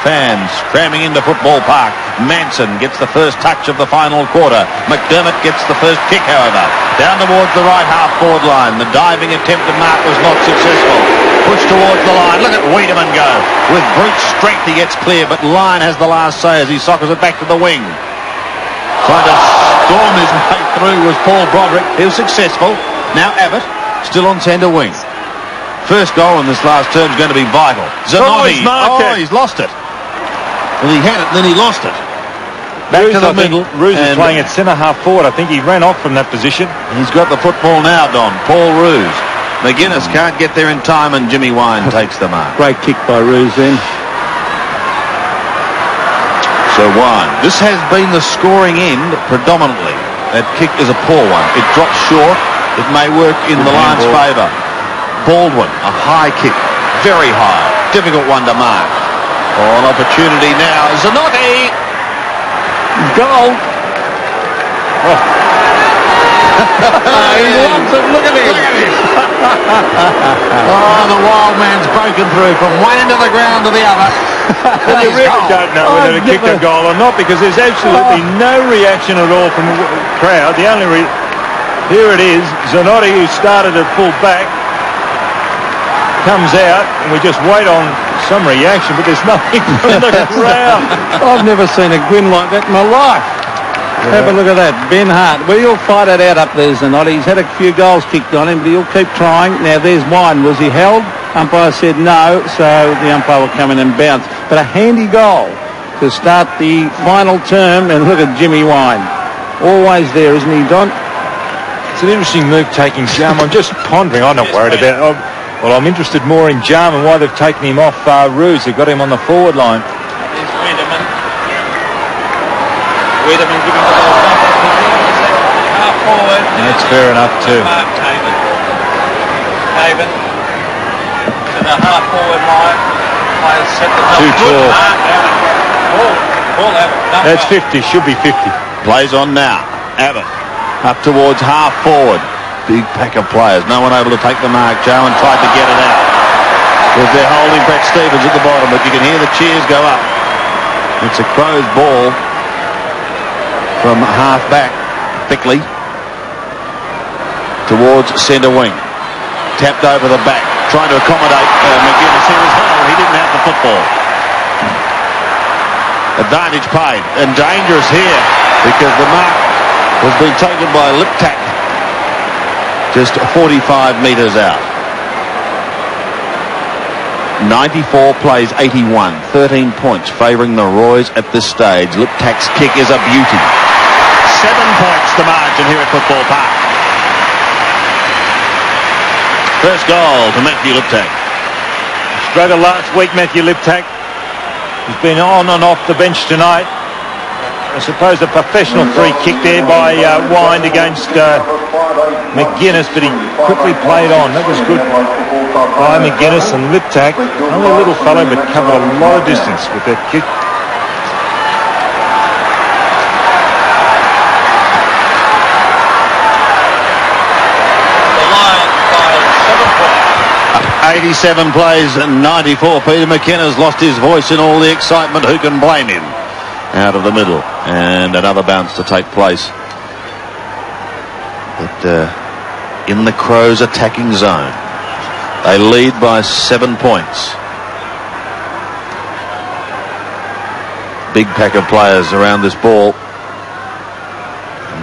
fans cramming into Football Park. Manson gets the first touch of the final quarter. McDermott gets the first kick, however. Down towards the right half-forward line. The diving attempt to mark was not successful. Pushed towards the line. Look at Wiedemann go. With brute strength he gets clear, but Lyon has the last say as he sockers it back to the wing. Trying to storm his way through was Paul Broderick. He was successful. Now Abbott, still on centre wing. First goal in this last term is going to be vital. Zanotti. He's lost it. Well, he had it, then he lost it. Back to the middle. Roos is playing at centre half forward. I think he ran off from that position. He's got the football now, Don. Paul Roos. McGuinness can't get there in time, and Jimmy Wine takes the mark. Great kick by Roos then. So Wine. This has been the scoring end predominantly. That kick is a poor one. It drops short. It may work in the Lions' favour. Baldwin, a high kick, very high, difficult one to mark. Oh, an opportunity now. Zanotti! Goal! Oh. He loves it. Look at this. Oh, the wild man's broken through from one end of the ground to the other. Well, you really don't know whether to kick a goal or not, because there's absolutely no reaction at all from the crowd. The only here it is, Zanotti, who started at full back, comes out, and we just wait on some reaction, but there's nothing from the crowd. I've never seen a grin like that in my life. Yeah. Have a look at that. Ben Hart. Well, he'll fight it out up there, Zanotti. He's had a few goals kicked on him, but he'll keep trying. Now, there's Wine. Was he held? Umpire said no, so the umpire will come in and bounce. But a handy goal to start the final term, and look at Jimmy Wine. Always there, isn't he, Don? It's an interesting move taking Jarman. I'm just pondering. I'm not worried about it. Well, I'm interested more in Jarman, why they've taken him off Roos. They've got him on the forward line. There's Wiedemann. Wiedemann giving the ball back. Half forward. That's fair enough too. Mark Haven. To the half forward line. Players set the Too tall. Ball Abbott. That's 50. Should be 50. Plays on now. Abbott. Up towards half forward. Big pack of players. No one able to take the mark. Jarman tried to get it out. Because they're holding Brett Stevens at the bottom, but you can hear the cheers go up. It's a Crows ball from half back, thickly, towards centre wing. Tapped over the back, trying to accommodate McGuinness here as well. He didn't have the football. Advantage paid, and dangerous here because the mark was being taken by Liptak. Just 45 metres out. 94 plays 81. 13 points favouring the Roys at this stage. Liptak's kick is a beauty. 7 points the margin here at Football Park. First goal to Matthew Liptak. Struggled last week, Matthew Liptak. He's been on and off the bench tonight. I suppose a professional free kick there by Wind against McGuinness, but he quickly played on. That was good by McGuinness, and Liptak, only a little fellow, but covered a lot of distance with that kick. 87 plays and 94. Peter McKenna's lost his voice in all the excitement. Who can blame him? Out of the middle, and another bounce to take place. But in the Crows' attacking zone, they lead by 7 points. Big pack of players around this ball.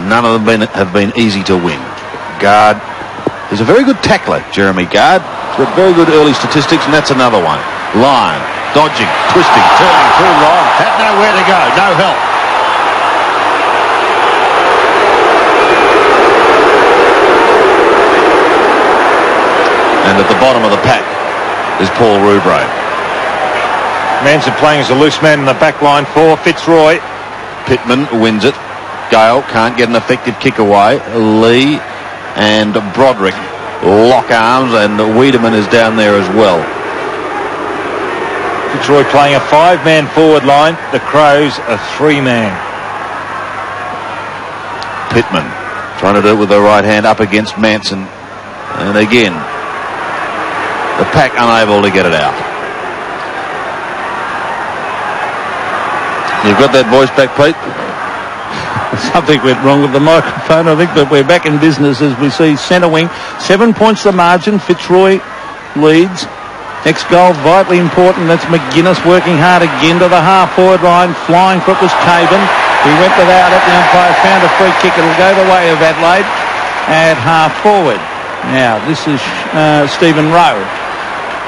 None of them have been easy to win. Guard, he's a very good tackler, Jeremy Guard. He's got very good early statistics, and that's another one. Lyon, dodging, twisting, turning through Lyon. Had nowhere to go, no help. And at the bottom of the pack is Paul Roubray. Manson playing as a loose man in the back line for Fitzroy. Pittman wins it. Gale can't get an effective kick away. Lee and Broderick lock arms, and Wiedemann is down there as well. Fitzroy playing a 5-man forward line. The Crows a 3-man. Pittman trying to do it with the right hand up against Manson. And again, the pack unable to get it out. You've got that voice back, Pete? Something went wrong with the microphone, I think, but we're back in business as we see centre wing. 7 points the margin. Fitzroy leads. Next goal, vitally important. That's McGuinness working hard again to the half-forward line. Flying for it was Caven. He went without it. The umpire found a free kick. It'll go the way of Adelaide at half-forward. Now, this is Stephen Rowe.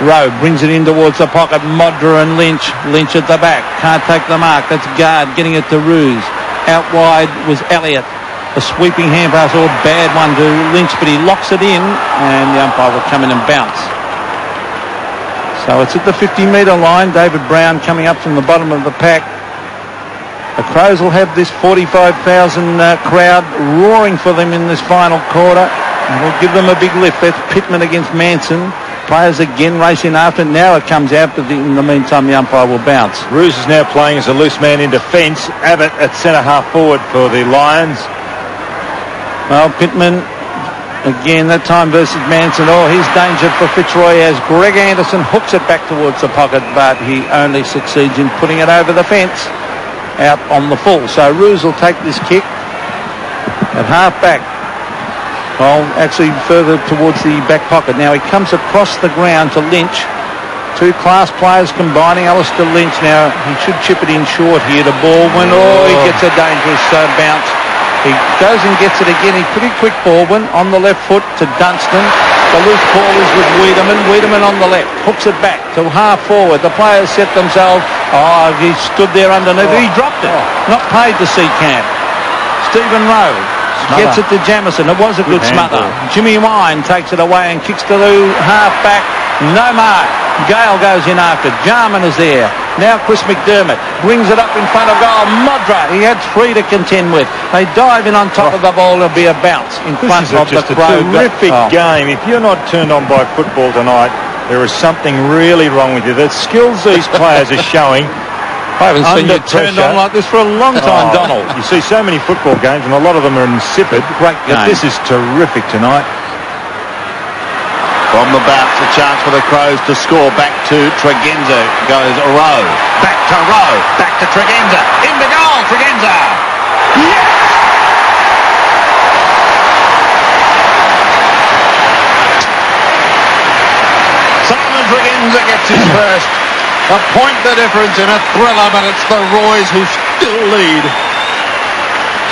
Rowe brings it in towards the pocket. Modra and Lynch. Lynch at the back. Can't take the mark. That's Guard getting it to Ruse. Out wide was Elliott. A sweeping hand pass, or a bad one to Lynch, but he locks it in, and the umpire will come in and bounce. So it's at the 50-metre line. David Brown coming up from the bottom of the pack. The Crows will have this 45,000 crowd roaring for them in this final quarter, and will give them a big lift. That's Pittman against Manson. Players again racing after. Now it comes out, but in the meantime the umpire will bounce. Ruse is now playing as a loose man in defence. Abbott at centre half forward for the Lions. Well, Pittman again, that time versus Manson. Oh, here's danger for Fitzroy as Greg Anderson hooks it back towards the pocket, but he only succeeds in putting it over the fence out on the full. So Ruse will take this kick at half back. Well, actually further towards the back pocket. Now he comes across the ground to Lynch. Two class players combining. Alistair Lynch now, he should chip it in short here to Baldwin. Oh, he gets a dangerous bounce. He goes and gets it again. He's pretty quick, Baldwin, on the left foot to Dunstan. The loose ball is with Wiedemann. Wiedemann on the left. Hooks it back to half forward. The players set themselves. Oh, he stood there underneath. He dropped it. Not paid to see camp. Stephen Rowe gets it to Jamison. It was a good smother. Jimmy Wine takes it away and kicks to the half back. No mark. Gale goes in after. Jarman is there. Now Chris McDermott brings it up in front of goal. Modra, he had 3 to contend with. They dive in on top of the ball. There'll be a bounce in front of the Crow. Terrific game. If you're not turned on by football tonight, there is something really wrong with you. The skills these players are showing. I haven't seen you turned on like this for a long time, Donald. You see so many football games, and a lot of them are insipid. Great game. But this is terrific tonight. From the bounce, a chance for the Crows to score. Back to Tregenza goes Rowe. Back to Rowe. Back to Tregenza. In the goal, Tregenza. Yes! Simon Tregenza gets his first. A point the difference in a thriller, but it's the Roys who still lead.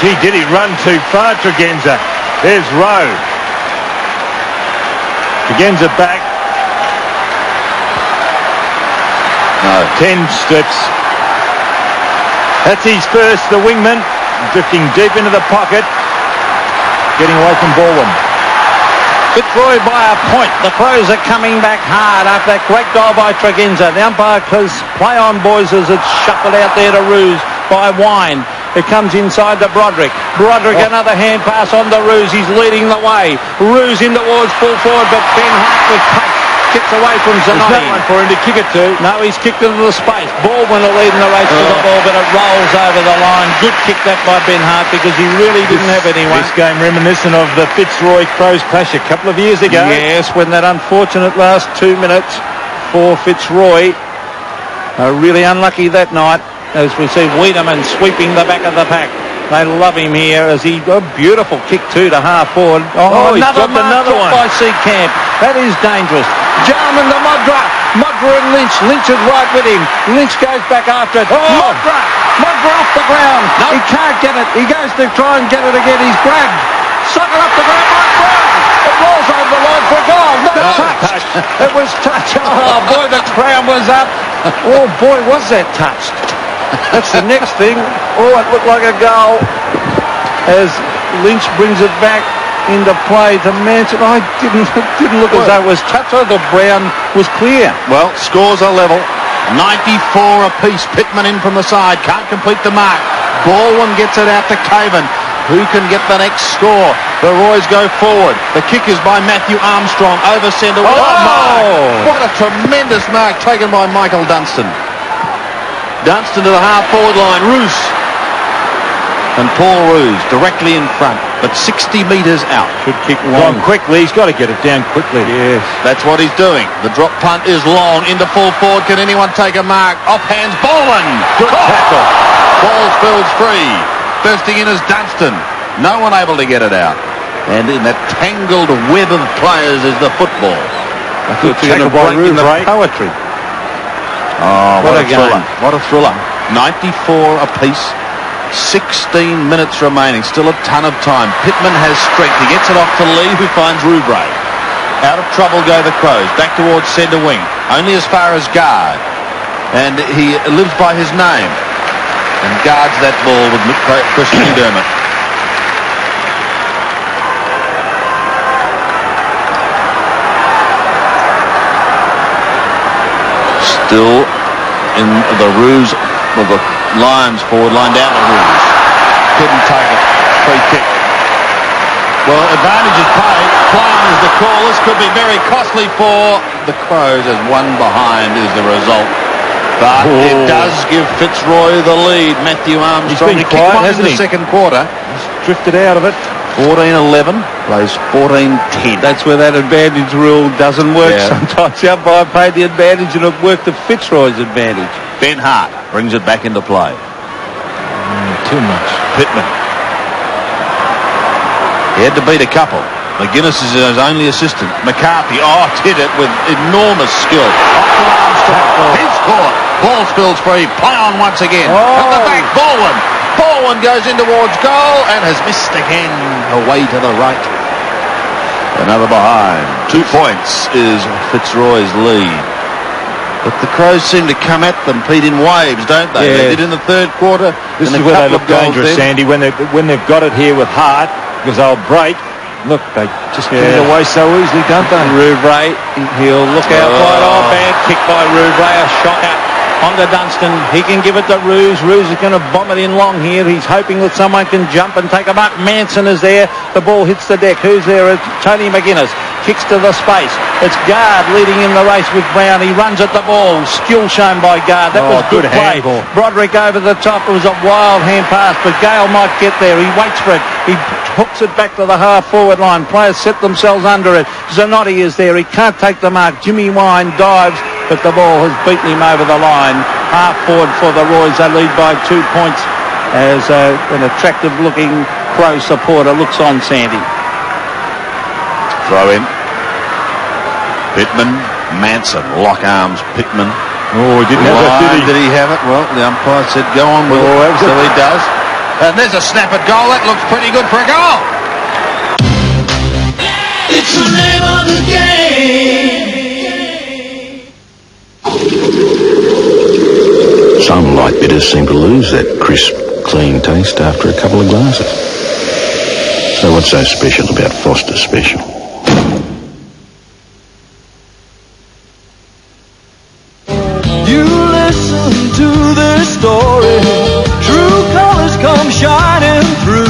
Gee, did he run too far, Tregenza? There's Rowe. Tregenza back. No. 10 steps. That's his first, the wingman. Drifting deep into the pocket. Getting away from Baldwin. Fitzroy by a point. The Crows are coming back hard after that great goal by Tregenza. The umpire says, play on, boys, as it's shuffled out there to Roos by Wine. It comes inside to Broderick. Broderick, another hand pass on to Roos. He's leading the way. Roos in towards full forward, but Ben Hart was poked. Gets away from Zanotti. There's no one for him to kick it to. No, he's kicked into the space. Baldwin will lead in the race for the ball, but it rolls over the line. Good kick that by Ben Hart because he really didn't have anyone. This game reminiscent of the Fitzroy Crows clash a couple of years ago. Yes, when that unfortunate last 2 minutes for Fitzroy. Really unlucky that night as we see Wiedemann sweeping the back of the pack. They love him here as he a beautiful kick too to half forward. Another one by Seacamp. That is dangerous. Jarman to Modra. Modra and Lynch. Lynch is right with him. Lynch goes back after it. Modra off the ground. No. He can't get it. He goes to try and get it again. He's grabbed. Sucker up the ground. Modra. It rolls over the line for a goal. No, touch. It was touched. Oh boy, the crown was up. Oh boy, was that touched. That's the next thing. Oh, it looked like a goal as Lynch brings it back into play to Manson. It didn't look as though it was touched. The Brown was clear. Well, scores are level. 94 apiece. Pittman in from the side. Can't complete the mark. Baldwin gets it out to Caven. Who can get the next score? The Roys go forward. The kick is by Matthew Armstrong. Over centre. What a tremendous mark taken by Michael Dunstan. Dunstan to the half-forward line. Roos. And Paul Roos directly in front, but 60 metres out. Should kick long. Quickly. He's got to get it down quickly. Yes. That's what he's doing. The drop punt is long into full forward. Can anyone take a mark? Off hands. Baldwin. Good tackle. Ball spills free. Bursting in is Dunstan. No one able to get it out. And in that tangled web of players is the football. I thought you were going to break in the poetry. Oh, what a thriller. What a thriller. 94 apiece. 16 minutes remaining. Still a ton of time. Pittman has strength. He gets it off to Lee, who finds Roubray. Out of trouble go the Crows. Back towards centre wing. Only as far as guard. And he lives by his name. And guards that ball with Chris McDermott. Still in the Roos, well, the Lions forward line down the Roos. Couldn't take it. Free kick. Well, advantage is paid. Klein is the call. This could be very costly for the Crows as one behind is the result. But it does give Fitzroy the lead. Matthew Armstrong. He's been quiet, hasn't he? In the second quarter. He's drifted out of it. 14-11, plays 14-10. That's where that advantage rule doesn't work. Yeah. Sometimes the umpire paid the advantage and it worked to Fitzroy's advantage. Ben Hart brings it back into play. Too much. Pittman. He had to beat a couple. McGuinness is his only assistant. McCarthy, did it with enormous skill. Off to Armstrong. He's caught. Ball spills free. Play on once again. At the back, Baldwin. Baldwin goes in towards goal and has missed again. Away to the right. Another behind. 2 points is Fitzroy's lead. But the Crows seem to come at them, Pete, in waves, don't they? Yes. They did in the third quarter. This is where they look dangerous, Sandy, when they've got it here with Hart, because they'll break. Look, they just get it away so easily, don't they? Roubray, he'll look out wide. Bad kick by Roubray, a shocker. On to Dunstan. He can give it to Roos. Roos is going to bomb it in long here. He's hoping that someone can jump and take a mark. Manson is there. The ball hits the deck. Who's there? It's Tony McGuinness. Kicks to the space. It's Guard leading in the race with Brown. He runs at the ball. Skill shown by Guard. That was good play. Handball. Broderick over the top. It was a wild hand pass, but Gale might get there. He waits for it. He hooks it back to the half-forward line. Players set themselves under it. Zanotti is there. He can't take the mark. Jimmy Wine dives, but the ball has beaten him over the line. Half forward for the Roys. They lead by 2 points as an attractive-looking Crow supporter looks on, Sandy. Throw in. Pittman, Manson, lock arms, Pittman. Oh, he didn't have it, did he have it? Well, the umpire said go on with it, so he does. And there's a snap at goal. That looks pretty good for a goal. It's the name of the game. Some light bitters seem to lose that crisp, clean taste after a couple of glasses. So what's so special about Foster Special? the story. True colors come shining through.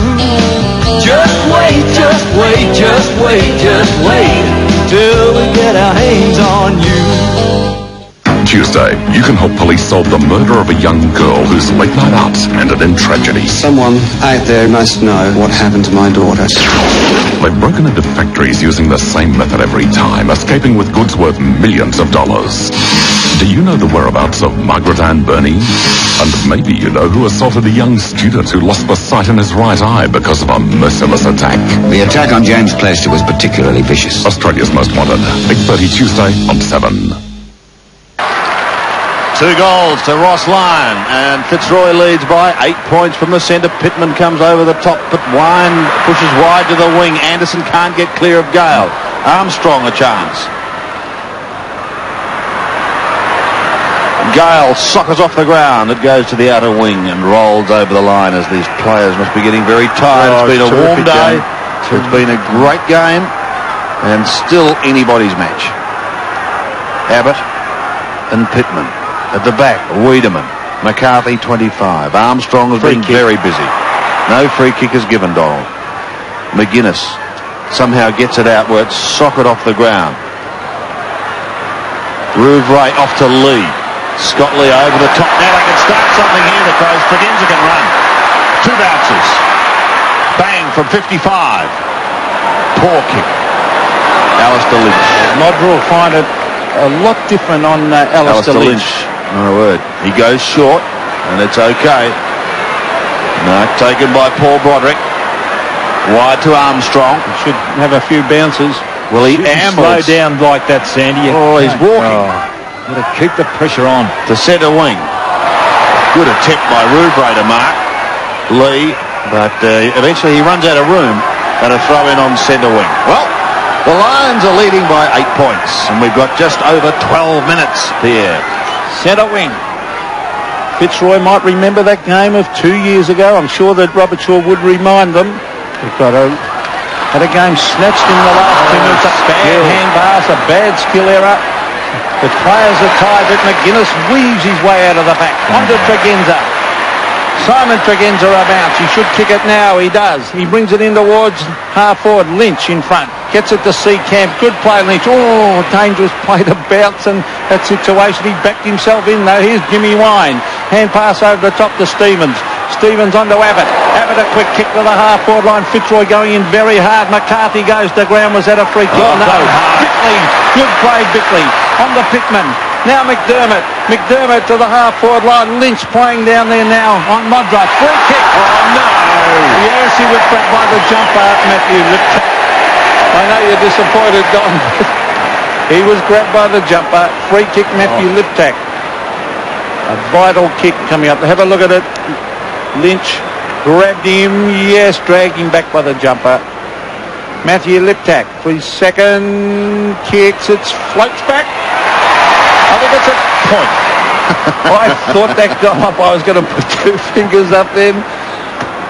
Just wait, just wait, just wait, just wait till we get our hands on you. Tuesday, you can help police solve the murder of a young girl whose late night out ended in tragedy. Someone out there must know what happened to my daughter. They've broken into factories using the same method every time, escaping with goods worth millions of dollars. Do you know the whereabouts of Margaret Ann Burney? And maybe you know who assaulted a young student who lost the sight in his right eye because of a merciless attack. The attack on James Plester was particularly vicious. Australia's Most Wanted, 8:30 Tuesday on 7. 2 goals to Ross Lyon, and Fitzroy leads by 8 points from the centre. Pittman comes over the top, but Wine pushes wide to the wing. Anderson can't get clear of Gale. Armstrong a chance. Gale soccers off the ground. It goes to the outer wing and rolls over the line as these players must be getting very tired. It's been a warm day. It's been a great game and still anybody's match. Abbott and Pittman. At the back, Wiedemann, McCarthy 25. Armstrong has been very busy. No free kick is given, Donald. McGuinness somehow gets it out where it's sockered off the ground. Rouvray off to Lee. Scott Lee over the top. Now they can start something here, the Crows. Tregenza can run. 2 bounces. Bang from 55. Poor kick. Alistair Lynch. Modra will find it a lot different on Alistair Lynch. My word. He goes short, and it's okay. No, taken by Paul Broderick. Wide to Armstrong. He should have a few bounces. Well, he slow down like that, Sandy. Oh, he's walking. Got to keep the pressure on. To centre wing. Good attempt by Rouvray to mark Lee, but eventually he runs out of room and a throw in on centre wing. Well, the Lions are leading by 8 points, and we've got just over 12 minutes here. Centre wing. Fitzroy might remember that game of 2 years ago. I'm sure that Robert Shaw would remind them. They've got had a game snatched in the last 2 minutes. A bad hand pass, a bad skill error. The players are tired, but McGuinness weaves his way out of the back. On to Tregenza. Simon Tregenza a bounce. He should kick it now. He does. He brings it in towards half forward. Lynch in front. Gets it to Seacamp. Good play, Lynch. Oh, dangerous play to bounce, and that situation he backed himself in though. Here's Jimmy Wine. Hand pass over the top to Stevens. Stevens onto Abbott. Abbott a quick kick to the half forward line. Fitzroy going in very hard. McCarthy goes to ground. Was that a free kick? No. Bickley. Good play, Bickley. On the Pittman. Now McDermott. McDermott to the half forward line. Lynch playing down there now on Modra. Free kick. Oh no. Yes, he was grabbed by the jumper, Matthew Liptak. I know you're disappointed, Don. He was grabbed by the jumper. Free kick, Matthew Liptak. A vital kick coming up. Have a look at it. Lynch grabbed him. Yes, dragged him back by the jumper. Matthew Liptak for his second kicks. It floats back. I think it's a point. I thought that got up. I was going to put 2 fingers up then.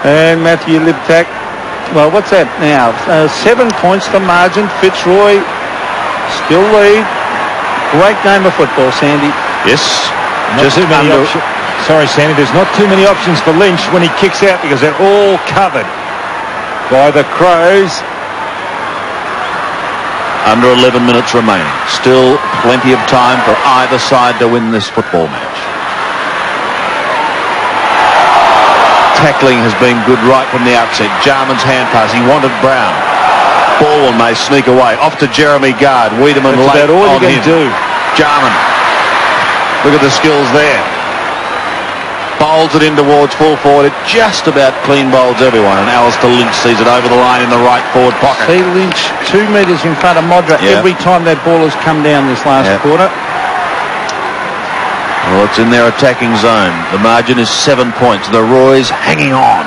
And Matthew Liptak. Well, what's that now? 7 points the margin. Fitzroy still lead. Great game of football, Sandy. Yes. Just too many options. Sorry, Sandy. There's not too many options for Lynch when he kicks out because they're all covered by the Crows. Under 11 minutes remaining. Still plenty of time for either side to win this football match. Tackling has been good right from the outset. Jarman's hand pass. He wanted Brown. Baldwin may sneak away. Off to Jeremy Gard. Wiedemann late about all on you can him. do. Jarman. Look at the skills there. Bowls it in towards full forward. It just about clean bowls everyone, and Alistair Lynch sees it over the line in the right forward pocket. See Lynch 2 metres in front of Modra every time that ball has come down this last quarter. Well, it's in their attacking zone. The margin is 7 points. The Roys hanging on.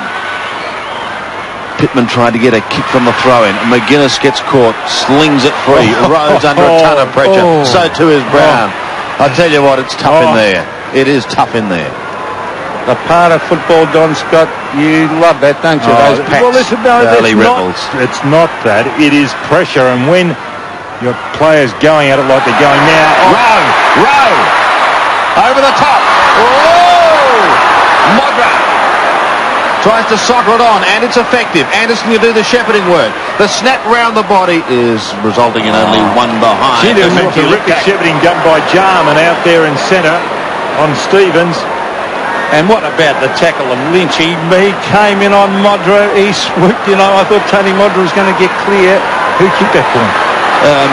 Pittman tried to get a kick from the throw-in. McGuinness gets caught, slings it free. Rhodes under a ton of pressure. So too is Brown. I tell you what, it's tough in there. It is tough in there. The part of football, Don Scott, you love that, don't you? Those packs. Well, listen, no, it's not that. It is pressure, and when your players going at it like they're going now. Rowe! Over the top! Whoa! Tries to soccer it on, and it's effective. Anderson can do the shepherding work. The snap round the body is resulting in only one behind. There was some terrific shepherding done by Jarman out there in centre on Stevens. And what about the tackle of Lynch? He came in on Modra. He swooped, I thought Tony Modra was going to get clear. Who kicked that for him?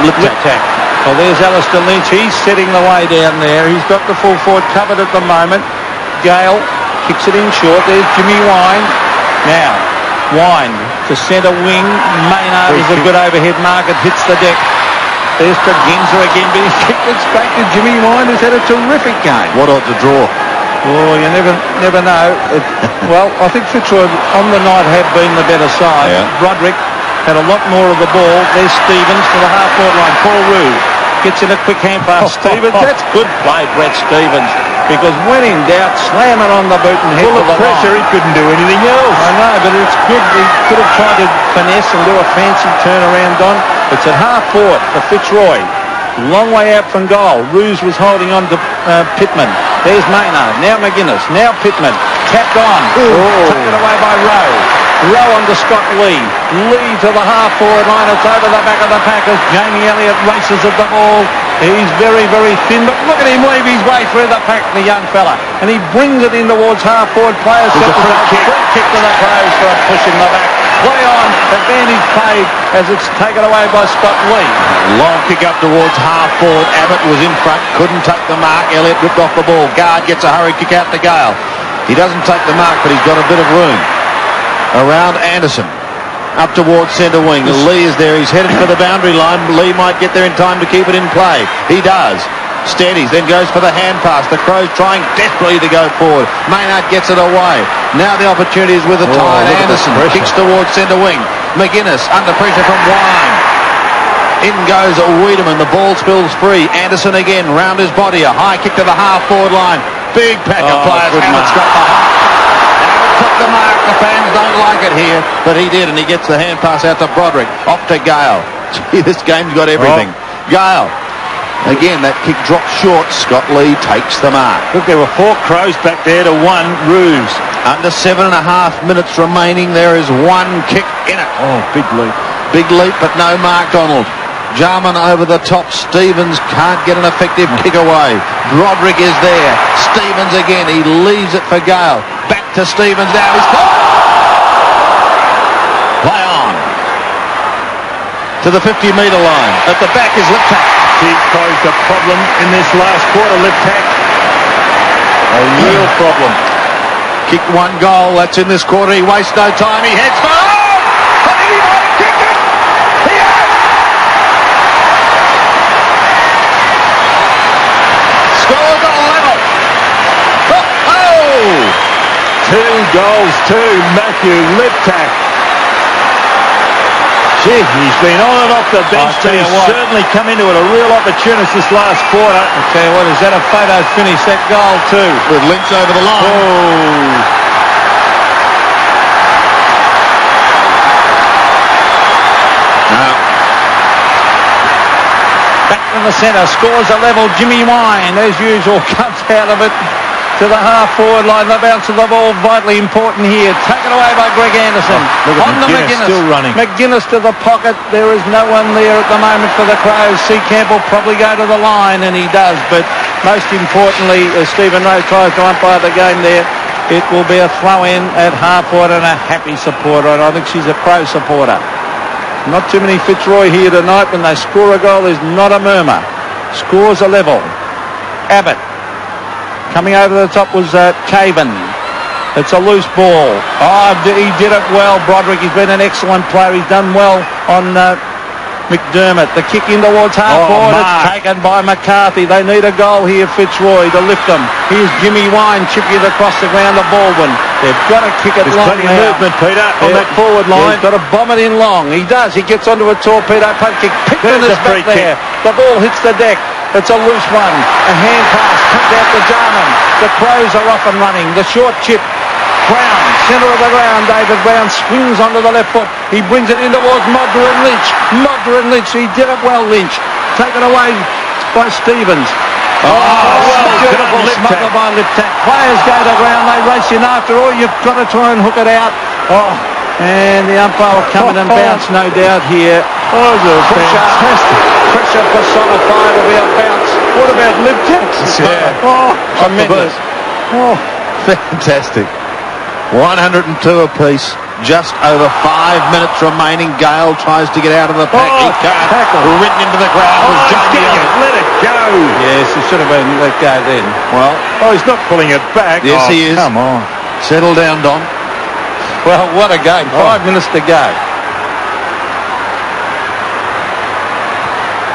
Liptak. Well, there's Alistair Lynch. He's setting the way down there. He's got the full forward covered at the moment. Gale kicks it in short. There's Jimmy Wine. Now, Wine to centre wing. Maynard is a good overhead mark. It hits the deck. There's Tregenza again, but he's kicked it straight to Jimmy Wine, who's had a terrific game. What ought to draw? Oh, you never know. Well, I think Fitzroy on the night had been the better side. Yeah. Broderick had a lot more of the ball. There's Stevens to the half-court line. Paul Rue gets in a quick hand pass. Stevens, that's good play, Brett Stevens. Because when in doubt, slam it on the boot and head full to of the pressure, line. he couldn't do anything else. I know, but it's good. He could have tried to finesse and do a fancy turnaround on. It's at half-court for Fitzroy. Long way out from goal. Ruse was holding on to Pittman. There's Maynard. Now McGuinness. Now Pittman. Tapped on. Taken away by Rowe. Rowe on to Scott Lee. Lee to the half-forward line. It's over the back of the pack as Jamie Elliott races at the ball. He's very, very thin, but look at him weave his way through the pack, the young fella. And he brings it in towards half-forward players. Free kick to the Crows for a push in the back. Play on, advantage paid as it's taken away by Scott Lee. Long kick up towards half-forward. Abbott was in front, couldn't take the mark. Elliott ripped off the ball. Guard gets a hurry kick out to Gale. He doesn't take the mark, but he's got a bit of room. Around Anderson. Up towards centre wing. Lee is there. He's headed for the boundary line. Lee might get there in time to keep it in play. He does. Steadies, then goes for the hand pass. The Crows trying desperately to go forward. Maynard gets it away. Now the opportunity is with the tired Anderson. Kicks towards centre wing. McGuinness under pressure from Wine. In goes Wiedemann. The ball spills free. Anderson again round his body. A high kick to the half-forward line. Big pack of players. Abbott's got the half. Took the mark. The fans don't like it here, but he did, and he gets the hand pass out to Broderick. Off to Gale. Gee, this game's got everything. Gale. Again, that kick drops short. Scott Lee takes the mark. Look, there were 4 Crows back there to 1 Ruse. Under 7.5 minutes remaining, there is 1 kick in it. Oh, big leap. Big leap, but no mark, Donald. Jarman over the top. Stevens can't get an effective kick away. Broderick is there. Stevens again. He leaves it for Gale. Back to Stevens now. He's caught. Play on. To the 50-metre line. At the back is Liptak. He posed a problem in this last quarter, Liptak. A real problem. Kicked 1 goal. That's in this quarter. He wastes no time. He heads for... I think he might have kicked it. He has. Scores on level. Oh! 2 goals to Matthew Liptak. Gee, he's been on and off the bench, but he's certainly come into it a real opportunist this last quarter. I'll tell you what, is that a photo finish, that goal too? With Lynch over the line. Oh! Now, back from the centre, scores a level. Jimmy Wine, as usual, comes out of it to the half-forward line. The bounce of the ball, vitally important here. Taken away by Greg Anderson. On to McGuinness. Still running. McGuinness to the pocket. There is no one there at the moment for the Crows. Seacamp will probably go to the line, and he does. But most importantly, as Stephen Rowe tries to umpire the game there, it will be a throw-in at half-forward and a happy supporter. And I think she's a Crow supporter. Not too many Fitzroy here tonight. When they score a goal, there's not a murmur. Scores a level. Abbott. Coming over the top was Caven. It's a loose ball. Oh, he did it well, Broderick. He's been an excellent player. He's done well on McDermott. The kick in towards half-forward. It's taken by McCarthy. They need a goal here, Fitzroy, to lift them. Here's Jimmy Wine chipping it across the ground to Baldwin. They've got to kick it long plenty now. of movement, Peter, on that forward line. He's got to bomb it in long. He does. He gets onto a torpedo punt kick. Pickman is back there. The ball hits the deck. It's a loose one. A hand pass comes out to Jarman. The Crows are off and running. The short chip. Brown, centre of the ground. David Brown swings onto the left foot. He brings it in towards Modra and Lynch. Modra and Lynch. He did it well, Lynch. Taken away by Stevens. Beautiful smuggled by Liptak. Players go to ground, they race in after all. You've got to try and hook it out. And the umpire will come in and bounce, no doubt here. Pressure personified will be a bounce. What about Liptak? Yeah. Tremendous. Fantastic. 102 apiece. Just over 5 minutes remaining. Gale tries to get out of the pack. He can't. Written into the ground was Jamie. Let it go. Yes, it should have been let go then. Well, he's not pulling it back. Yes, he is. Come on. Settle down, Don. Well, what a game. 5 minutes to go.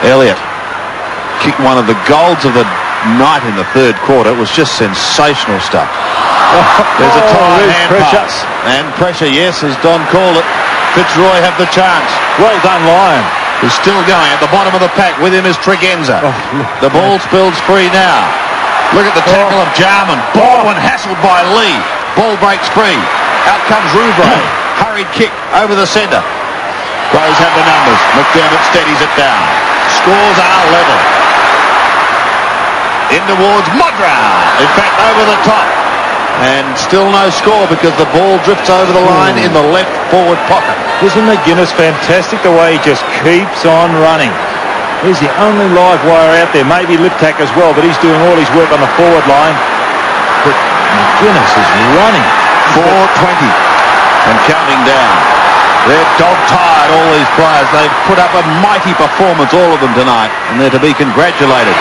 Elliott kicked one of the golds of the night in the third quarter. It was just sensational stuff. There's a tie hand pass. And pressure, yes, as Don called it. Fitzroy have the chance. Well done, Lyon. He's still going at the bottom of the pack. With him is Tregenza. The ball spills free now. Look at the tackle of Jarman. Baldwin hassled by Lee. Ball breaks free. Out comes Rouvray. Hurried kick over the centre. Crows have the numbers. McDermott steadies it down. Scores are level. In towards Modra. In fact, over the top. And still no score because the ball drifts over the line in the left forward pocket. Isn't McGuinness fantastic the way he just keeps on running? He's the only live wire out there. Maybe Liptak as well, but he's doing all his work on the forward line. But McGuinness is running. 4:20 and counting down. They're dog-tired, all these players. They've put up a mighty performance, all of them tonight, and they're to be congratulated.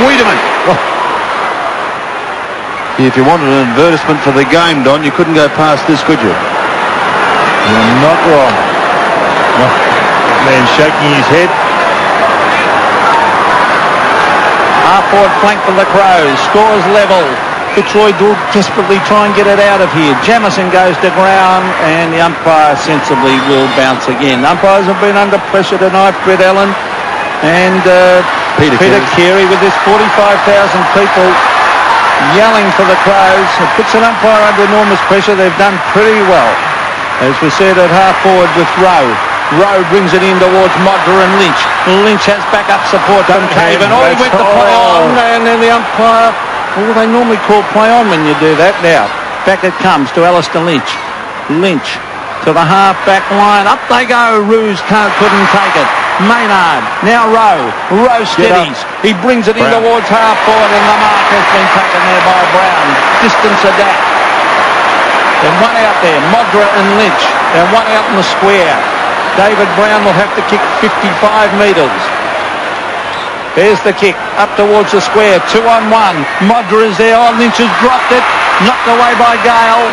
Wiedemann. If you wanted an advertisement for the game, Don, you couldn't go past this, could you? You're not wrong. Man shaking his head. Half-forward flank for the Crows. Scores level. Fitzroy do desperately try and get it out of here. Jamison goes to ground and the umpire sensibly will bounce again. Umpires have been under pressure tonight, Brett Allen and Peter Carey with this 45,000 people yelling for the Crows. It puts an umpire under enormous pressure. They've done pretty well. As we said at half-forward with Rowe. Rowe brings it in towards Modra and Lynch. Lynch has backup support from Caven. He went to play on and then the umpire... Well, they normally call play on when you do that. Now, back it comes to Alistair Lynch. Lynch to the half-back line. Up they go. Roos couldn't take it. Maynard. Now Rowe. Rowe steadies. He brings it in towards half-forward and the mark has been taken there by Brown. Distance adapt. And one out there. Modra and Lynch. And one out in the square. David Brown will have to kick 55 metres. There's the kick up towards the square. 2-on-1. Modra is there. Lynch has dropped it. Knocked away by Gale.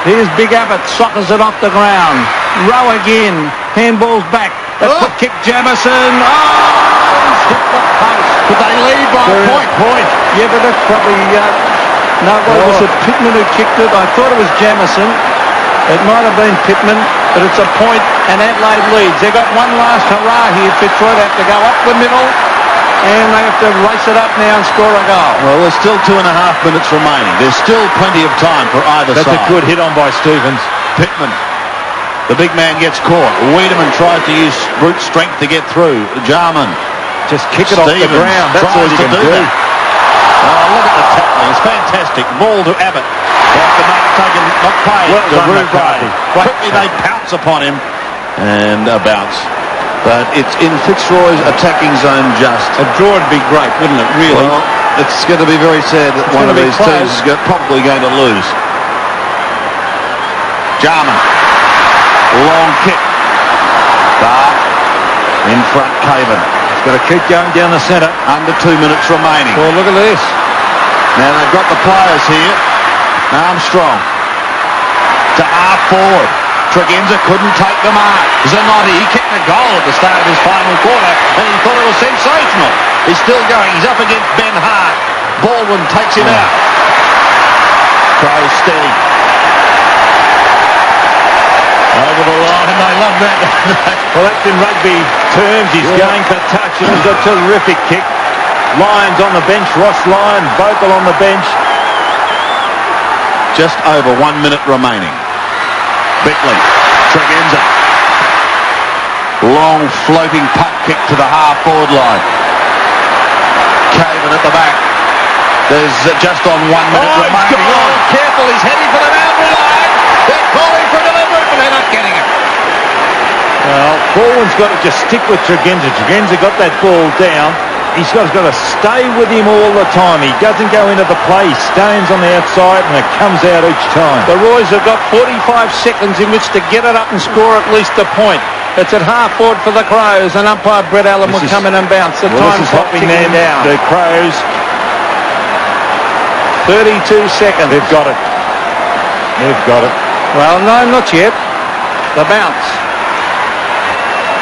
Here's Big Abbott. Soccers it off the ground. Rowe again. Handball's back. A quick kick. Jamison. He's hit the post. But they lead by a point. Yeah, but that's probably... no, was it Pittman who kicked it? I thought it was Jamison. It might have been Pittman, but it's a point, and Adelaide leads. They've got one last hurrah here. Fitzroy, they have to go up the middle. And they have to race it up now and score a goal. Well, there's still 2.5 minutes remaining. There's still plenty of time for either side. That's a good hit on by Stevens. Pittman. The big man gets caught. Wiedemann tries to use brute strength to get through. Jarman. Just kick it off the ground. That's all you can do. Look at the tackling. It's fantastic. Ball to Abbott. Off the mark taken, not paid. Well done, McCarthy. Quickly they pounce upon him. And a bounce. But it's in Fitzroy's attacking zone just. A draw would be great, wouldn't it, really? Well, it's going to be very sad that one of these teams is probably going to lose. Jarman. Long kick. But in front, Caven. He's got to keep going down the centre. Under 2 minutes remaining. Well, look at this. Now they've got the players here. Armstrong. To half forward. Tregenza couldn't take the mark. Zanotti, he kicked a goal at the start of his final quarter, and he thought it was sensational. He's still going. He's up against Ben Hart. Baldwin takes him out. Crow steady. Over the line, and they love that. Well, that's in rugby terms. He's going for touch, and he's a terrific kick. Lyons on the bench. Ross Lyon, Vocal on the bench. Just over 1 minute remaining. Beckley, Tregenza. Long floating puck kick to the half-forward line. Caven Bateman at the back. There's just on 1 minute remaining. Oh, careful, he's heading for the boundary line. They're calling for delivery, but they're not getting it. Well, Baldwin's got to just stick with Tregenza. Tregenza got that ball down. He's got to stay with him all the time. He doesn't go into the play. He stands on the outside and it comes out each time. The Royals have got 45 seconds in which to get it up and score at least a point. It's at half forward for the Crows, and umpire Brett Allen will come in and bounce. The time's hopping there down. The Crows, 32 seconds. They've got it. They've got it. Well, no, not yet. The bounce.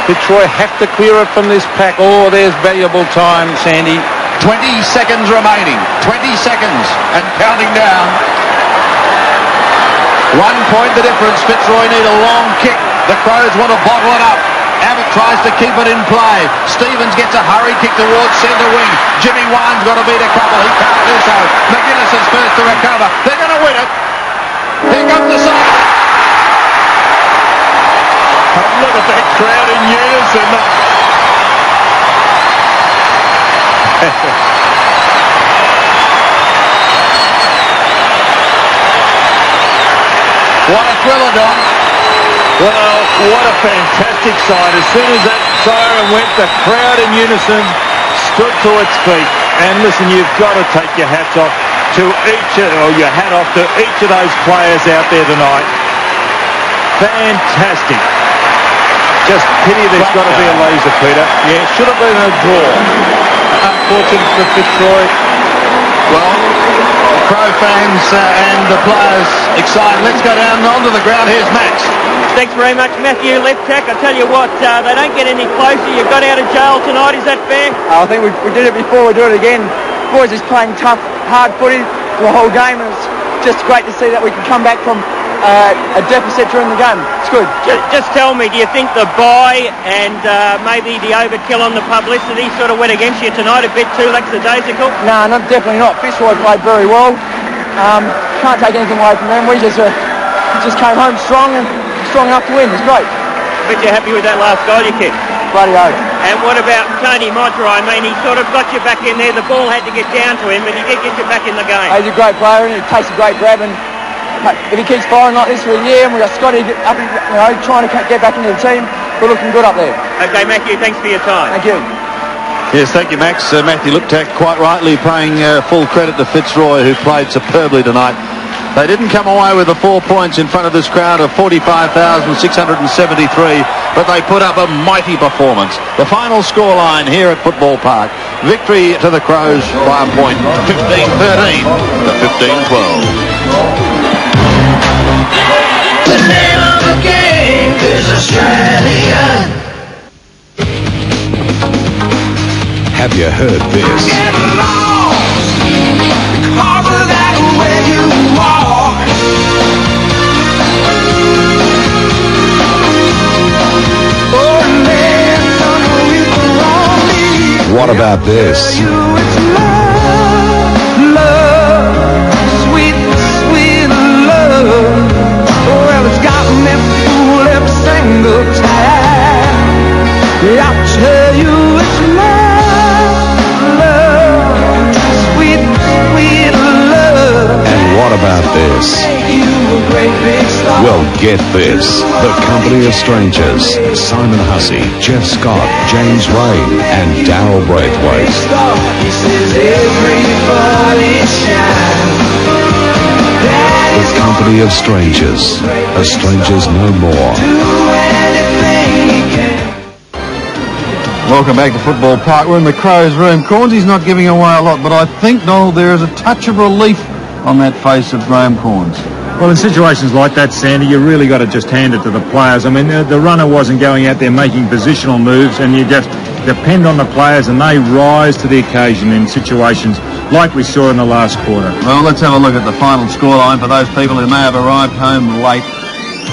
Fitzroy have to clear it from this pack. Oh, there's valuable time, Sandy. 20 seconds remaining. 20 seconds and counting down. 1 point the difference. Fitzroy need a long kick. The Crows want to bottle it up. Abbott tries to keep it in play. Stevens gets a hurry kick towards centre wing. Jimmy Wine's got to beat a couple. He can't do so. McGuinness is first to recover. They're going to win it. Here comes the side. Look at that crowd in unison. What a thriller, Don. Well, what a fantastic sight. As soon as that siren went, the crowd in unison stood to its feet. And listen, you've got to take your hats off to your hat off to each of those players out there tonight. Fantastic. Just pity there's got to be a laser, Peter. Yeah, should have been a draw. Unfortunate for Fitzroy. Well, the Crow fans and the players excited. Let's go down onto the ground. Here's Max. Thanks very much, Matthew. Left tack. I tell you what, they don't get any closer. You got out of jail tonight. Is that fair? I think we did it before. We do it again. Boys is playing tough, hard footy the whole game, and it's just great to see that we can come back from a deficit during the game. It's good. Just tell me, do you think the bye and maybe the overkill on the publicity sort of went against you tonight a bit too lackadaisical? No, definitely not. Fitzroy played very well. Can't take anything away from them. We just came home strong and strong enough to win. It's great. But you're happy with that last goal you kicked? Bloody oath. And what about Tony Montra? I mean, he sort of got you back in there. The ball had to get down to him, but he did get you back in the game. He's a great player and he takes a great grab, and if he keeps firing like this for a year, and we've got Scotty up, trying to get back into the team, we're looking good up there. Okay, Matthew, thanks for your time. Thank you. Yes, thank you, Max. Matthew Liptak quite rightly paying full credit to Fitzroy, who played superbly tonight. They didn't come away with the 4 points in front of this crowd of 45,673, but they put up a mighty performance. The final scoreline here at Football Park, victory to the Crows by a point, 15-13 to 15-12. The name of the game is Australian. Have you heard this? Get lost because of that way you walk. Oh, man, don't know you for wrong. What about this? It's love, sweet, sweet love. Well, it's got me fooled every single time. I'll tell you it's love, sweet, sweet love. And what about this? Well, get this. The Company of Strangers. Simon Hussey, Jeff Scott, James Rain, and Darryl Braithwaite. The Company of Strangers. A Strangers No More. Welcome back to Football Park. We're in the Crows' room. Cornsy's not giving away a lot, but I think, Donald, there is a touch of relief on that face of Graham Corns. Well, in situations like that, Sandy, you really got to just hand it to the players. I mean, the runner wasn't going out there making positional moves, and you just depend on the players, and they rise to the occasion in situations like we saw in the last quarter. Well, let's have a look at the final scoreline for those people who may have arrived home late.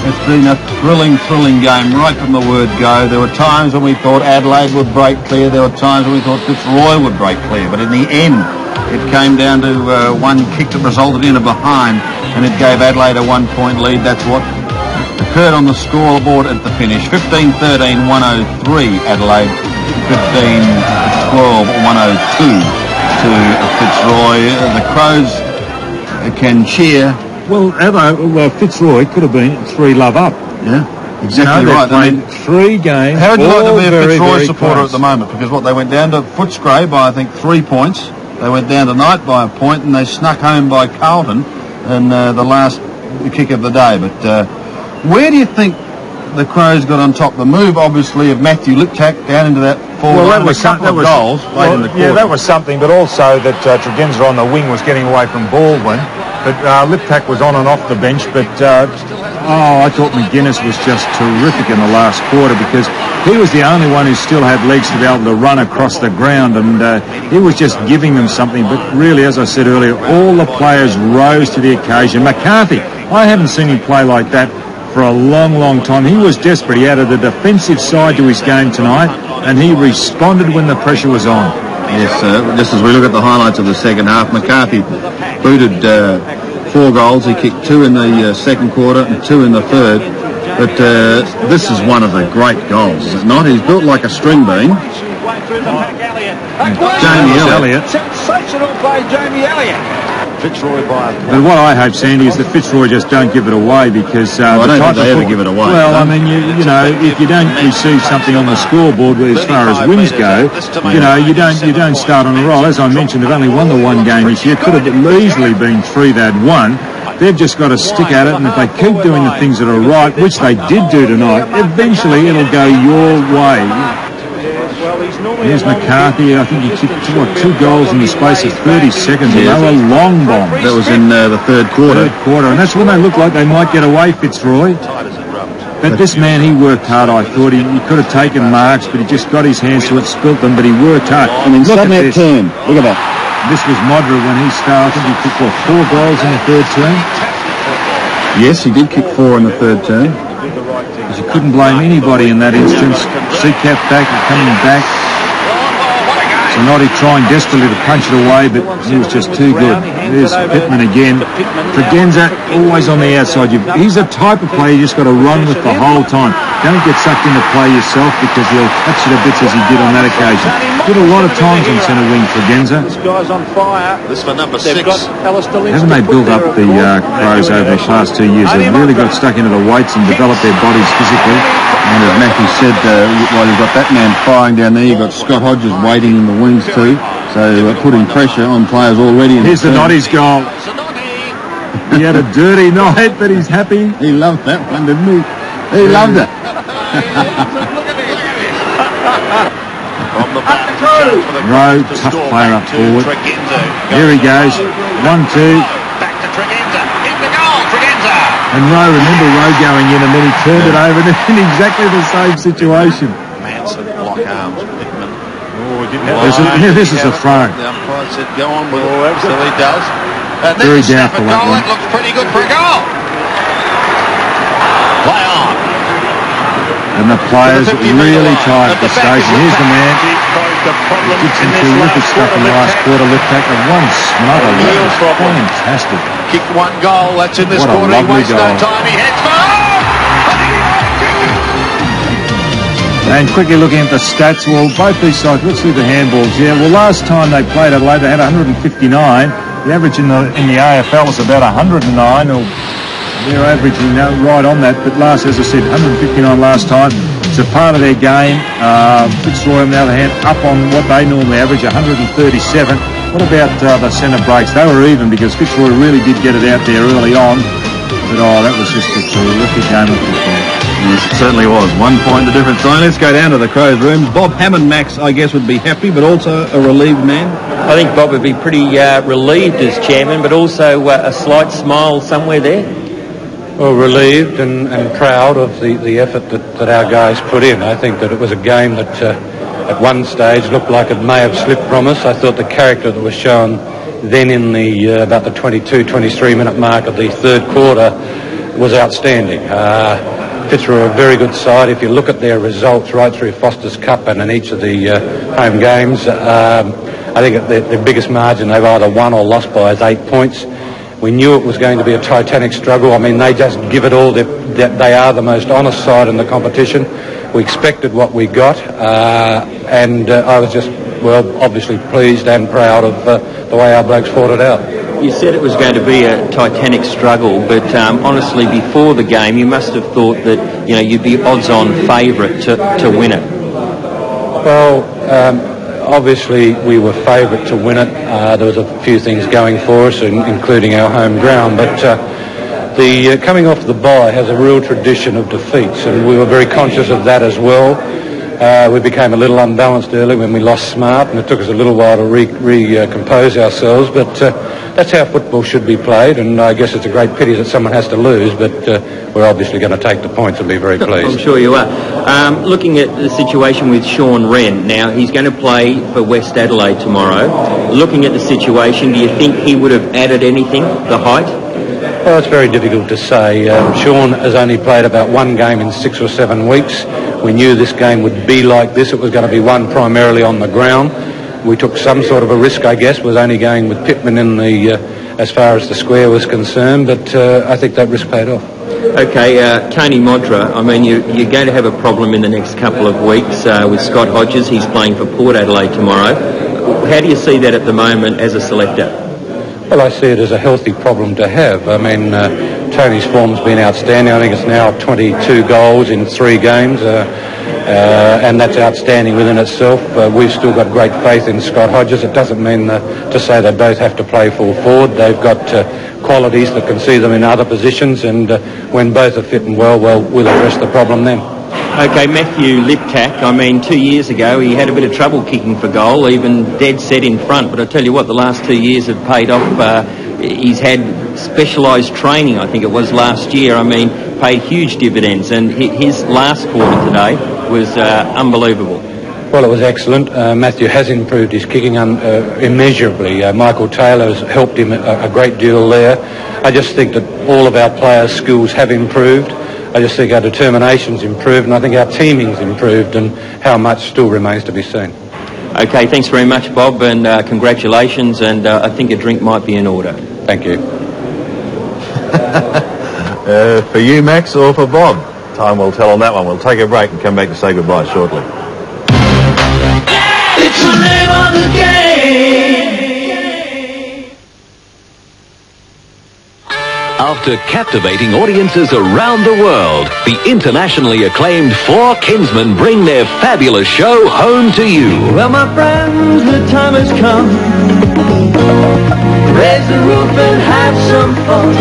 It's been a thrilling game right from the word go. There were times when we thought Adelaide would break clear. There were times when we thought Fitzroy would break clear. But in the end, it came down to one kick that resulted in a behind, and it gave Adelaide a 1 point lead. That's what occurred on the scoreboard at the finish. 15-13, 103 Adelaide. 15-12, 102 to Fitzroy. The Crows can cheer. Well, Fitzroy could have been 3-love up. Yeah, exactly right. I mean, 3 games. How would you like to be a very, Fitzroy very supporter close. at the moment? Because they went down to Footscray by, I think, 3 points. They went down tonight by a point, and they snuck home by Carlton in the last kick of the day. But where do you think the Crows got on top? The move, obviously, of Matthew Liptak down into that forward line, a couple of goals late in the quarter. Yeah, that was something, but also that Tregenza on the wing was getting away from Baldwin. But Liptak was on and off the bench, but I thought McGuinness was just terrific in the last quarter because he was the only one who still had legs to be able to run across the ground, and he was just giving them something. But really, as I said earlier, all the players rose to the occasion. McCarthy, I haven't seen him play like that for a long, long time. He was desperate. He added a defensive side to his game tonight, and he responded when the pressure was on. Yes, just as we look at the highlights of the second half, McCarthy booted 4 goals. He kicked 2 in the second quarter and 2 in the third. But this is one of the great goals, is it not? He's built like a string bean. Jamie Elliott. Sensational play, Jamie Elliott. Fitzroy by a point. But what I hope, Sandy, is that Fitzroy just don't give it away because I don't think they ever give it away. Well, I mean, you know, if you don't receive something on the scoreboard as far as wins go, you don't start on a roll. As I mentioned, they've only won the 1 game this year. Could have easily been 3 they'd won. They've just got to stick at it, and if they keep doing the things that are right, which they did do tonight, eventually it'll go your way. Here's McCarthy. I think he kicked 2 goals in the space of 30 seconds, and they were long bombs. That was in the third quarter. And that's when they looked like they might get away, Fitzroy. But this man, he worked hard, I thought. He could have taken marks, but he just got his hands to it, spilt them, but he worked hard. I mean, look at that this. turn. Look at that. This was Modra when he started. I think he kicked 4 goals in the third term. Yes, he did kick 4 in the third term. Because you couldn't blame anybody in that instance. Seacap back and coming back. Zanotti trying desperately to punch it away, but he was just too good. There's Pittman again. Tregenza always on the outside. He's a type of player you just got to run with the whole time. Don't get sucked into play yourself because he'll catch it a bit as he did on that occasion. Did a lot of times on centre wing Tregenza. This guy's on fire. This for number 6. Haven't they built up the Crows over the past 2 years? They've really got stuck into the weights and developed their bodies physically. And as Matthew said, while you've got that man firing down there, you've got Scott Hodges waiting in the wings too. So putting pressure on players already. Here's the Noddy's goal. He had a dirty night, but he's happy. He loved that one, didn't he? He loved it. Rowe, tough player up forward. Here he goes. 1-2. And Rowe, remember Rowe going in and then he turned it over and in exactly the same situation. Manson, lock arms, Pittman. This is a throw. The umpire said go on with it. So he does. And Very then doubtful that one. That looks pretty good for a goal. Play on. And the players really tired at the station. Here's the man. He did some terrific stuff in the last quarter. Liptak and one smother. That was fantastic. Kicked 1 goal. That's in this What a quarter. He lovely wastes no goal. time. He heads for And quickly looking at the stats, well, both these sides, let's see the handballs. Yeah, well, last time they played Adelaide, they had 159. The average in the AFL is about 109, or they're averaging right on that. But last, as I said, 159 last time. It's a part of their game. Fitzroy, on the other hand, up on what they normally average, 137. What about the centre breaks? They were even because Fitzroy really did get it out there early on. But, that was just a terrific game of football. Yes, it certainly was. 1 point the difference. So let's go down to the Crows' rooms. Bob Hammond, Max, I guess, would be happy, but also a relieved man. I think Bob would be pretty relieved as chairman, but also a slight smile somewhere there. Well, relieved and proud of the effort that our guys put in. I think that it was a game that at one stage looked like it may have slipped from us. I thought the character that was shown then in the about the 23 minute mark of the third quarter was outstanding. Fitzroy are a very good side. If you look at their results right through Foster's Cup and in each of the home games, I think the biggest margin they've either won or lost by is 8 points. We knew it was going to be a titanic struggle. I mean, they just give it all. They are the most honest side in the competition. We expected what we got, and I was just well, obviously pleased and proud of the way our blokes fought it out. You said it was going to be a titanic struggle, but honestly, before the game, you must have thought that you'd be odds-on favourite to win it. Well, obviously we were favourite to win it. There was a few things going for us, including our home ground, but the coming off the bye has a real tradition of defeats, and we were very conscious of that as well. We became a little unbalanced early when we lost Smart, and it took us a little while to recompose ourselves, but that's how football should be played, and I guess it's a great pity that someone has to lose, but we're obviously going to take the points and be very pleased. I'm sure you are. Looking at the situation with Sean Wren, now he's going to play for West Adelaide tomorrow. Looking at the situation, do you think he would have added anything, the height? Well, it's very difficult to say. Sean has only played about one game in 6 or 7 weeks. We knew this game would be like this. It was going to be won primarily on the ground. We took some sort of a risk, I guess, was only going with Pittman in the as far as the square was concerned, but I think that risk paid off. Okay, Tony Modra, I mean, you're going to have a problem in the next couple of weeks with Scott Hodges. He's playing for Port Adelaide tomorrow. How do you see that at the moment as a selector? Well, I see it as a healthy problem to have. I mean, Tony's form's been outstanding. I think it's now 22 goals in 3 games, and that's outstanding within itself. We've still got great faith in Scott Hodges. It doesn't mean to say they both have to play full forward. They've got qualities that can see them in other positions, and when both are fit and well, we'll address the problem then. Okay, Matthew Liptak, I mean, 2 years ago he had a bit of trouble kicking for goal, even dead set in front, but I tell you what, the last 2 years have paid off. He's had specialised training, I think it was last year, I mean, paid huge dividends, and his last quarter today was unbelievable. Well, it was excellent. Matthew has improved his kicking immeasurably. Michael Taylor's helped him a great deal there. I just think that all of our players' skills have improved. I just think our determination's improved, and I think our teaming's improved, and how much still remains to be seen. Okay, thanks very much, Bob, and congratulations, and I think a drink might be in order. Thank you. For you, Max, or for Bob? Time will tell on that one. We'll take a break and come back to say goodbye shortly. It's the name of the game. After captivating audiences around the world, the internationally acclaimed Four Kinsmen bring their fabulous show home to you. Well, my friends, the time has come. Raise the roof and have some fun.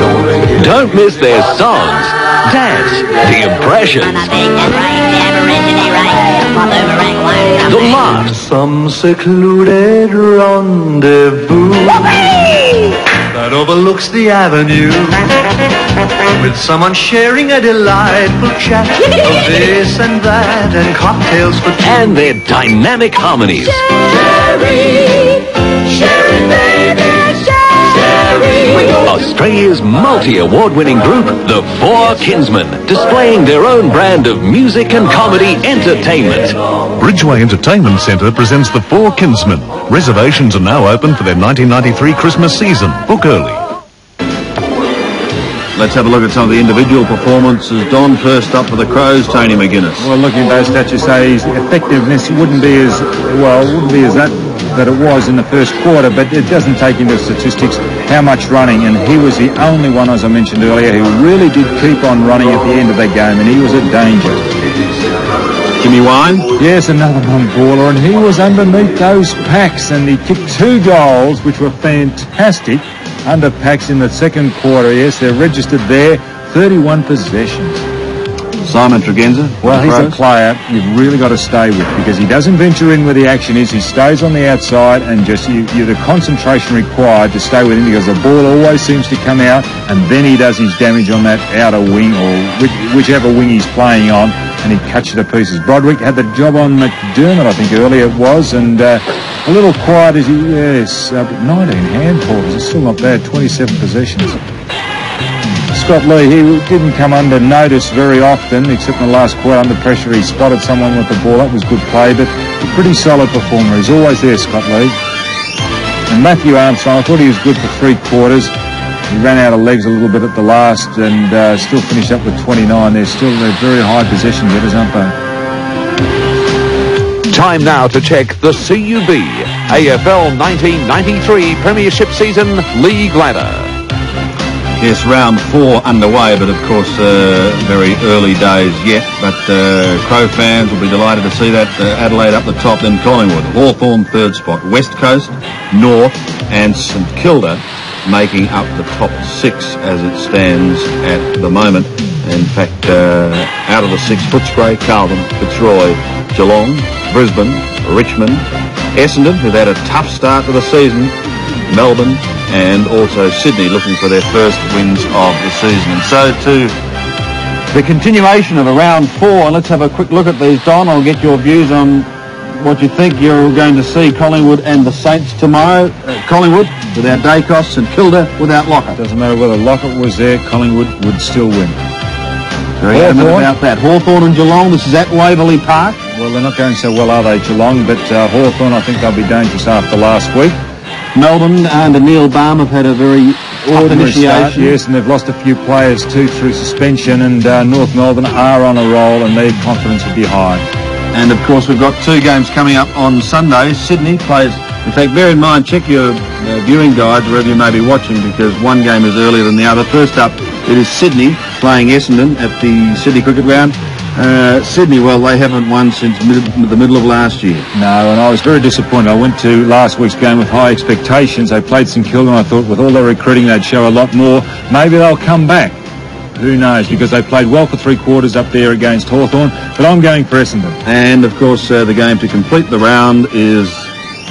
Don't miss their songs, dance, the impressions, the laughs, Some secluded rendezvous that overlooks the avenue, with someone sharing a delightful chat of this and that and cocktails for two. and their dynamic harmonies. Sherry, baby, Sherry. Australia's multi-award-winning group, the Four Kinsmen, displaying their own brand of music and comedy entertainment. Bridgeway Entertainment Centre presents the Four Kinsmen. Reservations are now open for their 1993 Christmas season. Book early. Let's have a look at some of the individual performances. Don, first up for the Crows, Tony McGuinness. Well, looking at those stats, you say his effectiveness wouldn't be as that it was in the first quarter, but it doesn't take into statistics how much running, and he was the only one, as I mentioned earlier, who really did keep on running at the end of that game, and he was a danger. Jimmy Wine? Yes, another non-baller, and he was underneath those packs, and he kicked 2 goals, which were fantastic, under packs in the second quarter. Yes, they're registered there, 31 possessions. Simon Tregenza? Well, he's a player you've really got to stay with, because he doesn't venture in where the action is. He stays on the outside, and just you're the concentration required to stay with him, because the ball always seems to come out, and then he does his damage on that outer wing, or whichever wing he's playing on, and he cuts you to pieces. Broderick had the job on McDermott, I think earlier it was, and a little quiet as he, yes, but 19 handballs, it's still not bad, 27 possessions. Scott Lee, he didn't come under notice very often, except in the last quarter under pressure. He spotted someone with the ball. That was good play, but a pretty solid performer. He's always there, Scott Lee. And Matthew Armstrong, I thought he was good for 3 quarters. He ran out of legs a little bit at the last, and still finished up with 29. They're very high possession getters, aren't they? Time now to check the CUB AFL 1993 Premiership Season League Ladder. Yes, round 4 underway, but of course very early days yet. But Crow fans will be delighted to see that Adelaide up the top, then Collingwood, Hawthorn third spot, West Coast, North and St Kilda making up the top 6 as it stands at the moment. In fact, out of the 6, Fitzroy, Carlton, Fitzroy, Geelong, Brisbane, Richmond, Essendon, who've had a tough start to the season, Melbourne, and also Sydney looking for their first wins of the season. And so to the continuation of round 4, let's have a quick look at these, Don. I'll get your views on what you think. You're going to see Collingwood and the Saints tomorrow. Collingwood without Dacos, St Kilda without Lockett. Doesn't matter whether Lockett was there, Collingwood would still win. Very adamant about that. Hawthorn and Geelong, this is at Waverley Park. Well, they're not going so well, are they, Geelong? But Hawthorn, I think they'll be dangerous after last week. Melbourne under Neil Baum have had a very odd initiation. Start, yes, and they've lost a few players too through suspension, and North Melbourne are on a roll and their confidence will be high. And of course we've got 2 games coming up on Sunday. Sydney plays, in fact bear in mind, check your viewing guides wherever you may be watching, because one game is earlier than the other. First up, it is Sydney playing Essendon at the Sydney Cricket Ground. Sydney, well, they haven't won since the middle of last year. No, and I was very disappointed. I went to last week's game with high expectations. They played St Kilda, and I thought with all their recruiting they'd show a lot more. Maybe they'll come back. Who knows, because they played well for 3 quarters up there against Hawthorn, but I'm going for Essendon. And of course the game to complete the round is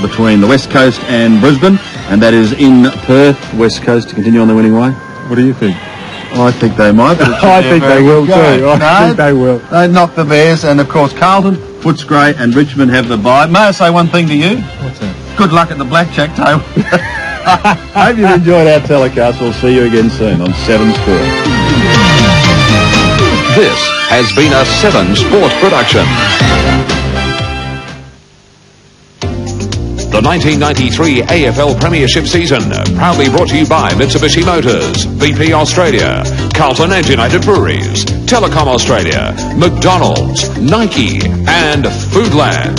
between the West Coast and Brisbane, and that is in Perth. West Coast to continue on the winning way. What do you think? I think they might. I think they will too. I think they will. They knock the Bears, and of course Carlton, Footscray and Richmond have the bye. May I say one thing to you? What's that? Good luck at the blackjack table. Hope you've enjoyed our telecast. We'll see you again soon on 7 Sport. This has been a 7 Sport production. The 1993 AFL Premiership season, proudly brought to you by Mitsubishi Motors, BP Australia, Carlton and United Breweries, Telecom Australia, McDonald's, Nike and Foodland.